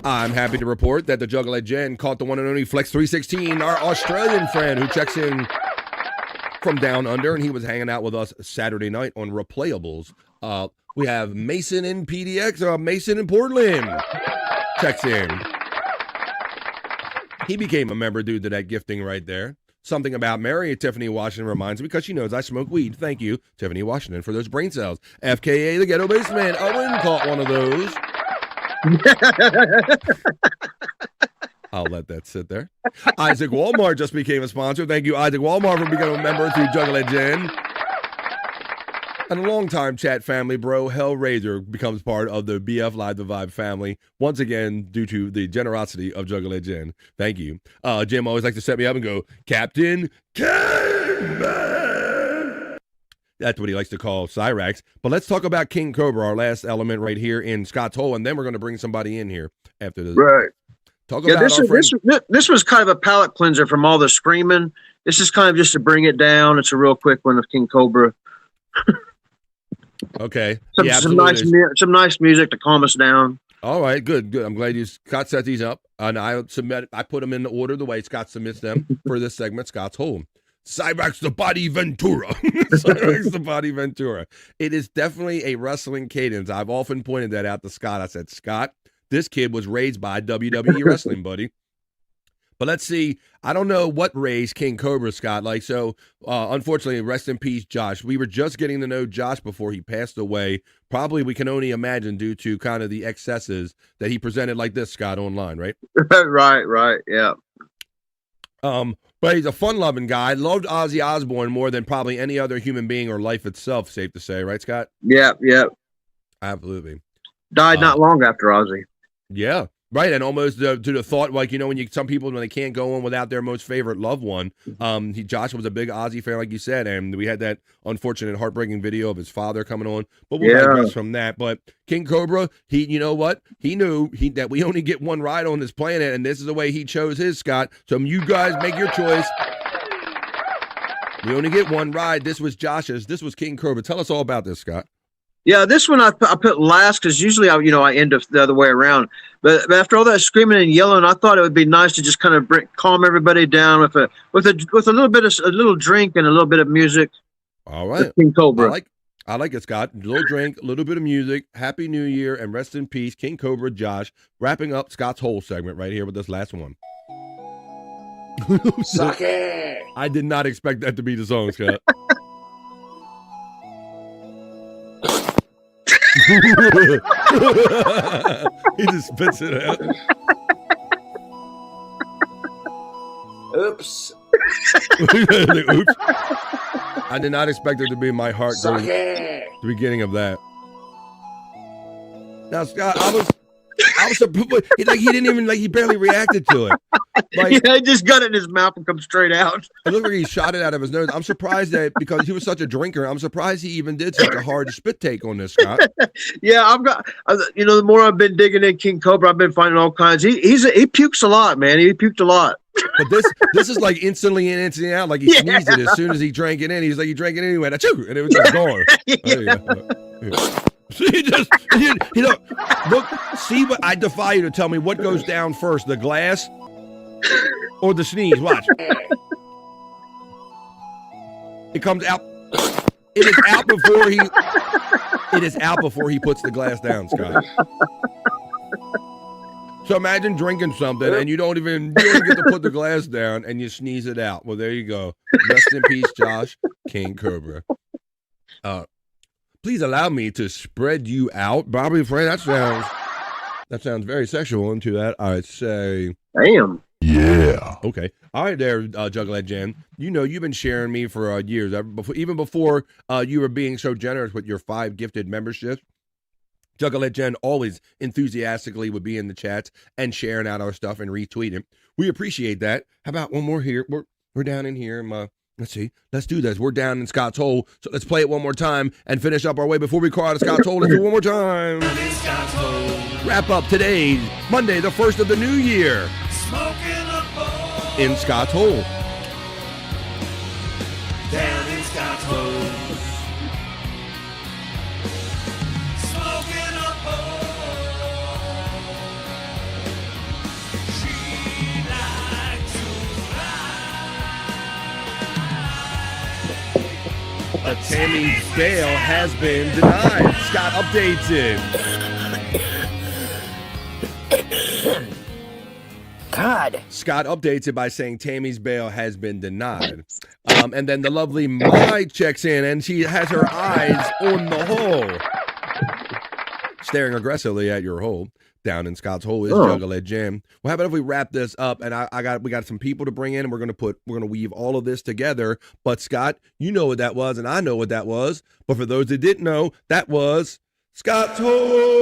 I'm happy to report that the Juggler Jen caught the one and only Flex 316, our Australian friend who checks in from down under, and he was hanging out with us Saturday night on Replayables. We have Mason in PDX, Mason in Portland checks in. He became a member due to that gifting right there. Something about Mary, Tiffany Washington reminds me, because she knows I smoke weed. Thank you, Tiffany Washington, for those brain cells. FKA, the Ghetto Baseman. Owen caught one of those. I'll let that sit there. Isaac Walmart just became a sponsor. Thank you, Isaac Walmart, for becoming a member through Juggler Jen. And a longtime chat family, bro, Hellraiser, becomes part of the BF Live the Vibe family, once again, due to the generosity of Juggler Jen. Thank you. Jim always likes to set me up and go, Captain Caveman. That's what he likes to call Cyrax. But let's talk about King Cobra, our last element right here in Scott's Hole, and then we're going to bring somebody in here after this. Right. Talk about this was kind of a palate cleanser from all the screaming. This is kind of just to bring it down. It's a real quick one of King Cobra. Okay. Some nice music to calm us down. All right, good. I'm glad Scott set these up, and I put them in the order the way Scott submits them for this segment, Scott's Home. Cyrax the Body Ventura. Cyrax the Body Ventura. It is definitely a wrestling cadence. I've often pointed that out to Scott. I said, Scott, this kid was raised by WWE wrestling, buddy. But let's see. I don't know what raised King Cobra, Scott. Unfortunately, rest in peace, Josh. We were just getting to know Josh before he passed away. Probably, we can only imagine, due to kind of the excesses that he presented like this, Scott, online, right? Right, yeah. But he's a fun-loving guy. Loved Ozzy Osbourne more than probably any other human being or life itself, safe to say, right, Scott? Yeah. Absolutely. Died not long after Ozzy. Yeah. Right, and almost to the thought, some people, when they can't go on without their most favorite loved one, Josh was a big Ozzy fan, like you said, and we had that unfortunate, heartbreaking video of his father coming on, but we'll digress from that. But King Cobra, you know what? He knew that we only get one ride on this planet, and this is the way he chose his, Scott. So you guys make your choice. We only get one ride. This was Josh's. This was King Cobra. Tell us all about this, Scott. Yeah, this one I put last because usually I end up the other way around. But after all that screaming and yelling, I thought it would be nice to just kind of calm everybody down with a little drink and a little bit of music. All right, King Cobra. I like it, Scott. A little drink, a little bit of music. Happy New Year and rest in peace, King Cobra, Josh. Wrapping up Scott's whole segment right here with this last one. Suck it. I did not expect that to be the song, Scott. He just spits it out. Oops. Oops. I did not expect it to be my heart during the beginning of that. Now, Scott, I was surprised. He didn't even he barely reacted to it. He just got it in his mouth and come straight out. It looked like he shot it out of his nose. I'm surprised that because he was such a drinker. I'm surprised he even did such a hard spit take on this, Scott. Yeah, the more I've been digging in King Cobra, I've been finding all kinds. He pukes a lot, man. He puked a lot. But this is like instantly in, instantly out. Like he sneezed it as soon as he drank it in. He's like, he drank it anyway. Achoo, and it was just gone. So look, see what I defy you to tell me what goes down first, the glass or the sneeze. Watch. It comes out. It is out before he. It is out before he puts the glass down, Scott. So imagine drinking something and you don't even get to put the glass down and you sneeze it out. Well, there you go. Rest in peace, Josh King Cobra. Please allow me to spread you out, Bobby Frey. That sounds very sexual into that. I'd say. Damn. Yeah. Okay. All right, there, Juggalette Jen. You know you've been sharing me for years, even before you were being so generous with your 5 gifted memberships. Juggalette Jen always enthusiastically would be in the chats and sharing out our stuff and retweeting. We appreciate that. How about one more here? We're down in here. Let's see. Let's do this. We're down in Scott's Hole, so let's play it one more time and finish up our way before we call out of Scott's Hole. Let's do it one more time. Wrap up today, Monday, the 1st of the new year. In Scott's Hole. Down in Scott's Hole. Smoking a bowl. She likes to ride. A Tammy's bail has been denied. Scott updates it. God. Scott updates it by saying Tammy's bail has been denied. And then the lovely Mai checks in and she has her eyes on the hole. Staring aggressively at your hole. Down in Scott's Hole is Juggalette Jen. Well, how about if we wrap this up and we got some people to bring in and we're gonna weave all of this together. But Scott, you know what that was and I know what that was. But for those that didn't know, that was Scott's Hole.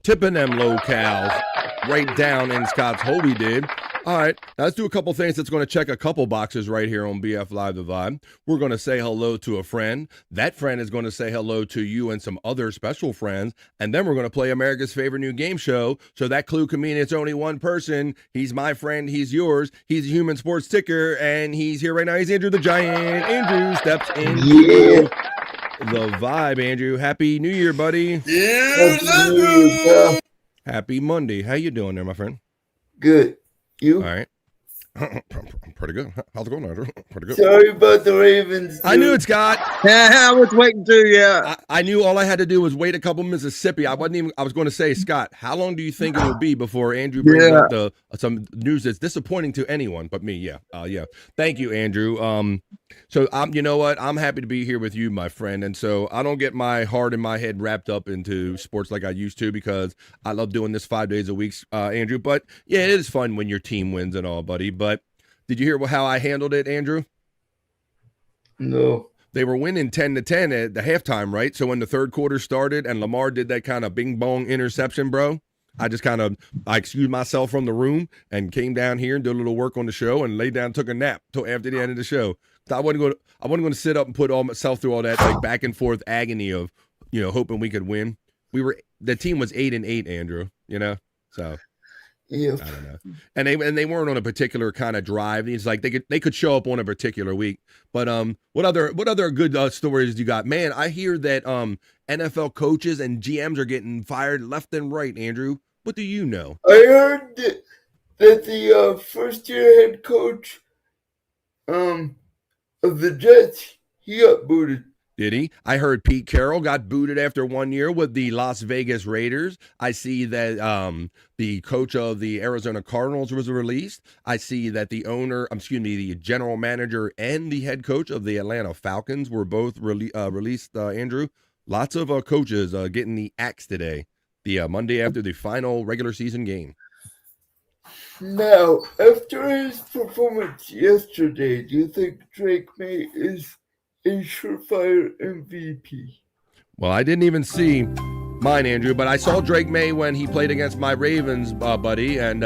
Tipping them locales right down in Scott's Hole we did. All right, now let's do a couple things that's going to check a couple boxes right here on BF Live The Vibe. We're going to say hello to a friend. That friend is going to say hello to you and some other special friends. And then we're going to play America's favorite new game show. So that clue can mean it's only one person. He's my friend. He's yours. He's a human sports ticker. And he's here right now. He's Andrew the Giant. Andrew steps in. Yeah. The Vibe, Andrew. Happy New Year, buddy. Yeah. Happy Monday. How you doing there, my friend? Good. You? All right. I'm pretty good. How's it going, Andrew? Pretty good. Sorry about the Ravens. I knew it, Scott. I was waiting to, yeah. I knew all I had to do was wait a couple Mississippi. I was going to say, Scott, how long do you think it will be before Andrew brings up some news that's disappointing to anyone but me? Yeah. Yeah. Thank you, Andrew. So you know what? I'm happy to be here with you, my friend. And so I don't get my heart and my head wrapped up into sports like I used to because I love doing this 5 days a week, Andrew. But yeah, it is fun when your team wins and all, buddy. But did you hear how I handled it, Andrew? No. They were winning 10-10 at the halftime, right? So when the third quarter started and Lamar did that kind of bing bong interception, bro, I just I excused myself from the room and came down here and did a little work on the show and laid down and took a nap till after the end of the show. I wasn't going to sit up and put all myself through all that like back and forth agony of, hoping we could win. The team was 8-8, Andrew, so. Yeah. I don't know. And they weren't on a particular kind of drive. It's like they could show up on a particular week. But what other good stories do you got? Man, I hear that NFL coaches and GMs are getting fired left and right, Andrew. What do you know? I heard that the first year head coach of the Jets, he got booted. Did he? I heard Pete Carroll got booted after 1 year with the Las Vegas Raiders. I see that the coach of the Arizona Cardinals was released. I see that the general manager and the head coach of the Atlanta Falcons were both released, Andrew. Lots of coaches getting the axe today, the Monday after the final regular season game. Now, after his performance yesterday, do you think Drake May is a surefire MVP. Well, I didn't even see mine, Andrew, but I saw Drake May when he played against my Ravens, buddy, and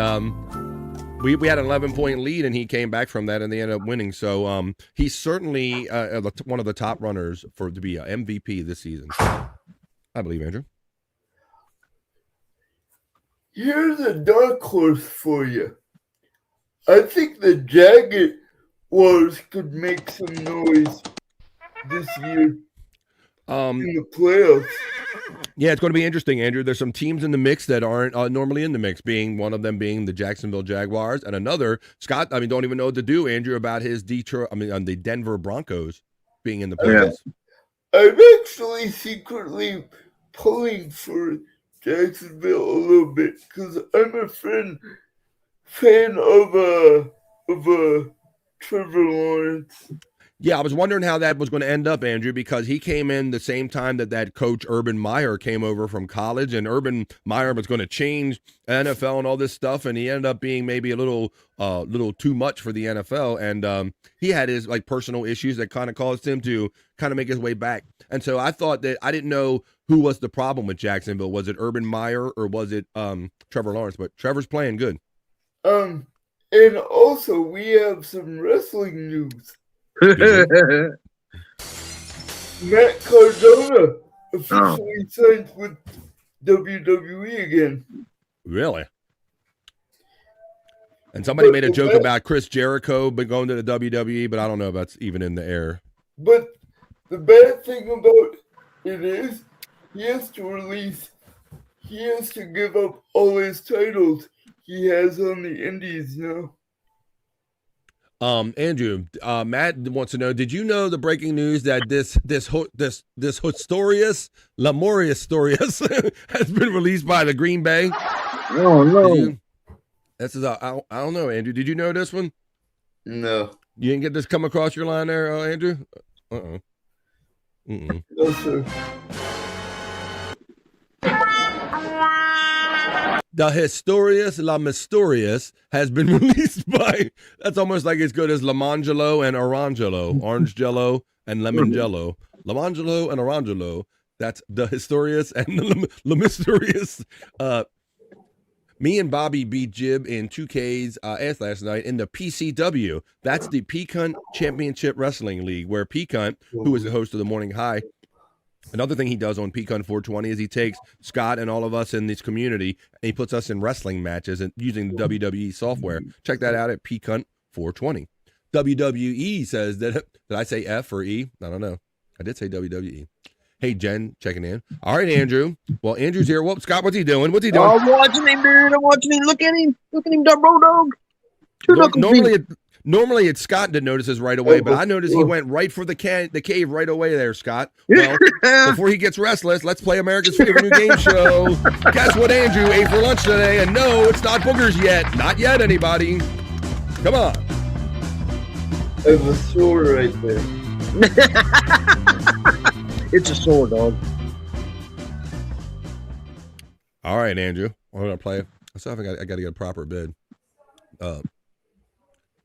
we had an 11-point lead, and he came back from that, and they ended up winning. So he's certainly one of the top runners to be an MVP this season. I believe, Andrew. Here's a dark horse for you. I think the Jaguars could make some noise this year in the playoffs. Yeah, it's going to be interesting, Andrew. There's some teams in the mix that aren't normally in the mix, being one of them being the Jacksonville Jaguars, and another, Scott, don't even know what to do, Andrew, about his the Denver Broncos being in the playoffs. Yeah. I'm actually secretly pulling for Jacksonville a little bit because I'm a fan of Trevor Lawrence. Yeah, I was wondering how that was going to end up, Andrew, because he came in the same time that coach Urban Meyer came over from college, and Urban Meyer was going to change NFL and all this stuff, and he ended up being maybe a little too much for the NFL, and he had his personal issues that kind of caused him to kind of make his way back. And so I thought that I didn't know who was the problem with Jacksonville. Was it Urban Meyer or was it Trevor Lawrence? But Trevor's playing good. And also we have some wrestling news. Matt Cardona officially signed with WWE again. Really? And somebody made a joke about Chris Jericho going to the WWE, but I don't know if that's even in the air. But the bad thing about it is he has to give up all his titles he has on the indies now. Andrew, Matt wants to know, did you know the breaking news that this Historius, Lamorius Storius has been released by the Green Bay? Oh, no. I don't know, Andrew. Did you know this one? No. You didn't get this come across your line there, Andrew? Uh-uh. Mm-mm. No, sir. The Historius La Mysterious has been released by, that's almost like as good as Lamangelo and Orangelo, Orange Jello and Lemon Jello. Lamangelo and Orangelo, that's the Historius and the La Mysterious. Me and Bobby beat Jib in 2K's ass last night in the PCW. That's the Peacunt Championship Wrestling League, where Peacunt, who is the host of the Morning High, another thing he does on Peacunt 420 is he takes Scott and all of us in this community and he puts us in wrestling matches and using the WWE software. Check that out at Peacunt 420. WWE says that, did I say F or E? I don't know. I did say WWE. Hey, Jen, checking in. All right, Andrew. Well, Andrew's here. Well, Scott, what's he doing? What's he doing? I'm watching him, dude. I'm watching him. Look at him. Look at him, dumb road dog. Normally it's Scott that notices right away, but I noticed he went right for the cave right away there, Scott. Well, before he gets restless, let's play America's favorite new game show. Guess what Andrew ate for lunch today? And no, it's not boogers yet. Not yet, anybody. Come on. I have a sword right there. It's a sword, dog. All right, Andrew. We're going to play. I think I got to get a proper bid.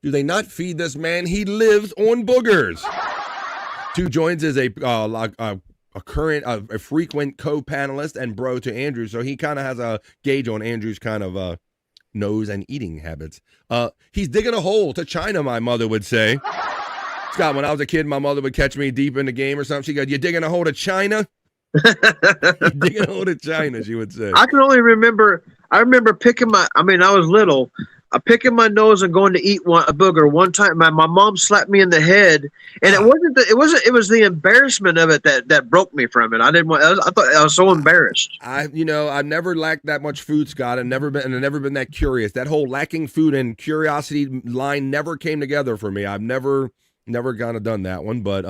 Do they not feed this man? He lives on boogers. Two Joins is a frequent co-panelist and bro to Andrew, so he kind of has a gauge on Andrew's kind of nose and eating habits. He's digging a hole to China, my mother would say. Scott, when I was a kid, my mother would catch me deep in the game or something. She goes, "You digging a hole to China?" Digging a hole to China, she would say. I can only remember. I remember picking I was little. Picking my nose and going to eat a booger one time. My mom slapped me in the head, and it was the embarrassment of it that broke me from it. I thought I was so embarrassed. I've never lacked that much food, Scott. I've never been that curious. That whole lacking food and curiosity line never came together for me. I've never kind of done that one, but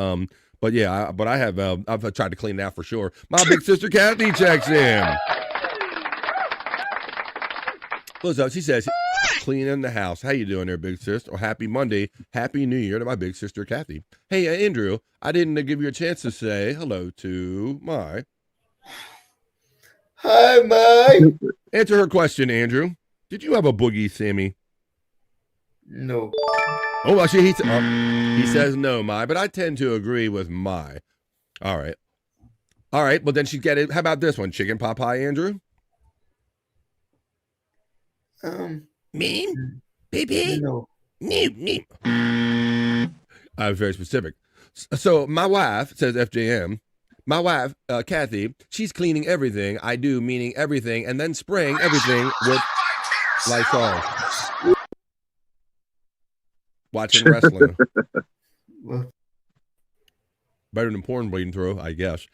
yeah, I have. I've tried to clean it out for sure. My big sister Kathy checks in. What's up? She says, cleaning the house. How you doing there, big sis? Or happy Monday. Happy New Year to my big sister, Kathy. Hey, Andrew, I didn't give you a chance to say hello to Mai. Hi, Mai. Answer her question, Andrew. Did you have a boogie, Sammy? No. Oh, actually, he says no, my, but I tend to agree with my. All right. All right, well, then she'd get it. How about this one? Chicken pot pie, Andrew? Mean? Baby? No. Me. I was very specific. So my wife, says FJM, my wife, Kathy, she's cleaning everything I do, meaning everything, and then spraying everything with Lysol. Watching wrestling. Better than porn bleeding through, I guess.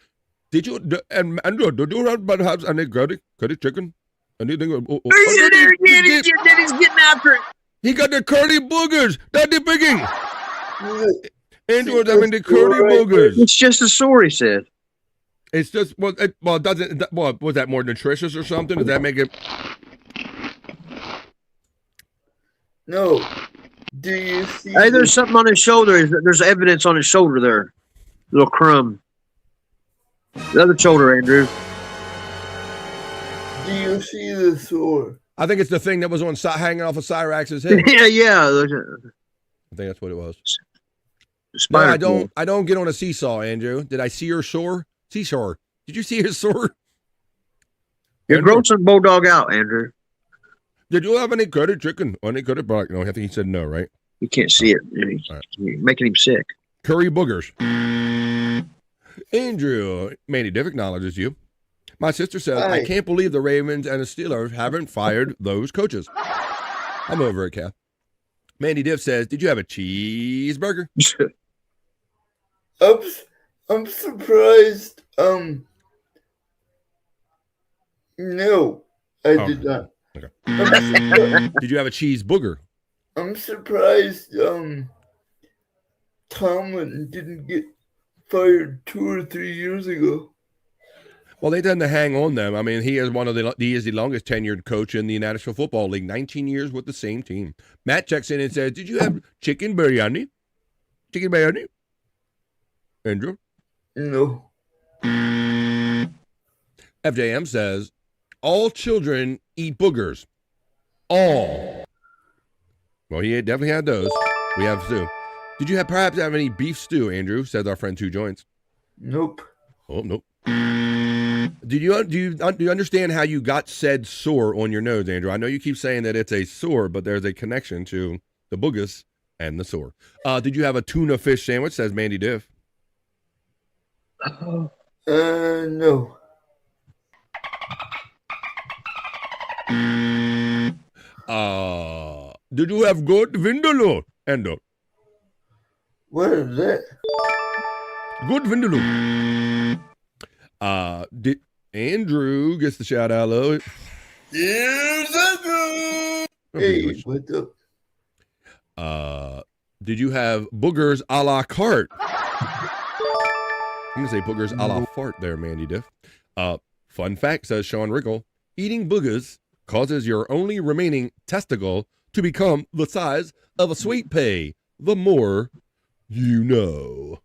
Did you, and Andrew, did you have any curry chicken? Anything? He's getting after it. He got the curly boogers. Daddy Bigging. Andrew's having the curly boogers. It's just a sore, he said. It's just, was that more nutritious or something? Does that make it? No. Do you see? Hey, there's something on his shoulder. There's evidence on his shoulder there. Little crumb. The other shoulder, Andrew. Do you see the sore? I think it's the thing that was on hanging off of Cyrax's head. yeah. I think that's what it was. No, I don't get on a seesaw, Andrew. Did I see her sore? Seashore. Did you see her sore? You're grossing Bulldog out, Andrew. Did you have any curry chicken? Any curry brock? No, I think he said no, right? You can't see it. You're making him sick. Curry boogers. Andrew, Mandy Diff acknowledges you. My sister says, I can't believe the Ravens and the Steelers haven't fired those coaches. I'm over it, Kath. Mandy Diff says, did you have a cheeseburger? I'm surprised. No, I did not. Okay. Did you have a cheese booger? I'm surprised Tomlin didn't get fired 2 or 3 years ago. Well, they tend to hang on them. I mean, he is the longest tenured coach in the National Football League, 19 years with the same team. Matt checks in and says, did you have chicken biryani? Chicken biryani? Andrew? No. FJM says, all children eat boogers. All. Well, he definitely had those. We have stew. Did you perhaps have any beef stew, Andrew? Says our friend Two Joints. Nope. Oh, nope. Do you understand how you got said sore on your nose, Andrew? I know you keep saying that it's a sore, but there's a connection to the boogus and the sore. Did you have a tuna fish sandwich? Says Mandy Diff. No. Did you have good vindaloo, Andrew? What is that? Good vindaloo. Did Andrew gets the shout out, though? Here's a good. Hey, what's up? Did you have boogers a la carte? I'm gonna say boogers a la fart there, Mandy Diff. Fun fact, says Sean Rickle, eating boogers causes your only remaining testicle to become the size of a sweet pea. The more you know.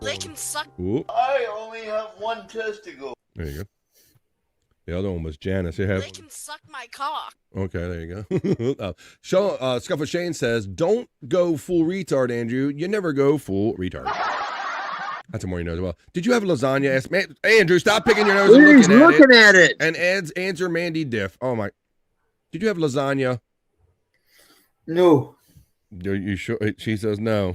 They can suck. Ooh. I only have one testicle. There you go. The other one was Janice. They can suck my cock. Okay, there you go. Scuffle Shane says, don't go full retard, Andrew. You never go full retard. That's the more you know as well. Did you have lasagna? Man, Andrew, stop picking your nose and looking at it. And answer Mandy Diff. Oh, my. Did you have lasagna? No. Are you sure? She says no.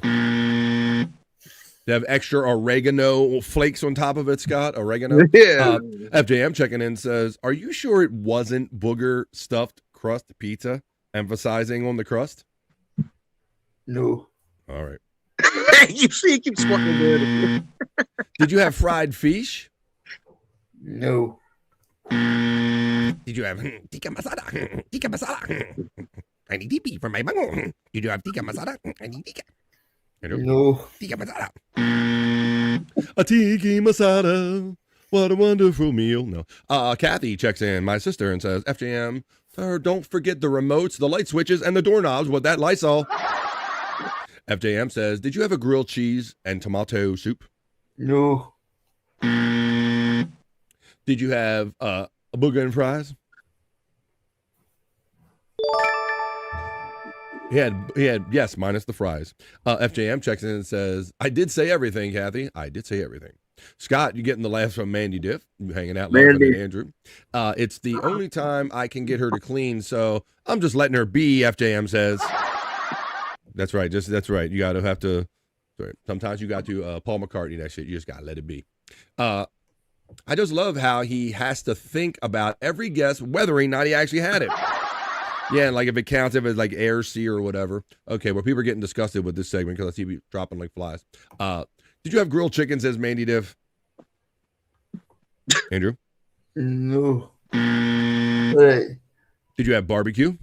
They have extra oregano flakes on top of it, Scott. Oregano. Yeah. FJM checking in says, are you sure it wasn't booger stuffed crust pizza? Emphasizing on the crust. No. All right. You see, he keeps fucking doing it. Did you have fried fish? No. Did you have tikka masala? Tikka masala. I need TP for my mango. Did you have tikka masala? I need tikka. No. Tikka masala. A tiki masala. What a wonderful meal. No. Kathy checks in, my sister, and says, FJM, don't forget the remotes, the light switches, and the doorknobs with that Lysol. FJM says, did you have a grilled cheese and tomato soup? No. Did you have a booger and fries? He had yes, minus the fries. FJM checks in and says, I did say everything, Kathy. I did say everything. Scott, you getting the laughs from Mandy Diff, hanging out laughing at Andrew. It's the only time I can get her to clean, so I'm just letting her be, FJM says. That's right. That's right. You got to have to. Sorry. Sometimes you got to Paul McCartney that shit. You just got to let it be. I just love how he has to think about every guess whether or not he actually had it. Yeah, and like if it counts, if it's like air, sea, or whatever. Okay, well, people are getting disgusted with this segment because I see people dropping like flies. Did you have grilled chicken, says Mandy Diff? Andrew? No. Hey. Did you have barbecue?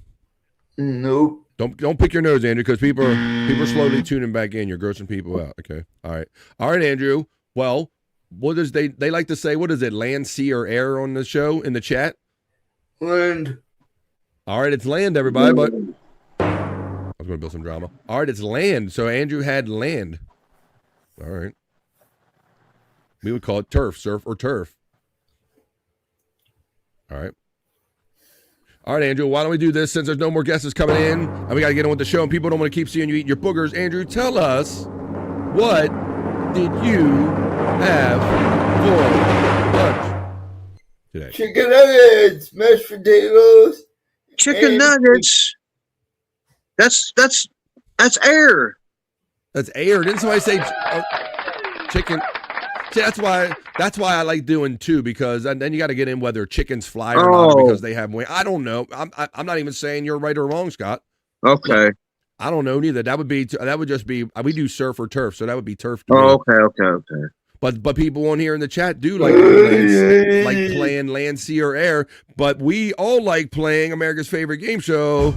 Nope. Don't pick your nose, Andrew, because people are slowly tuning back in. You're grossing people out. Okay. All right, Andrew. Well, what is they like to say? What is it? Land, sea, or air on the show in the chat? Land. All right, it's land, everybody. But I was going to build some drama. All right, it's land. So Andrew had land. All right. We would call it turf, surf, or turf. All right. All right, Andrew, why don't we do this since there's no more guests coming in and we got to get on with the show and people don't want to keep seeing you eat your boogers. Andrew, tell us, what did you have for lunch today? Chicken nuggets, mashed potatoes. Chicken nuggets. That's air. That's air. Didn't somebody say chicken? See, that's why I like doing two, because then you got to get in whether chickens fly or not because they have wings. I don't know. I'm not even saying you're right or wrong, Scott. Okay. Look, I don't know neither. That would just be we do surf or turf, so that would be turf. Okay. But people on here in the chat do like playing land, sea, or air. But we all like playing America's favorite game show.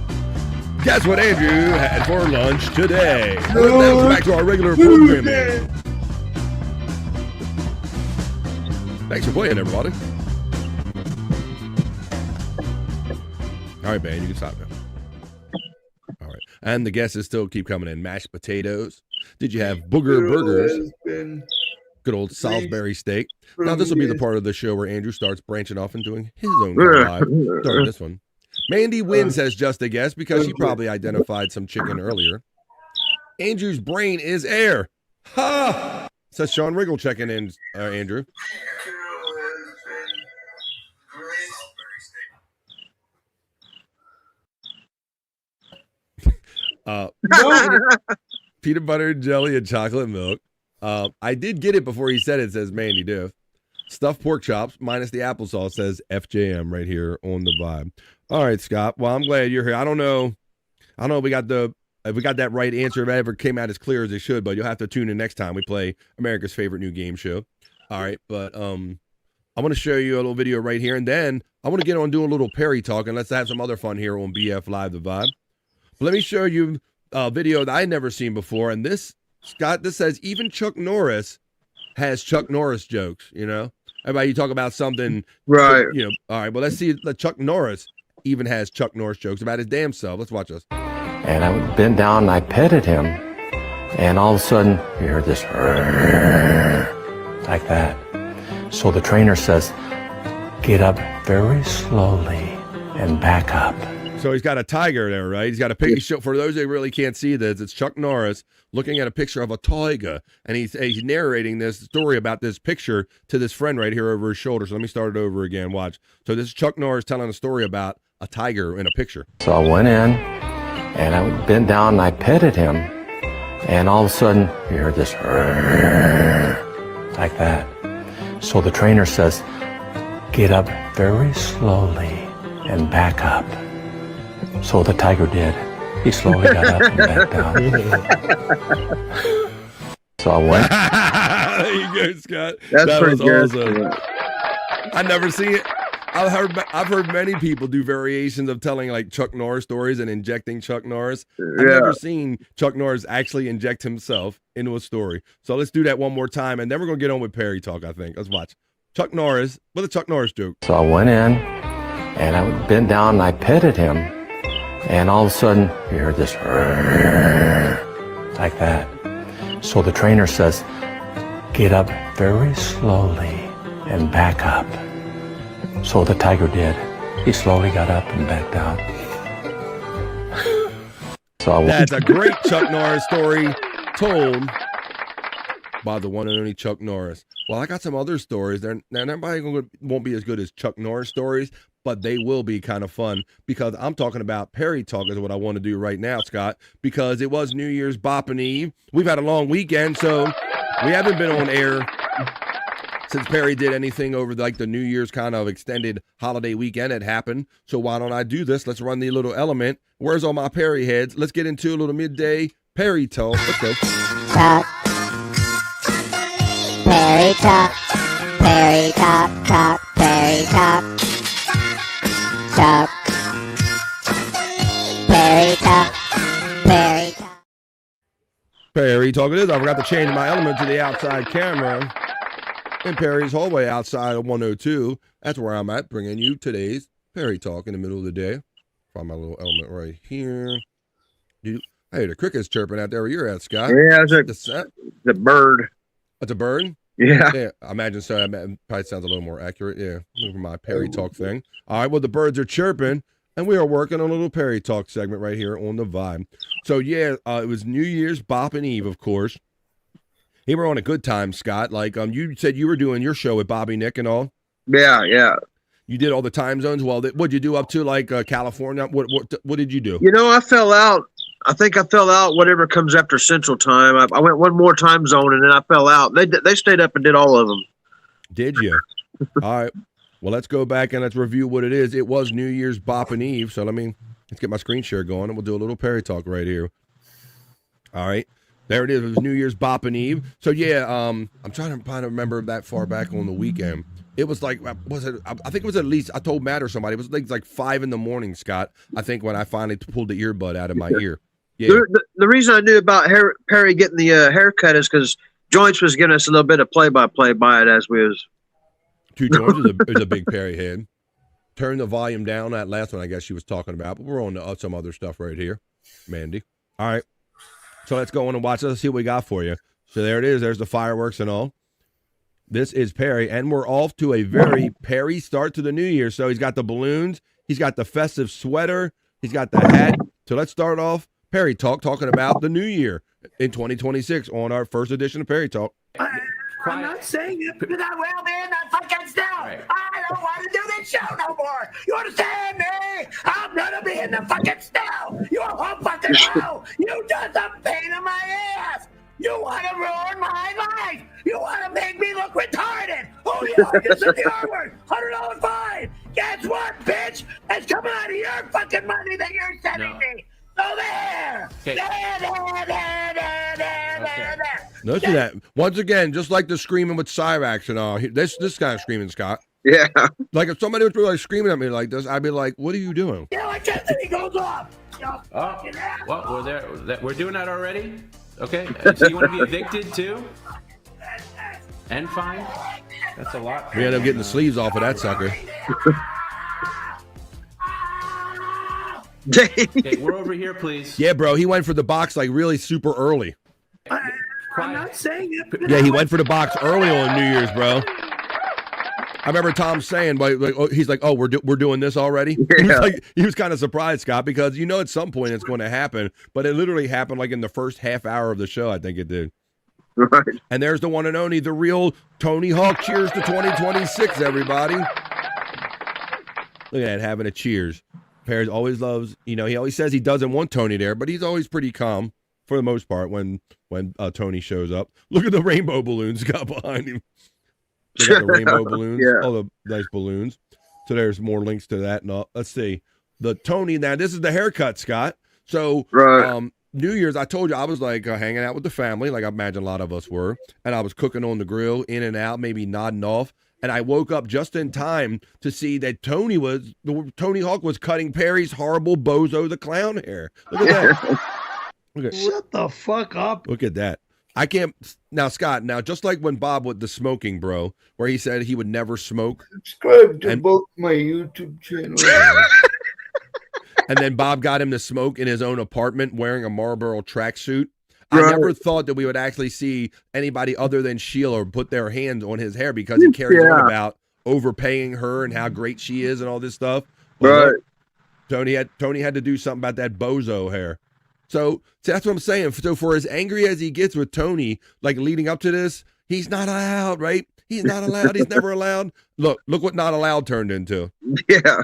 Guess what Andrew had for lunch today? Now back to our regular programming. Thanks for playing, everybody. All right, man, you can stop now. All right, and the guesses still keep coming in. Mashed potatoes. Did you have booger burgers? Good old Salisbury steak. Now this will be the part of the show where Andrew starts branching off and doing his own live. Starting this one. Mandy wins as just a guess because she probably identified some chicken earlier. Andrew's brain is air. Ha! Says Sean Riggle checking in, Andrew. Peanut butter, jelly, and chocolate milk. I did get it before he said it, says Mandy Diff. Stuffed pork chops minus the applesauce, says FJM right here on the vibe. All right, Scott. Well, I'm glad you're here. I don't know if we got that right answer, if it ever came out as clear as it should, but you'll have to tune in next time we play America's favorite new game show. All right, but I want to show you a little video right here, and then I want to get on do a little Perry talk, and let's have some other fun here on BF Live the Vibe. But let me show you a video that I'd never seen before, and this, Scott, this says even Chuck Norris has Chuck Norris jokes, you know? Everybody, you talk about something, right? You know, all right, well, let's see. Chuck Norris even has Chuck Norris jokes about his damn self. Let's watch this. And I bent down and I petted him, and all of a sudden, you heard this like that. So the trainer says, get up very slowly and back up. So he's got a tiger there, right? He's got a picture. For those that really can't see this, it's Chuck Norris looking at a picture of a tiger, and he's narrating this story about this picture to this friend right here over his shoulder. So let me start it over again. Watch. So this is Chuck Norris telling a story about a tiger in a picture. So I went in, and I bent down and I petted him, and all of a sudden, you heard this like that. So the trainer says, get up very slowly and back up. So the tiger did. He slowly got up and back down. So I went. There you go, Scott. That's pretty good. Awesome. I never seen it. I've heard many people do variations of telling like Chuck Norris stories and injecting Chuck Norris. I've never seen Chuck Norris actually inject himself into a story. So let's do that one more time, and then we're gonna get on with Perry talk. I think. Let's watch Chuck Norris with a Chuck Norris joke. So I went in, and I bent down and I petted him, and all of a sudden you heard this like that. So the trainer says, get up very slowly and back up. So the tiger did. He slowly got up and backed down. That's a great Chuck Norris story told by the one and only Chuck Norris. Well, I got some other stories. They're probably won't be as good as Chuck Norris stories, but they will be kind of fun because I'm talking about Perry Talk is what I want to do right now, Scott, because it was New Year's Boppin' Eve. We've had a long weekend, so we haven't been on air since Perry did anything over the New Year's kind of extended holiday weekend had happened. So why don't I do this? Let's run the little element. Where's all my Perry heads? Let's get into a little midday Perry Talk. Let's go. Talk. Perry Talk. Perry Talk. Talk. Perry Talk. Talk. Perry Talk. Perry Talk. Perry Talk it is. I forgot to change my element to the outside camera in Perry's hallway outside of 102. That's where I'm at, bringing you today's Perry Talk in the middle of the day. Find my little element right here. Hey, the cricket's chirping out there where you're at, Scott. Yeah, it's a bird. It's a bird? Yeah. I imagine so. Probably sounds a little more accurate. Yeah, for my Perry Talk thing. All right, well, the birds are chirping, and we are working on a little Perry Talk segment right here on the Vibe. So, yeah, it was New Year's Boppin' Eve, of course. Hey, we're on a good time, Scott. You said you were doing your show with Bobby Nick and all. Yeah. You did all the time zones. Well, what'd you do up to California? What did you do? I fell out. I think I fell out whatever comes after Central Time. I went one more time zone and then I fell out. They stayed up and did all of them. Did you? All right. Well, let's go back and let's review what it is. It was New Year's Boppin' Eve. So let's get my screen share going and we'll do a little Perry Talk right here. All right. There it is. It was New Year's Boppin' Eve. So, yeah, I'm trying to remember that far back on the weekend. It was I think it was at least, I told Matt or somebody, it was like 5 in the morning, Scott, I think, when I finally pulled the earbud out of my ear. Yeah. The reason I knew about Perry getting the haircut is because Joints was giving us a little bit of play-by-play by it as we was. Two Joints is a big Perry head. Turn the volume down. That last one, I guess she was talking about, but we're on to some other stuff right here, Mandy. All right. So let's go on and watch. Let's see what we got for you. So there it is. There's the fireworks and all. This is Perry, and we're off to a very Perry start to the new year. So he's got the balloons. He's got the festive sweater. He's got the hat. So let's start off Perry Talk, talking about the new year in 2026 on our first edition of Perry Talk. I'm not saying it because I will be in that fucking snow. Right. I don't want to do this show no more. You understand me? I'm gonna be in the fucking snow. You whole fucking know. You just a pain in my ass. You want to ruin my life. You want to make me look retarded. Oh, yeah, this is the R word. $100 fine. Guess what, bitch? It's coming out of your fucking money that you're sending me. So there. Okay. There. Notice that. Once again, just like the screaming with Cyrax and all, this kind of screaming, Scott. Yeah. Like if somebody was really screaming at me like this, I'd be like, what are you doing? The electricity goes off. Well, we're doing that already? Okay. So you want to be evicted too? And fined? That's a lot. We end up getting the sleeves off of that sucker. Okay, we're over here, please. Yeah, bro. He went for the box like really super early. I'm not saying it. Yeah, he went for the box early on New Year's, bro. I remember Tom saying, he's like, "Oh, we're doing this already." Yeah. He was kind of surprised, Scott, because at some point it's going to happen, but it literally happened like in the first half hour of the show. I think it did. Right. And there's the one and only, the real Tony Hawk. Cheers to 2026, everybody! Look at that, having a cheers. Perry always loves, he always says he doesn't want Tony there, but he's always pretty calm for the most part when Tony shows up. Look at the rainbow balloons got behind him. They got the rainbow balloons, Yeah. all the nice balloons. So there's more links to that. No, let's see. The Tony, now this is the haircut, Scott. So Right. New Year's, I told you I was like hanging out with the family, like I imagine a lot of us were, and I was cooking on the grill, in and out, maybe nodding off. And I woke up just in time to see that Tony Hawk was cutting Perry's horrible Bozo the Clown hair. Look at that. Shut the fuck up. Look at that. I can't. Now, Scott, just like when Bob with the smoking, bro, where he said he would never smoke. Subscribe to both my YouTube channels. And then Bob got him to smoke in his own apartment wearing a Marlboro tracksuit. Right. I never thought that we would actually see anybody other than Sheila put their hands on his hair because he carries on about overpaying her and how great she is and all this stuff. But Right. look, Tony had to do something about that Bozo hair. So that's what I'm saying. So for as angry as he gets with Tony, like leading up to this, he's not allowed, right? He's not allowed. He's never allowed. Look what not allowed turned into. Yeah.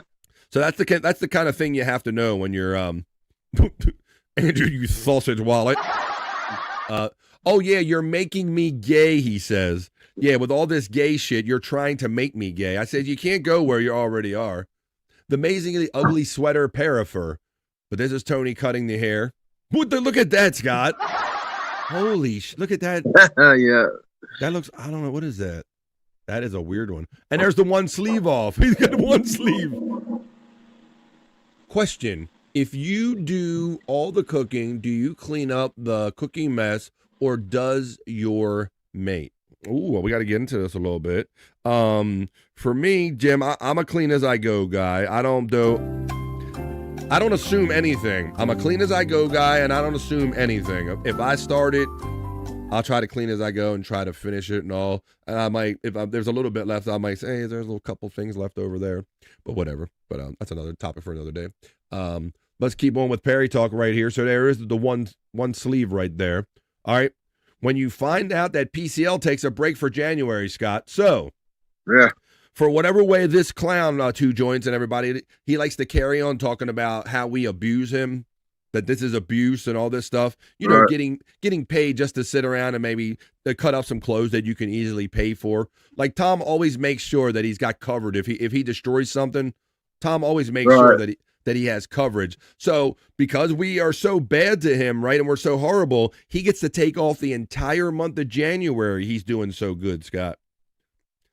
So that's the kind of thing you have to know when you're Andrew, you sausage wallet. Oh yeah, you're making me gay, he says. Yeah, with all this gay shit, you're trying to make me gay. I said you can't go where you already are. The amazingly ugly sweater parafer. But this is Tony cutting the hair. Look at that, Scott. Holy look at that. Yeah. That looks, I don't know, what is that? That is a weird one. And there's the one sleeve off. He's got one sleeve. Question. If you do all the cooking, do you clean up the cooking mess or does your mate? Ooh, well, we got to get into this a little bit. For me, Jim, I'm a clean as I go guy. I don't assume anything. I'm a clean as I go guy, and I don't assume anything. If I start it, I'll try to clean as I go and try to finish it and all. And I might, there's a little bit left, I might say, hey, there's a little couple things left over there. But whatever. But that's another topic for another day. Let's keep on with Perry talk right here. So there is the one sleeve right there. All right. When you find out that PCL takes a break for January, Scott. So, yeah. For whatever way this clown, Two Joints and everybody, he likes to carry on talking about how we abuse him, that this is abuse and all this stuff. You know, Right. getting paid just to sit around and maybe cut up some clothes that you can easily pay for. Like Tom always makes sure that he's got covered. If he destroys something, Tom always makes sure that he has coverage. So because we are so bad to him, right, and we're so horrible, he gets to take off the entire month of January. He's doing so good, Scott.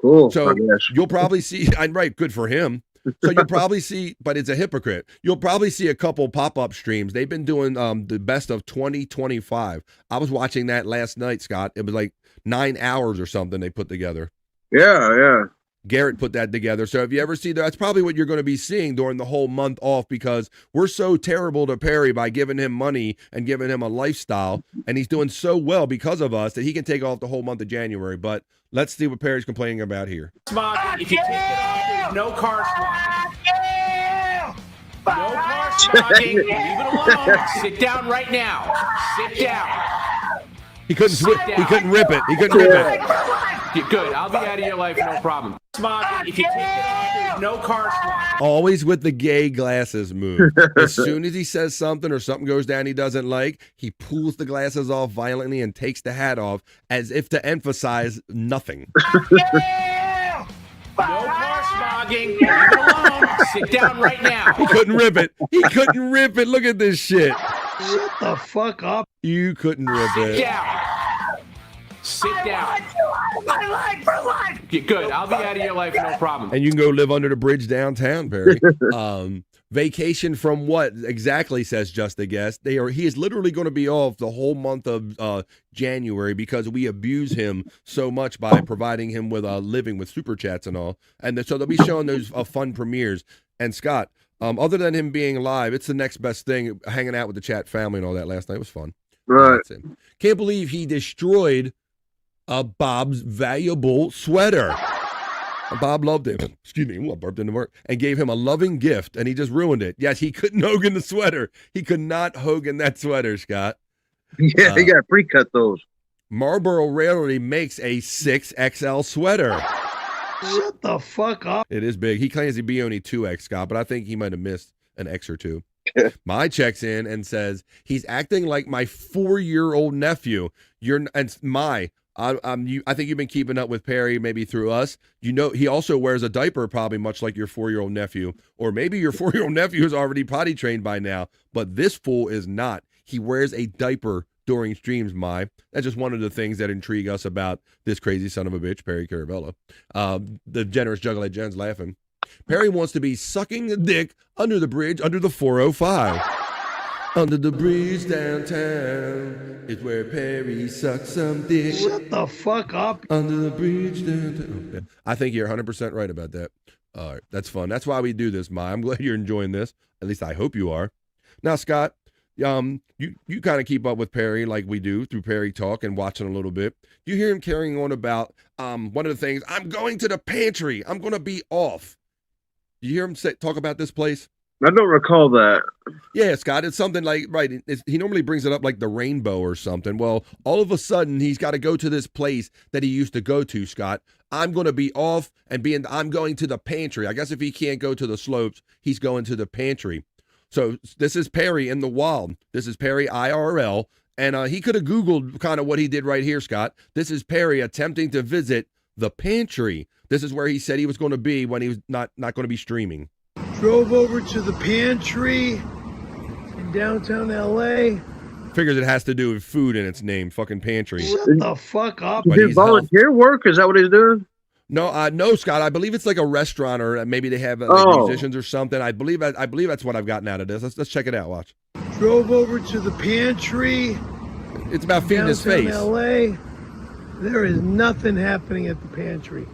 Cool. So you'll probably see, right, good for him. So you'll probably see, but it's a hypocrite. You'll probably see a couple pop-up streams. They've been doing the best of 2025. I was watching that last night, Scott. It was like 9 hours or something they put together. Yeah. Garrett put that together. So if you ever see that, that's probably what you're going to be seeing during the whole month off, because we're so terrible to Perry by giving him money and giving him a lifestyle. And he's doing so well because of us that he can take off the whole month of January. But let's see what Perry's complaining about here. Smog, if you take it off, there's no car smogging. No car smogging. Leave it alone. Sit down right now. Sit down. He couldn't rip it. He couldn't rip it. Good. I'll be out of your life, no problem. Smog, if you take it off, there's no car smogging. Always with the gay glasses move. As soon as he says something or something goes down he doesn't like, he pulls the glasses off violently and takes the hat off as if to emphasize nothing. No car smogging. Leave it alone. Sit down right now. He couldn't rip it. He couldn't rip it. Look at this shit. Shut the fuck up. You couldn't rip Sit it. down. Sit down. My life for life. Good. I'll be out of your life, no problem. And you can go live under the bridge downtown, Perry. Vacation from what exactly, says Just a Guest. He is literally going to be off the whole month of January because we abuse him so much by providing him with a living with super chats and all. And so they'll be showing those fun premieres. And Scott, other than him being live, it's the next best thing. Hanging out with the chat family and all that last night was fun. Right. Can't believe he destroyed Bob's valuable sweater. Bob loved him. Excuse me, I burped into work. And gave him a loving gift, and he just ruined it. Yes, he couldn't Hogan the sweater. He could not Hogan that sweater, Scott. Yeah, he got to pre-cut those. Marlboro rarely makes a 6XL sweater. Shut the fuck up. It is big. He claims he'd be only 2X, Scott, but I think he might have missed an X or two. My checks in and says, he's acting like my 4-year-old nephew. I think you've been keeping up with Perry maybe through us. You know, he also wears a diaper probably much like your 4-year-old nephew, or maybe your 4-year-old nephew is already potty trained by now, but this fool is not. He wears a diaper during streams, That's just one of the things that intrigue us about this crazy son of a bitch, Perry Carabella. The generous Juggalette Jen's laughing. Perry wants to be sucking a dick under the bridge, under the 405. Under the bridge downtown is where Perry sucks some dick. Shut the fuck up. Under the bridge downtown. Okay. I think you're 100% right about that. All right, that's fun. That's why we do this, I'm glad you're enjoying this. At least I hope you are. Now, Scott, you kind of keep up with Perry like we do through Perry Talk and watching a little bit. You hear him carrying on about one of the things, I'm going to the pantry. I'm going to be off. You hear him talk about this place? I don't recall that. Yeah, Scott, it's something like, right, he normally brings it up like the rainbow or something. Well, all of a sudden, he's got to go to this place that he used to go to, Scott. I'm going to be off and I'm going to the pantry. I guess if he can't go to the slopes, he's going to the pantry. So this is Perry in the wild. This is Perry IRL. And he could have Googled kind of what he did right here, Scott. This is Perry attempting to visit the pantry. This is where he said he was going to be when he was not going to be streaming. Drove over to the pantry in downtown LA. Figures it has to do with food in its name, fucking pantry. Shut the fuck up. He did volunteer work? Is that what he's doing? No, no, Scott. I believe it's like a restaurant, or maybe they have musicians or something. I believe that's what I've gotten out of this. Let's check it out. Watch. Drove over to the pantry. It's about feeding his face. LA. There is nothing happening at the pantry.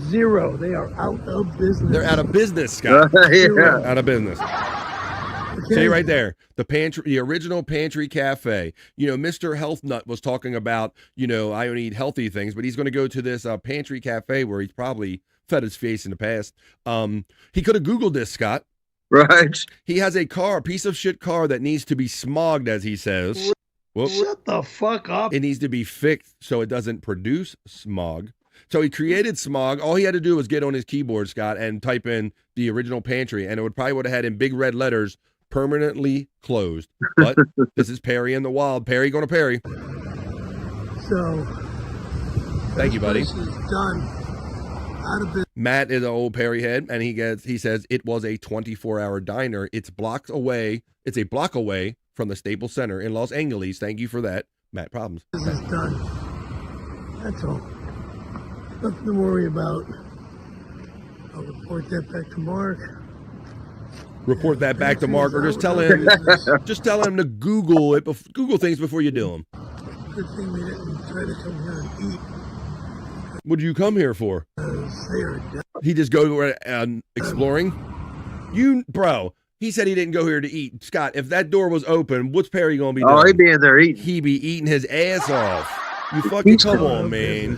Zero. They are out of business. They're out of business, Scott. Yeah. Out of business. Okay. See right there, the pantry, the original pantry cafe. You know, Mr. Health Nut was talking about, you know, I only eat healthy things, but he's going to go to this pantry cafe where he's probably fed his face in the past. He could have Googled this, Scott. Right. He has a piece of shit car that needs to be smogged, as he says. Whoop. Shut the fuck up. It needs to be fixed so it doesn't produce smog. So he created smog. All he had to do was get on his keyboard, Scott, and type in the original pantry, and it would have had in big red letters, permanently closed. But this is Perry in the wild. Perry going to Perry. So, thank you, buddy. This is done. Out of business. Matt is an old Perry head, and he says it was a 24-hour diner. It's blocks away. It's a block away from the Staples Center in Los Angeles. Thank you for that, Matt Problems. This is done. That's all. Nothing to worry about. I'll report that back to Mark. Report that back to Mark, or just tell him to Google it. Google things before you do them. Good thing we didn't try to come here and eat. What did you come here for? He just go exploring. Bro. He said he didn't go here to eat. Scott, if that door was open, what's Perry gonna be doing? Oh, he'd be in there eating. He'd be eating his ass off. You fucking come on, man.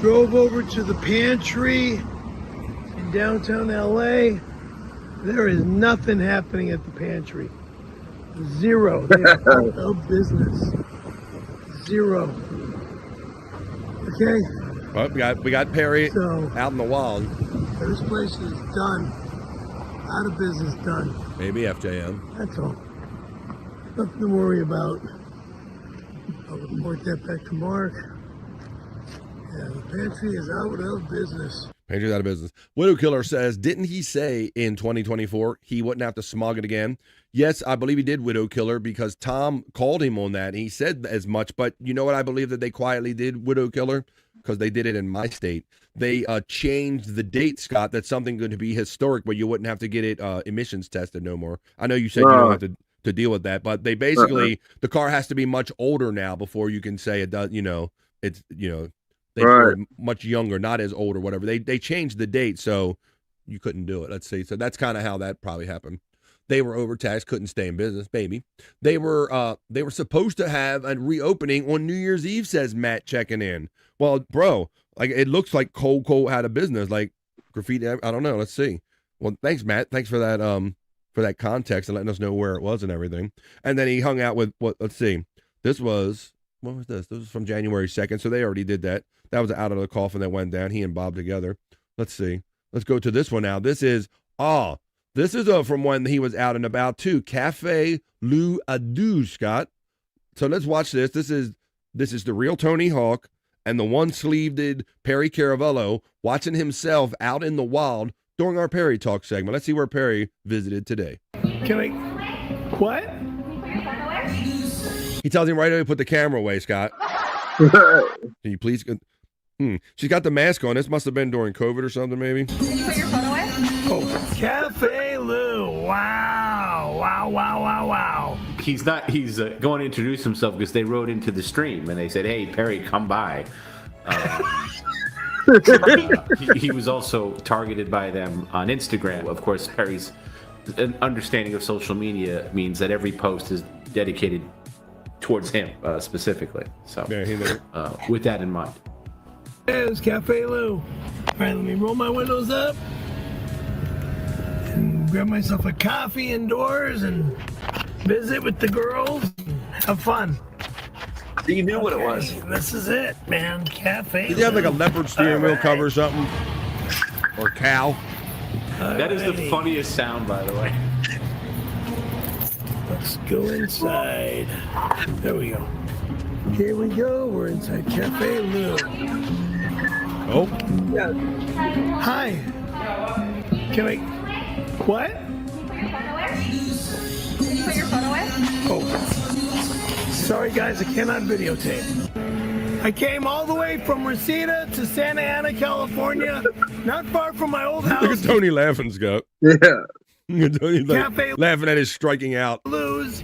Drove over to the pantry in downtown LA. There is nothing happening at the pantry. Zero. They are out of business. Zero. Okay? Well, we got Perry out in the wild. This place is done. Out of business, done. Maybe FJM. That's all. Nothing to worry about. I'll report that back to Mark. Yeah, the pantry is out of business. Pantry's out of business. Widow Killer says, didn't he say in 2024 he wouldn't have to smog it again? Yes, I believe he did, Widow Killer, because Tom called him on that. And he said as much. But you know what I believe that they quietly did, Widow Killer? Because they did it in my state. They changed the date, Scott. That's something going to be historic, but you wouldn't have to get it emissions tested no more. I know you said you don't have to deal with that, but they basically, the car has to be much older now before you can say it does, it's, they were much younger, not as old or whatever. They changed the date, so you couldn't do it. Let's see. So that's kind of how that probably happened. They were overtaxed, couldn't stay in business, baby. They were supposed to have a reopening on New Year's Eve, says Matt checking in. Well, bro, like it looks like Cole had a business, like graffiti. I don't know. Let's see. Well, thanks, Matt. Thanks for that context and letting us know where it was and everything. And then he hung out with let's see. What was this? This was from January 2nd. So they already did that. That was out of the coffin that went down. He and Bob together. Let's see. Let's go to this one now. This is from when he was out and about too. Cafe Lou Adu, Scott. So let's watch this. This is the real Tony Hawk and the one-sleeved Perry Caravello watching himself out in the wild during our Perry Talk segment. Let's see where Perry visited today. What? He tells him right away to put the camera away, Scott. Can you please? She's got the mask on. This must have been during COVID or something, maybe. Can you put your phone away? Oh, Cafe Lou. Wow. Wow, wow, wow, wow. He's going to introduce himself because they wrote into the stream and they said, hey, Perry, come by. He was also targeted by them on Instagram. Of course, Perry's understanding of social media means that every post is dedicated towards him specifically. So with that in mind. It's Cafe Lou. All right, let me roll my windows up and grab myself a coffee indoors and visit with the girls and have fun. You knew what it was. This is it, man. Cafe. Did you have like a leopard steering wheel cover or something? Or cow? That is the funniest sound, by the way. Let's go inside. There we go. Here we go. We're inside Cafe Lou. Oh. Yeah. Hi. Can I? What? Put your photo in? Oh. Sorry, guys. I cannot videotape. I came all the way from Reseda to Santa Ana, California. Not far from my old house. Look at Tony laughing, Scott. Yeah. Tony Cafe laughing at his striking out. Lou's.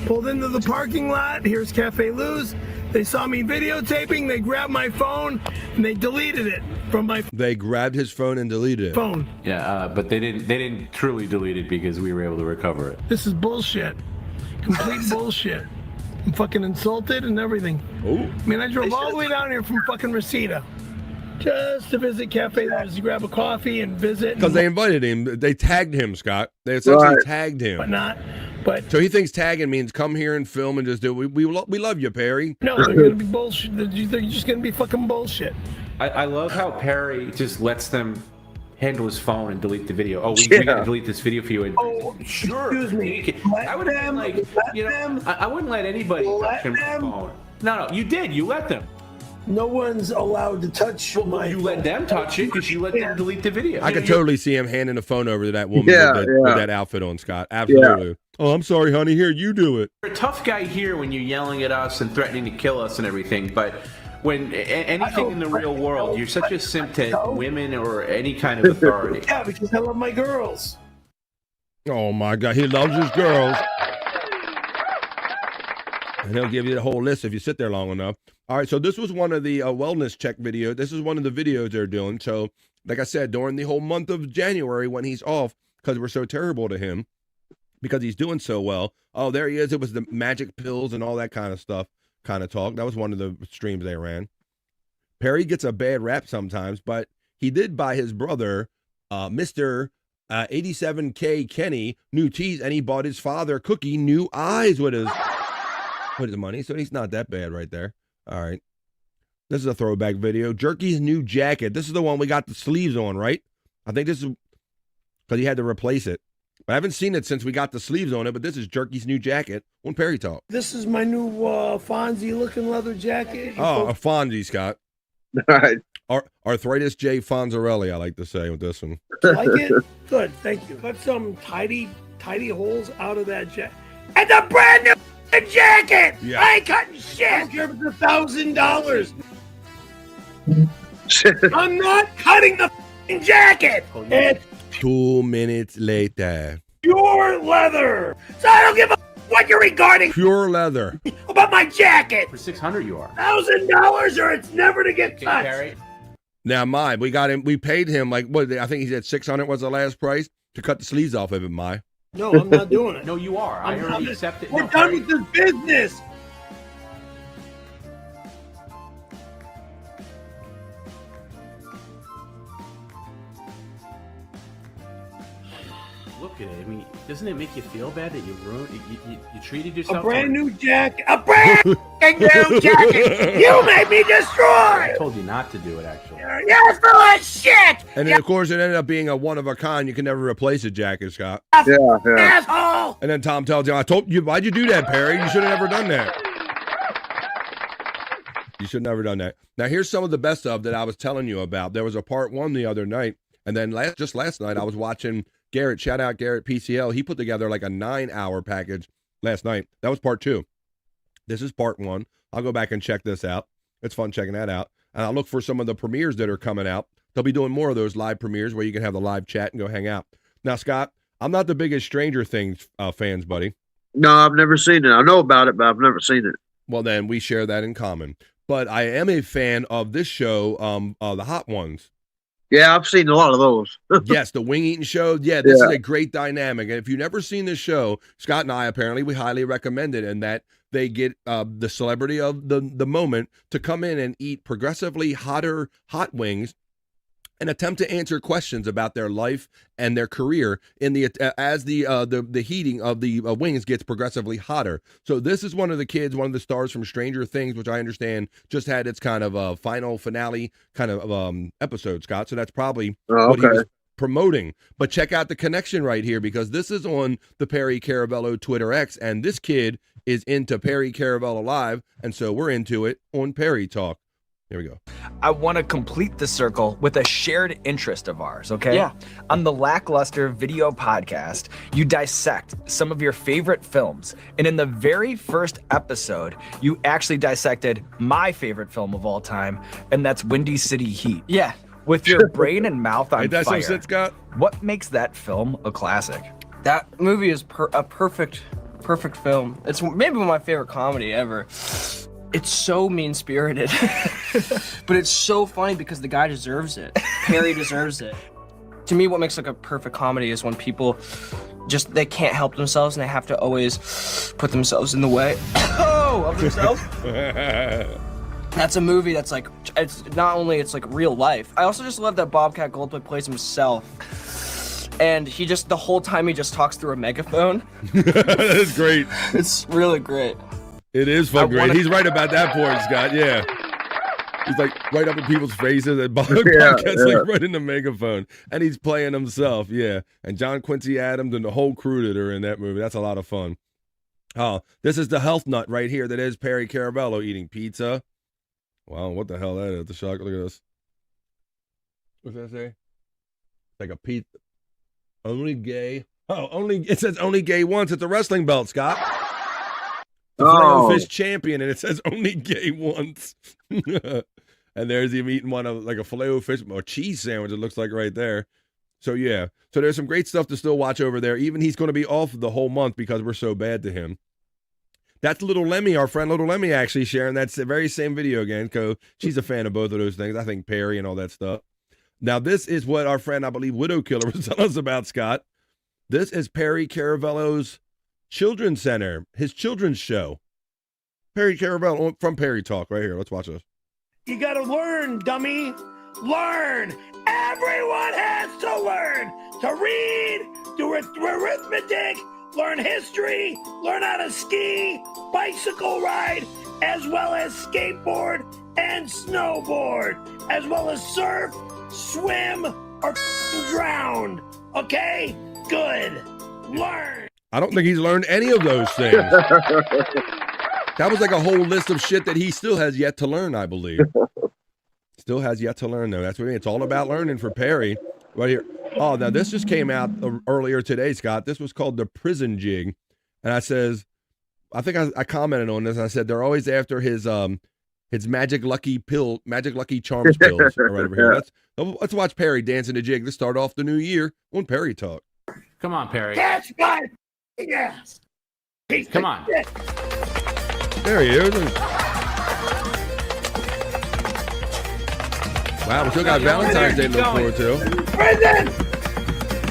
Pulled into the parking lot. Here's Cafe Lou's. They saw me videotaping. They grabbed my phone and they deleted it from my They grabbed his phone and deleted it. phone. Yeah, but they didn't truly delete it because we were able to recover it. This is bullshit. Complete bullshit. I'm fucking insulted and everything. Oh. I mean, I drove all the way down here from fucking Reseda just to visit Cafe Lou's to grab a coffee and visit. Because they invited him. They tagged him, Scott. They essentially tagged him. But so he thinks tagging means come here and film and just do it. We love you, Perry. No, they're going to be bullshit. They're just going to be fucking bullshit. I love how Perry just lets them handle his phone and delete the video. Oh, we got to delete this video for you. And, Sure. Excuse me. I would have like, I wouldn't let anybody touch him phone. No, you did. You let them. No one's allowed to touch my You let them touch it because you let them delete the video. I could totally see him handing the phone over to that woman with that outfit on, Scott. Absolutely. Yeah. Oh, I'm sorry, honey. Here, you do it. You're a tough guy here when you're yelling at us and threatening to kill us and everything, but when anything in the real world, you're such a simp to women or any kind of authority. Yeah, because I love my girls. Oh, my God. He loves his girls. And he'll give you the whole list if you sit there long enough. All right, so this was one of the wellness check videos. This is one of the videos they're doing. So, like I said, during the whole month of January when he's off, because we're so terrible to him, because he's doing so well. Oh, there he is. It was the magic pills and all that kind of stuff, kind of talk. That was one of the streams they ran. Perry gets a bad rap sometimes, but he did buy his brother, Mr. 87K Kenny, new teeth, and he bought his father, Cookie, new eyes with his money. So he's not that bad right there. All right. This is a throwback video. Jerky's new jacket. This is the one we got the sleeves on, right? I think this is because he had to replace it. I haven't seen it since we got the sleeves on it, but this is Jerky's new jacket on Perry Talk. This is my new Fonzie-looking leather jacket. Oh, a Fonzie, Scott. All right. Arthritis J. Fonzarelli, I like to say with this one. Like it? Good, thank you. Cut some tidy holes out of that jacket. It's a brand new jacket! Yeah. I ain't cutting shit! I don't care if it's $1,000. I'm not cutting the jacket! It's 2 minutes later. pure leather! So I don't give a what you're regarding Pure leather. about my jacket! For $600 you are. $1,000 or it's never to get touched! Perry. Now, mine, we paid him like, what, I think he said 600 was the last price to cut the sleeves off of it, No, I'm not doing it. No, you are. I already accept it. We're done with this business! Look at it. I mean, doesn't it make you feel bad that you ruined? You treated yourself. A brand new jacket! A brand new jacket! You made me destroy! I told you not to do it, actually. You're full of shit! And then, of course, it ended up being a one of a kind. You can never replace a jacket, Scott. Yeah. Asshole! And then Tom tells you, I told you, why'd you do that, Perry? You should have never done that. You should have never done that. Now, here's some of the best of that I was telling you about. There was a part 1 the other night. And then just last night, I was watching Garrett. Shout out Garrett PCL. He put together like a 9-hour package last night. That was part 2. This is part 1. I'll go back and check this out. It's fun checking that out. And I'll look for some of the premieres that are coming out. They'll be doing more of those live premieres where you can have the live chat and go hang out. Now, Scott, I'm not the biggest Stranger Things fans, buddy. No, I've never seen it. I know about it, but I've never seen it. Well, then we share that in common. But I am a fan of this show, The Hot Ones. Yeah, I've seen a lot of those. Yes, the wing eating show. Yeah, this is a great dynamic. And if you've never seen this show, Scott and I apparently we highly recommend it, and that they get the celebrity of the moment to come in and eat progressively hot wings and attempt to answer questions about their life and their career in the as the heating of the wings gets progressively hotter. So this is one of the kids, one of the stars from Stranger Things, which I understand just had its kind of final finale kind of episode, Scott. So that's probably what he was promoting. But check out the connection right here, because this is on the Perry Caravello Twitter X, and this kid is into Perry Caravello Live, and so we're into it on Perry Talk. Here we go. I want to complete the circle with a shared interest of ours, okay? Yeah. On the Lackluster Video Podcast, you dissect some of your favorite films. And in the very first episode, you actually dissected my favorite film of all time, and that's Windy City Heat. Yeah. With your brain and mouth on Ain't that fire. some shit, Scott? What makes that film a classic? That movie is a perfect film. It's maybe one of my favorite comedy ever. It's so mean-spirited, but it's so funny because the guy deserves it. Perry deserves it. To me, what makes like a perfect comedy is when people they can't help themselves and they have to always put themselves in the way of themselves. That's a movie that's like, it's not only it's like real life. I also just love that Bobcat Goldthwait plays himself. And he just, the whole time he just talks through a megaphone. That's great. It's really great. It is fun great. He's right about that point, Scott. Yeah. He's like right up in people's faces, and Bobcat's like right in the megaphone. And he's playing himself, yeah. And John Quincy Adams and the whole crew that are in that movie. That's a lot of fun. Oh, this is the health nut right here that is Perry Caravello eating pizza. Wow, what the hell that is? The shock. Look at this. What's that say? Like a pizza. Only gay. Oh, it says only gay once. It's a wrestling belt, Scott. The Filet-O-Fish champion, and it says only gay once. And there's him eating one of like a Filet-O-Fish or cheese sandwich, it looks like right there. So yeah. So there's some great stuff to still watch over there. Even he's going to be off the whole month because we're so bad to him. That's Little Lemmy, our friend Little Lemmy, actually sharing that very same video again. She's a fan of both of those things. I think Perry and all that stuff. Now, this is what our friend, I believe, Widow Killer was telling us about, Scott. This is Perry Caravello's Children's Center, his children's show. Perry Caravello from Perry Talk right here. Let's watch this. You gotta learn, dummy. Learn. Everyone has to learn to read, do arithmetic, learn history, learn how to ski, bicycle ride, as well as skateboard and snowboard, as well as surf, swim, or drown. Okay? Good. Learn. I don't think he's learned any of those things. That was like a whole list of shit that he still has yet to learn, I believe. Still has yet to learn, though. That's what I mean. It's all about learning for Perry. Right here. Oh, now this just came out earlier today, Scott. This was called the Prison Jig. And I think I commented on this. I said they're always after his Magic Lucky Charms pills. Right over here. Let's watch Perry dancing the jig to start off the new year on Perry Talk. Come on, Perry. That's my yes. Come on. There he is. Wow, we still got Valentine's Day to look forward to. Prison!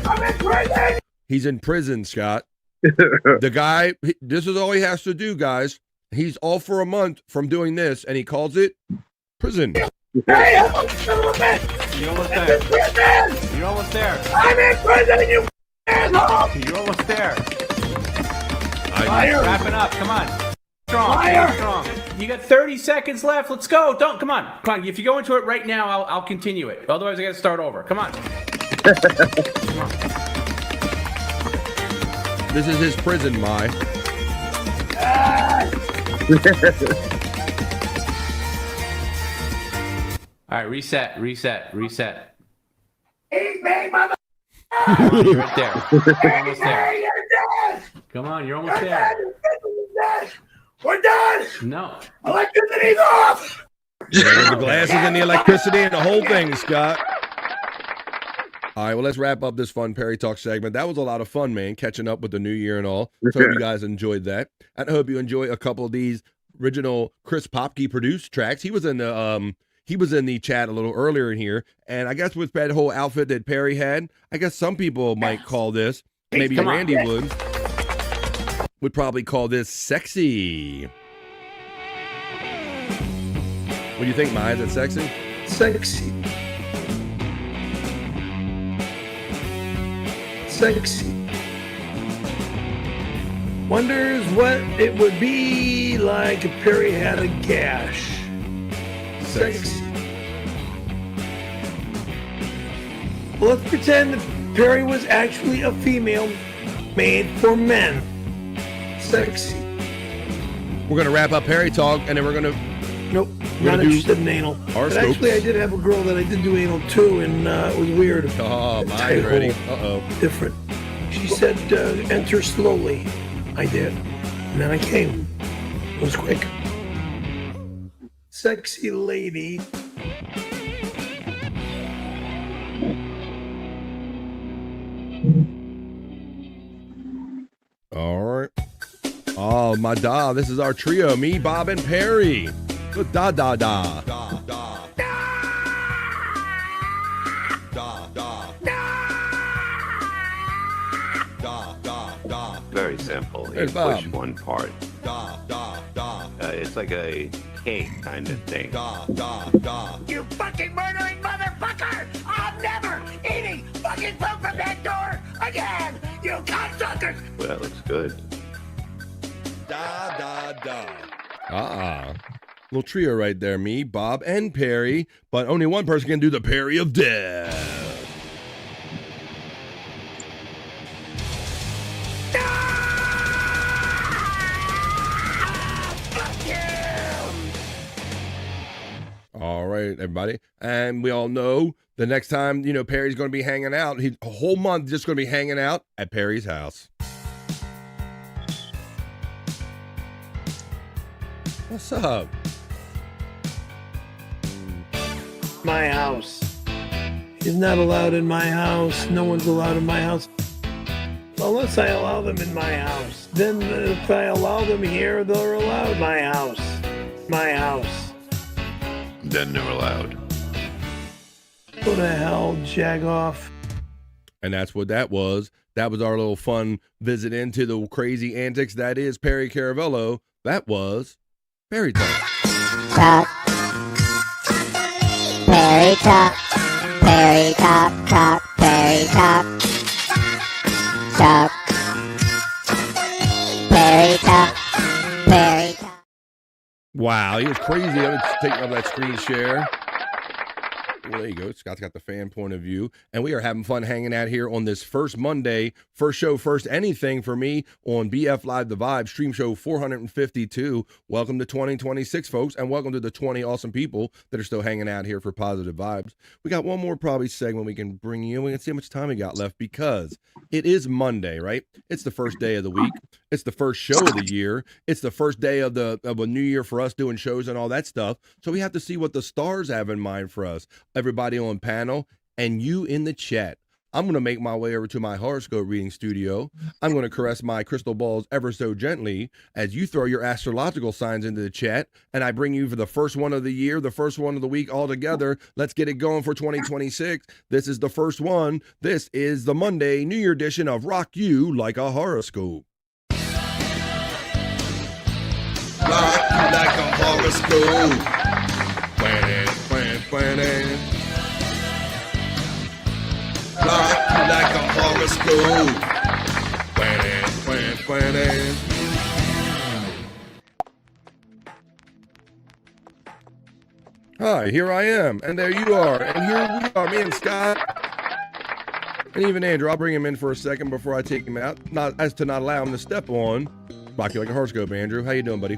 I'm in prison! He's in prison, Scott. The guy, this is all he has to do, guys. He's off for a month from doing this, and he calls it prison. Hey, I'm a bitch! You're almost there. You're almost there. I'm in prison, you asshole! You're almost there. Fire! Wrapping up. Come on. Strong. Fire! Strong. You got 30 seconds left. Let's go. Come on. If you go into it right now, I'll continue it. Otherwise, I got to start over. Come on. This is his prison, Mai. All right, reset. Eat me, mother! You're right there. You're almost there. Come on, you're almost there. We're done! No. Electricity's off! The glasses and the electricity and the whole thing, Scott. All right, well, let's wrap up this fun Perry Talk segment. That was a lot of fun, man, catching up with the new year and all. So hope you guys enjoyed that. And I hope you enjoy a couple of these original Chris Popke produced tracks. He was in the chat a little earlier in here, and I guess with that whole outfit that Perry had, I guess some people might call this, maybe Randy would probably call this sexy. What do you think, Mai? Is it sexy? Sexy. Sexy. Wonders what it would be like if Perry had a gash. Sexy. Well, let's pretend that Perry was actually a female made for men. Sexy. We're going to wrap up Perry Talk, and then we're going to... Nope, not interested in anal. But actually, I did have a girl that I did do anal to, and it was weird. Oh, mine's ready. Uh-oh. Different. She said, enter slowly. I did. And then I came. It was quick. Sexy lady. All right. Oh, my da. This is our trio. Me, Bob, and Perry. Good da da da. Da da. Very simple. You Hey, push Bob. one part. It's like a cake kind of thing. You fucking murdering motherfucker! I'm never eating fucking food from that door again! You cocksuckers! Well, that looks good. Da da da. Little trio right there. Me, Bob, and Perry. But only one person can do the Perry of Death. All right, everybody. And we all know the next time, Perry's going to be hanging out. He's a whole month just going to be hanging out at Perry's house. What's up? My house. He's not allowed in my house. No one's allowed in my house. Unless I allow them in my house. Then if I allow them here, they're allowed my house. My house. Then they're allowed. Go to hell, Jagoff. And that's what that was. That was our little fun visit into the crazy antics that is Perry Caravello. That was Perry Talk. Talk. Perry Talk. Perry Talk. Talk. Perry Talk. Talk. Perry Talk. Perry Talk. Wow, he was crazy. I'm taking up that screen share. Well, there you go. Scott's got the fan point of view. And we are having fun hanging out here on this first Monday, first show, first anything for me on BF Live The Vibe, stream show 452. Welcome to 2026, folks, and welcome to the 20 awesome people that are still hanging out here for positive vibes. We got one more probably segment we can bring you in. We can see how much time we got left because it is Monday, right? It's the first day of the week. It's the first show of the year. It's the first day of a new year for us doing shows and all that stuff. So we have to see what the stars have in mind for us. Everybody on panel and you in the chat. I'm going to make my way over to my horoscope reading studio. I'm going to caress my crystal balls ever so gently as you throw your astrological signs into the chat, and I bring you for the first one of the year, the first one of the week all together. Let's get it going for 2026. This is the first one. This is the Monday New Year edition of Rock You Like a Horoscope. Rock you like a horoscope. Planning. Rock you like a horoscope. Planning. Hi, here I am, and there you are, and here we are, me and Scott, and even Andrew. I'll bring him in for a second before I take him out, not allow him to step on. Rock you like a horoscope, Andrew. How you doing, buddy?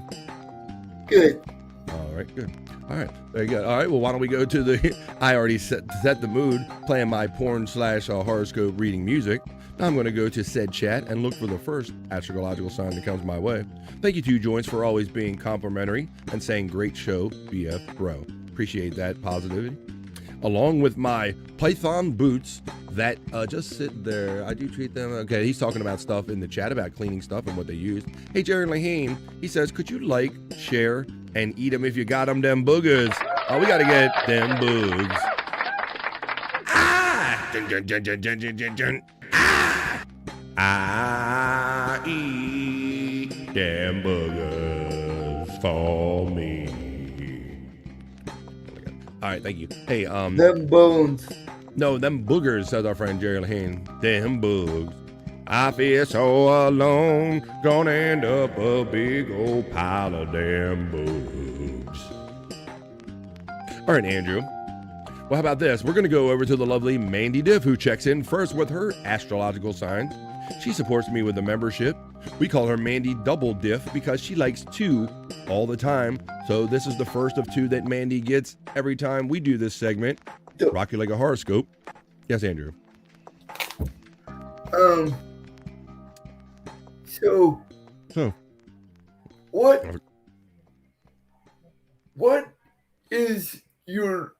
Good. All right, good. All right, there you go. All right, well, why don't we go to the... I already set the mood, playing my porn/horoscope reading music. Now I'm going to go to said chat and look for the first astrological sign that comes my way. Thank you to Joints for always being complimentary and saying great show, BF Bro. Appreciate that positivity. Along with my Python boots that just sit there. I do treat them. Okay, he's talking about stuff in the chat about cleaning stuff and what they use. Hey, Jerry Lahane, he says, could you like, share, and eat them if you got them boogers? Oh, we got to get them boogs. Ah! Dun, dun, dun, dun, dun, dun, dun, dun. Ah! I eat them boogers for me. All right, thank you. Hey, them bones. No, them boogers, says our friend Jerry Lane. Them bugs. I feel so alone, gonna end up a big old pile of damn bugs. All right, Andrew. Well, how about this? We're going to go over to the lovely Mandy Diff, who checks in first with her astrological sign. She supports me with a membership. We call her Mandy Double Diff because she likes 2 all the time. So this is the first of 2 that Mandy gets every time we do this segment. Rock you like a horoscope. Yes, Andrew. So what is your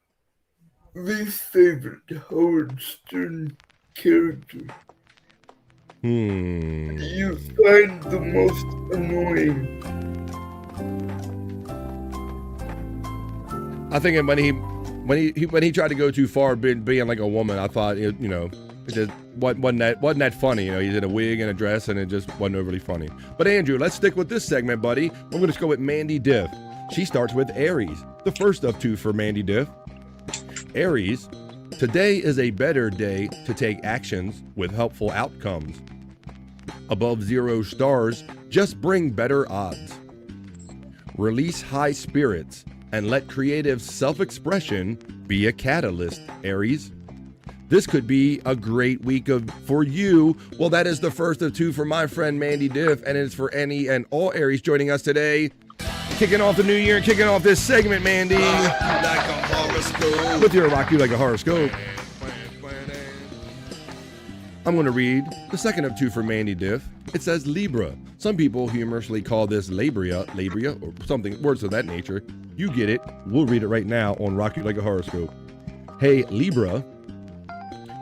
least favorite Howard Stern character? You find the most annoying? I think when he tried to go too far being like a woman, I thought it just wasn't that funny. He's in a wig and a dress, and it just wasn't overly funny. But Andrew, let's stick with this segment, buddy. I'm going to go with Mandy Diff. She starts with Aries, the first of 2 for Mandy Diff. Aries, today is a better day to take actions with helpful outcomes. Above 0 stars, just bring better odds. Release high spirits and let creative self-expression be a catalyst, Aries. This could be a great week for you. Well, that is the first of 2 for my friend Mandy Diff, and it's for any and all Aries joining us today. Kicking off the new year and kicking off this segment, Mandy. With your Rock You Like a Horoscope. I'm going to read the second of 2 for Mandy Diff. It says Libra. Some people humorously call this labria, or something, words of that nature. You get it. We'll read it right now on Rock You Like a Horoscope. Hey, Libra,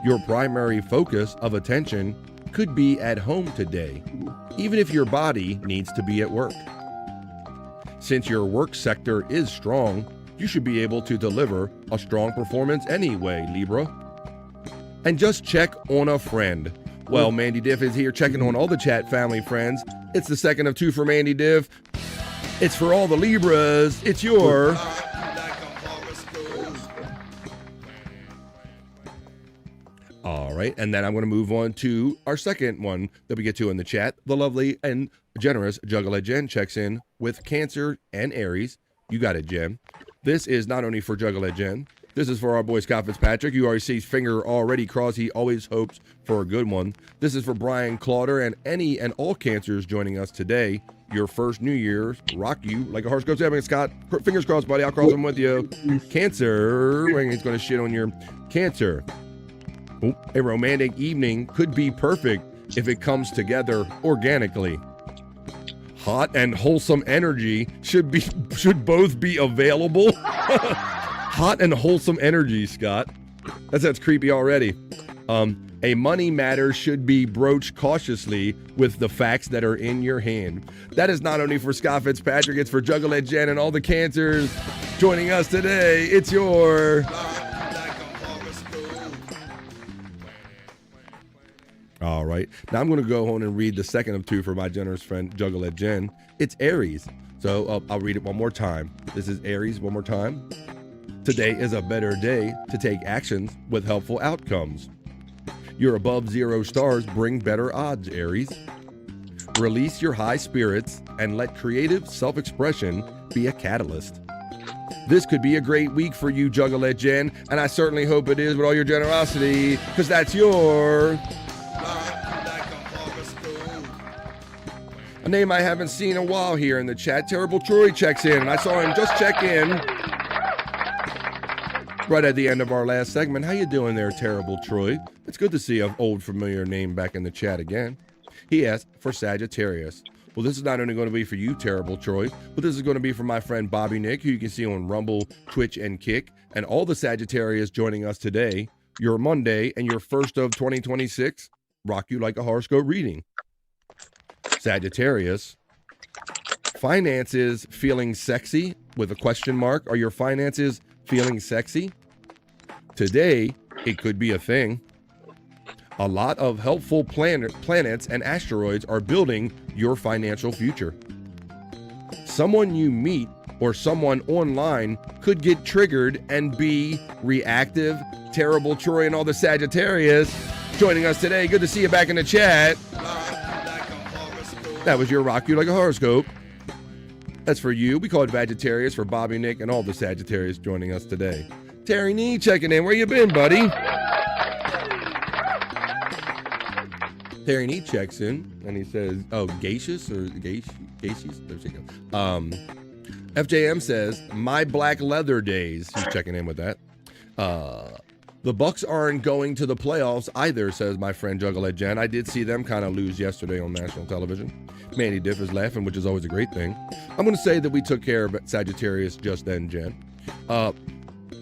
your primary focus of attention could be at home today, even if your body needs to be at work. Since your work sector is strong, you should be able to deliver a strong performance anyway, Libra. And just check on a friend. Well, Mandy Diff is here checking on all the chat family friends. It's the second of 2 for Mandy Diff. It's for all the Libras. It's your... All right, and then I'm going to move on to our second one that we get to in the chat. The lovely and generous Juggalette Jen checks in with Cancer and Aries. You got it, Jen. This is not only for Juggalette Jen. This is for our boy Scott Fitzpatrick. You already see his finger already crossed. He always hopes for a good one. This is for Brian Clauder and any and all Cancers joining us today. Your first New Year's, Rock You Like a Horoscope segment. Scott, fingers crossed, buddy. I'll cross them with you. Cancer, he's going to shit on your Cancer. A romantic evening could be perfect if it comes together organically. Hot and wholesome energy should both be available. Hot and wholesome energy, Scott. That's creepy already. A money matter should be broached cautiously with the facts that are in your hand. That is not only for Scott Fitzpatrick, it's for Juggalette Jen and all the Cancers joining us today. It's your... All right. Now I'm going to go on and read the second of 2 for my generous friend Juggalette Jen. It's Aries. So I'll read it one more time. This is Aries one more time. Today is a better day to take actions with helpful outcomes. Your above 0 stars bring better odds, Aries. Release your high spirits and let creative self-expression be a catalyst. This could be a great week for you, Juggalette Jen, and I certainly hope it is with all your generosity, because that's your... A name I haven't seen in a while here in the chat. Terrible Troy checks in, and I saw him just check in right at the end of our last segment. How you doing there, Terrible Troy? It's good to see an old familiar name back in the chat again. He asked for Sagittarius. Well, this is not only going to be for you, Terrible Troy, but this is going to be for my friend Bobby Nick, who you can see on Rumble, Twitch, and Kick, and all the Sagittarius joining us today. Your Monday and your first of 2026, Rock You Like a Horoscope reading. Sagittarius, finances feeling sexy with a question mark. Are your finances feeling sexy? Today, it could be a thing. A lot of helpful planets and asteroids are building your financial future. Someone you meet or someone online could get triggered and be reactive, Terrible Troy and all the Sagittarius joining us today. Good to see you back in the chat. That was your Rock You Like a Horoscope. That's for you. We call it Sagittarius for Bobby, Nick, and all the Sagittarius joining us today. Terry Nee checking in. Where you been, buddy? Terry Nee checks in, and he says, oh, gaseous or gaseous? There you go. FJM says, my black leather days. He's checking in with that. The Bucks aren't going to the playoffs either, says my friend Juggalette Jen. I did see them kind of lose yesterday on national television. Mandy Diff is laughing, which is always a great thing. I'm going to say that we took care of Sagittarius just then, Jen.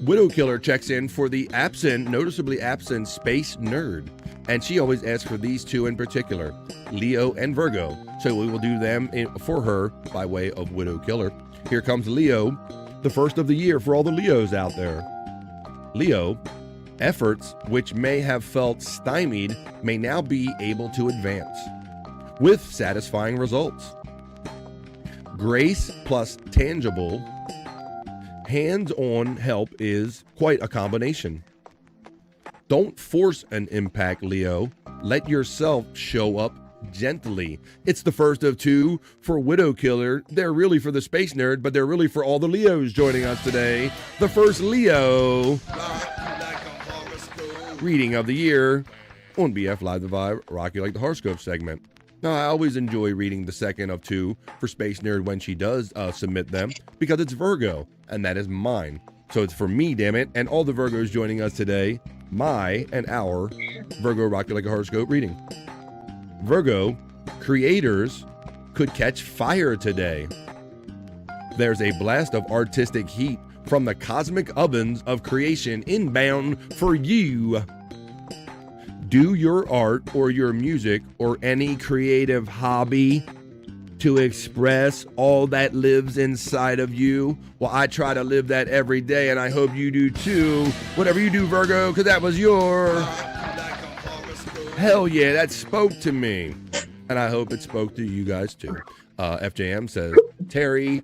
Widow Killer checks in for the noticeably absent Space Nerd. And she always asks for these two in particular, Leo and Virgo. So we will do them for her by way of Widow Killer. Here comes Leo, the first of the year for all the Leos out there. Leo, efforts which may have felt stymied may now be able to advance with satisfying results. Grace plus tangible hands-on help is quite a combination. Don't force an impact, Leo. Let yourself show up gently. It's the first of two for Widow Killer. They're really for the Space Nerd, but they're really for all the Leos joining us today. The first Leo reading of the year on BF Live the Vibe, Rock You Like the Horoscope segment. Now, I always enjoy reading the second of two for Space Nerd when she does submit them, because it's Virgo, and that is mine. So it's for me, damn it, and all the Virgos joining us today, my and our Virgo Rock You Like a Horoscope reading. Virgo, creators could catch fire today. There's a blast of artistic heat from the cosmic ovens of creation inbound for you. Do your art or your music or any creative hobby to express all that lives inside of you. Well, I try to live that every day, and I hope you do too. Whatever you do, Virgo, because that was your... Hell yeah, that spoke to me. And I hope it spoke to you guys too. FJM says, Terry,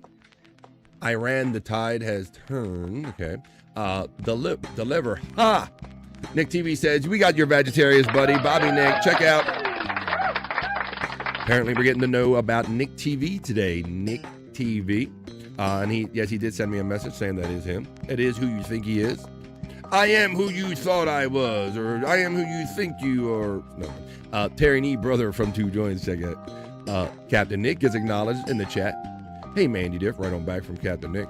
Iran, the tide has turned. Okay. Deliver. Ha! Nick TV says, we got your Sagittarius, buddy. Bobby Nick, check out. Apparently, we're getting to know about Nick TV today. Nick TV. And he did send me a message saying that is him. It is who you think he is. I am who you thought I was, or I am who you think you are. No. Terry Nee, brother from Two Joints, check it. Captain Nick gets acknowledged in the chat. Hey, Mandy Diff, right on back from Captain Nick.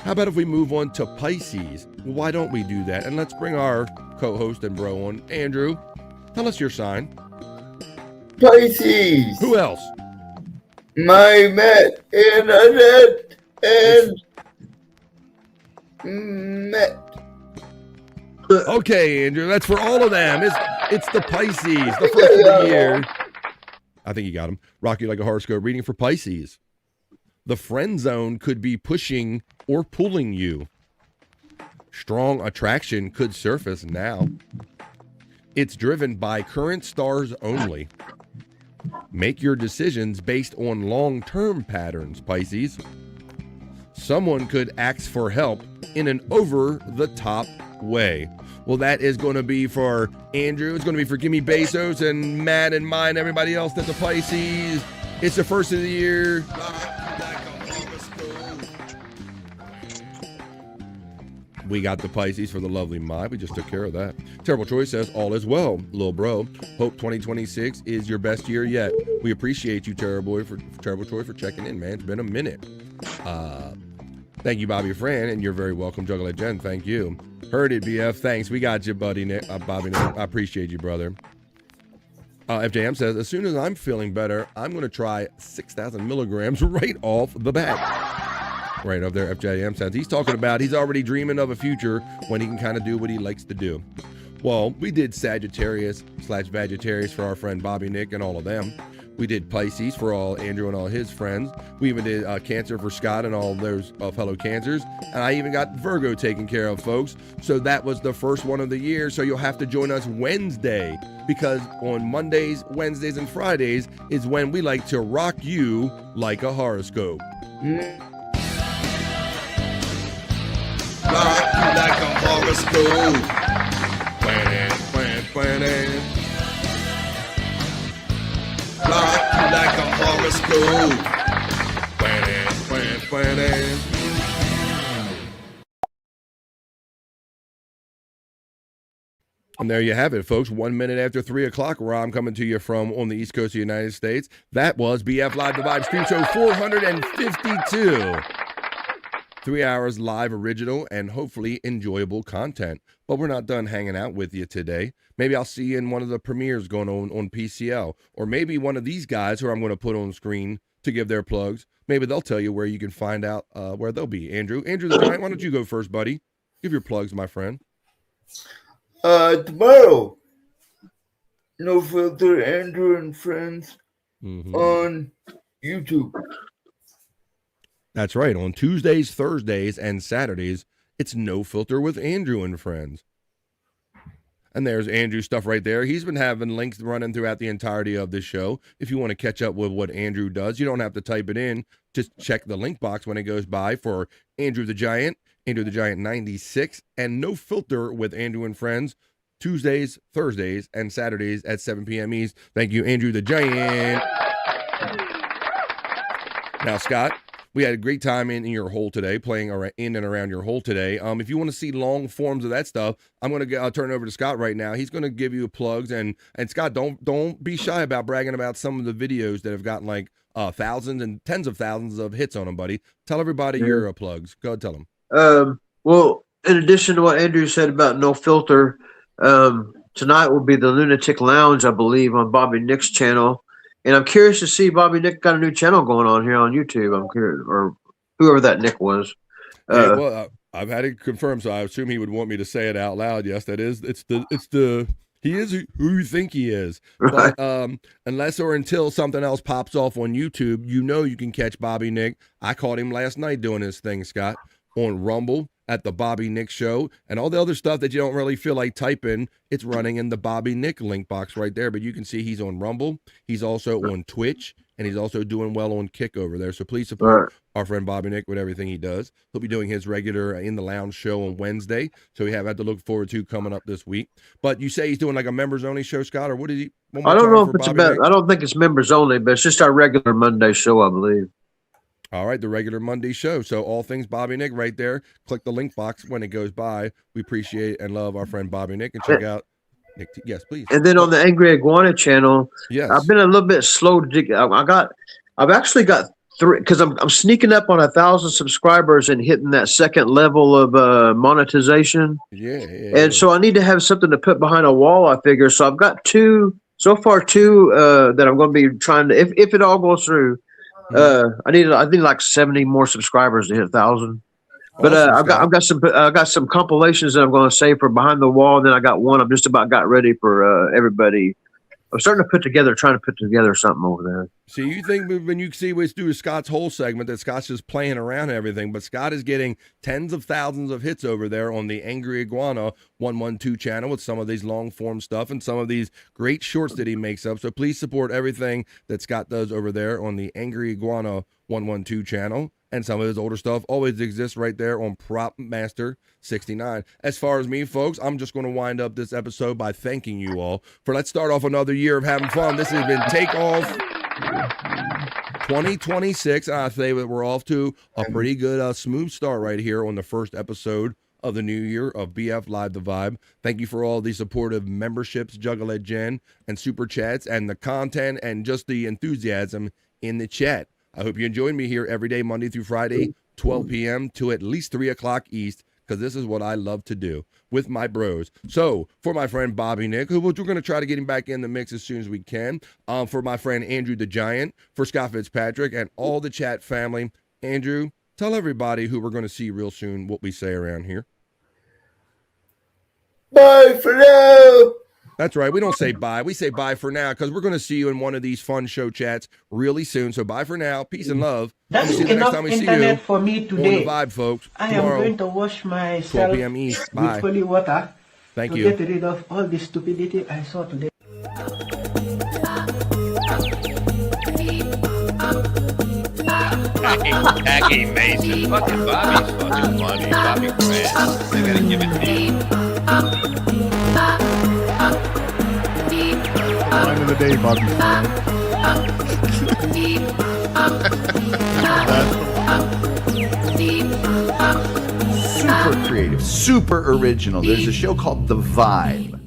How about if we move on to Pisces? Well, why don't we do that? And let's bring our co-host and bro on. Andrew, tell us your sign. Pisces. Who else? My Matt and Annette and Matt. Okay, Andrew, that's for all of them. It's the Pisces, the first of the year. I think you got him. Rock You Like a Horoscope reading for Pisces. The friend zone could be pushing or pulling you. Strong attraction could surface now. It's driven by current stars only. Make your decisions based on long-term patterns, Pisces. Someone could ask for help in an over-the-top way. Well, that is going to be for Andrew. It's going to be for Gimme Bezos and Matt and mine, everybody else that's a Pisces. It's the first of the year. We got the Pisces for the lovely Mai. We just took care of that. Terrible Troy says, all is well, little bro. Hope 2026 is your best year yet. We appreciate you, Terrible Troy, for checking in, man. It's been a minute. Thank you, Bobby Fran, and you're very welcome, Juggalette Jen. Thank you. Heard it, BF. Thanks. We got you, buddy, Nick. Bobby Nick. I appreciate you, brother. FJM says, as soon as I'm feeling better, I'm going to try 6,000 milligrams right off the bat. Right up there, FJM says. He's talking about he's already dreaming of a future when he can kind of do what he likes to do. Well, we did Sagittarius/Vegetarius for our friend Bobby Nick and all of them. We did Pisces for all Andrew and all his friends. We even did Cancer for Scott and all those fellow Cancers. And I even got Virgo taken care of, folks. So that was the first one of the year. So you'll have to join us Wednesday, because on Mondays, Wednesdays, and Fridays is when we like to rock you like a horoscope. Rock you like a horoscope. planning. Rock you like a horoscope. Planning. And there you have it, folks. 1 minute after 3 o'clock, where I'm coming to you from on the East Coast of the United States. That was BF Live The Vibe Stream Show 452. 3 hours live, original, and hopefully enjoyable content. But we're not done hanging out with you today. Maybe I'll see you in one of the premieres going on PCL. Or maybe one of these guys who I'm going to put on screen to give their plugs. Maybe they'll tell you where you can find out where they'll be. Andrew the Giant, why don't you go first, buddy? Give your plugs, my friend. Tomorrow, No Filter, Andrew and Friends on YouTube. That's right. On Tuesdays, Thursdays, and Saturdays, it's No Filter with Andrew and Friends. And there's Andrew's stuff right there. He's been having links running throughout the entirety of this show. If you want to catch up with what Andrew does, you don't have to type it in. Just check the link box when it goes by for Andrew the Giant 96, and No Filter with Andrew and Friends, Tuesdays, Thursdays, and Saturdays at 7 p.m. East. Thank you, Andrew the Giant. Now, Scott, we had a great time in your hole today, playing in and around your hole today. If you want to see long forms of that stuff, I'm going to turn it over to Scott right now. He's going to give you plugs. And Scott, don't be shy about bragging about some of the videos that have gotten like thousands and tens of thousands of hits on them, buddy. Tell everybody your plugs. Go ahead, tell them. Well, in addition to what Andrew said about No Filter, tonight will be the Lunatic Lounge, I believe, on Bobby Nick's channel. And I'm curious to see Bobby Nick got a new channel going on here on YouTube. I'm curious, or whoever that Nick was. Yeah, well, I've had it confirmed, so I assume he would want me to say it out loud. Yes, that is. He is who you think he is. But unless or until something else pops off on YouTube, you can catch Bobby Nick. I caught him last night doing his thing, Scott, on Rumble at the Bobby Nick Show, and all the other stuff that you don't really feel like typing, it's running in the Bobby Nick link box right there. But you can see he's on Rumble. He's also on Twitch, and he's also doing well on Kick over there. So please support our friend Bobby Nick with everything he does. He'll be doing his regular In the Lounge show on Wednesday, so we have that to look forward to coming up this week. But you say he's doing like a members only show, Scott, or what is he? I don't know if it's about. I don't think it's members only, but it's just our regular Monday show, I believe. All right, the regular Monday show. So all things Bobby Nick right there. Click the link box when it goes by. We appreciate and love our friend Bobby Nick, and check out Nick. Yes, please. And then on the Angry Iguana channel, yes, I've been a little bit slow to dig. I've actually got 3 because I'm sneaking up on 1,000 subscribers and hitting that second level of monetization. Yeah. So I need to have something to put behind a wall, I figure. So I've got two that I'm going to be trying to, if it all goes through. I need like 70 more subscribers to hit 1,000. But I've got some compilations that I'm going to save for behind the wall. And then I got one I've just about got ready for everybody. I'm starting to trying to put together something over there. See, you think when you see what do Scott's whole segment that Scott's just playing around and everything, but Scott is getting tens of thousands of hits over there on the Angry Iguana 112 channel with some of these long form stuff and some of these great shorts that he makes up. So please support everything that Scott does over there on the Angry Iguana 112 channel. And some of his older stuff always exists right there on Prop Master 69. As far as me, folks, I'm just going to wind up this episode by thanking you all for let's start off another year of having fun. This has been Takeoff 2026. I say that we're off to a pretty good smooth start right here on the first episode of the new year of BF Live The Vibe. Thank you for all the supportive memberships, Juggalette Jen, and super chats, and the content and just the enthusiasm in the chat. I hope you join me here every day, Monday through Friday, 12 p.m. to at least 3 o'clock East, because this is what I love to do with my bros. So for my friend Bobby Nick, who we're going to try to get him back in the mix as soon as we can, for my friend Andrew the Giant, for Scott Fitzpatrick, and all the chat family. Andrew, tell everybody who we're going to see real soon what we say around here. Bye for now. That's right. We don't say bye. We say bye for now because we're going to see you in one of these fun show chats really soon. So bye for now. Peace and love. That's see you enough next time we internet see you for me today. On the Vibe, folks. I Tomorrow, am going to wash myself 12 p.m. East. Bye. with holy water Thank to you. get rid of all the stupidity I saw today. Jackie Mason. Fucking Bobby's fucking funny. Bobby Grant. I gotta give it to you. Line of the day, Bobby. Super creative, super original. There's a show called The Vibe.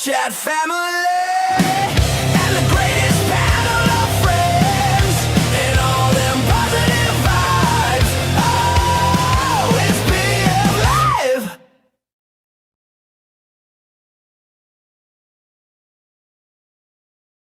Chat family.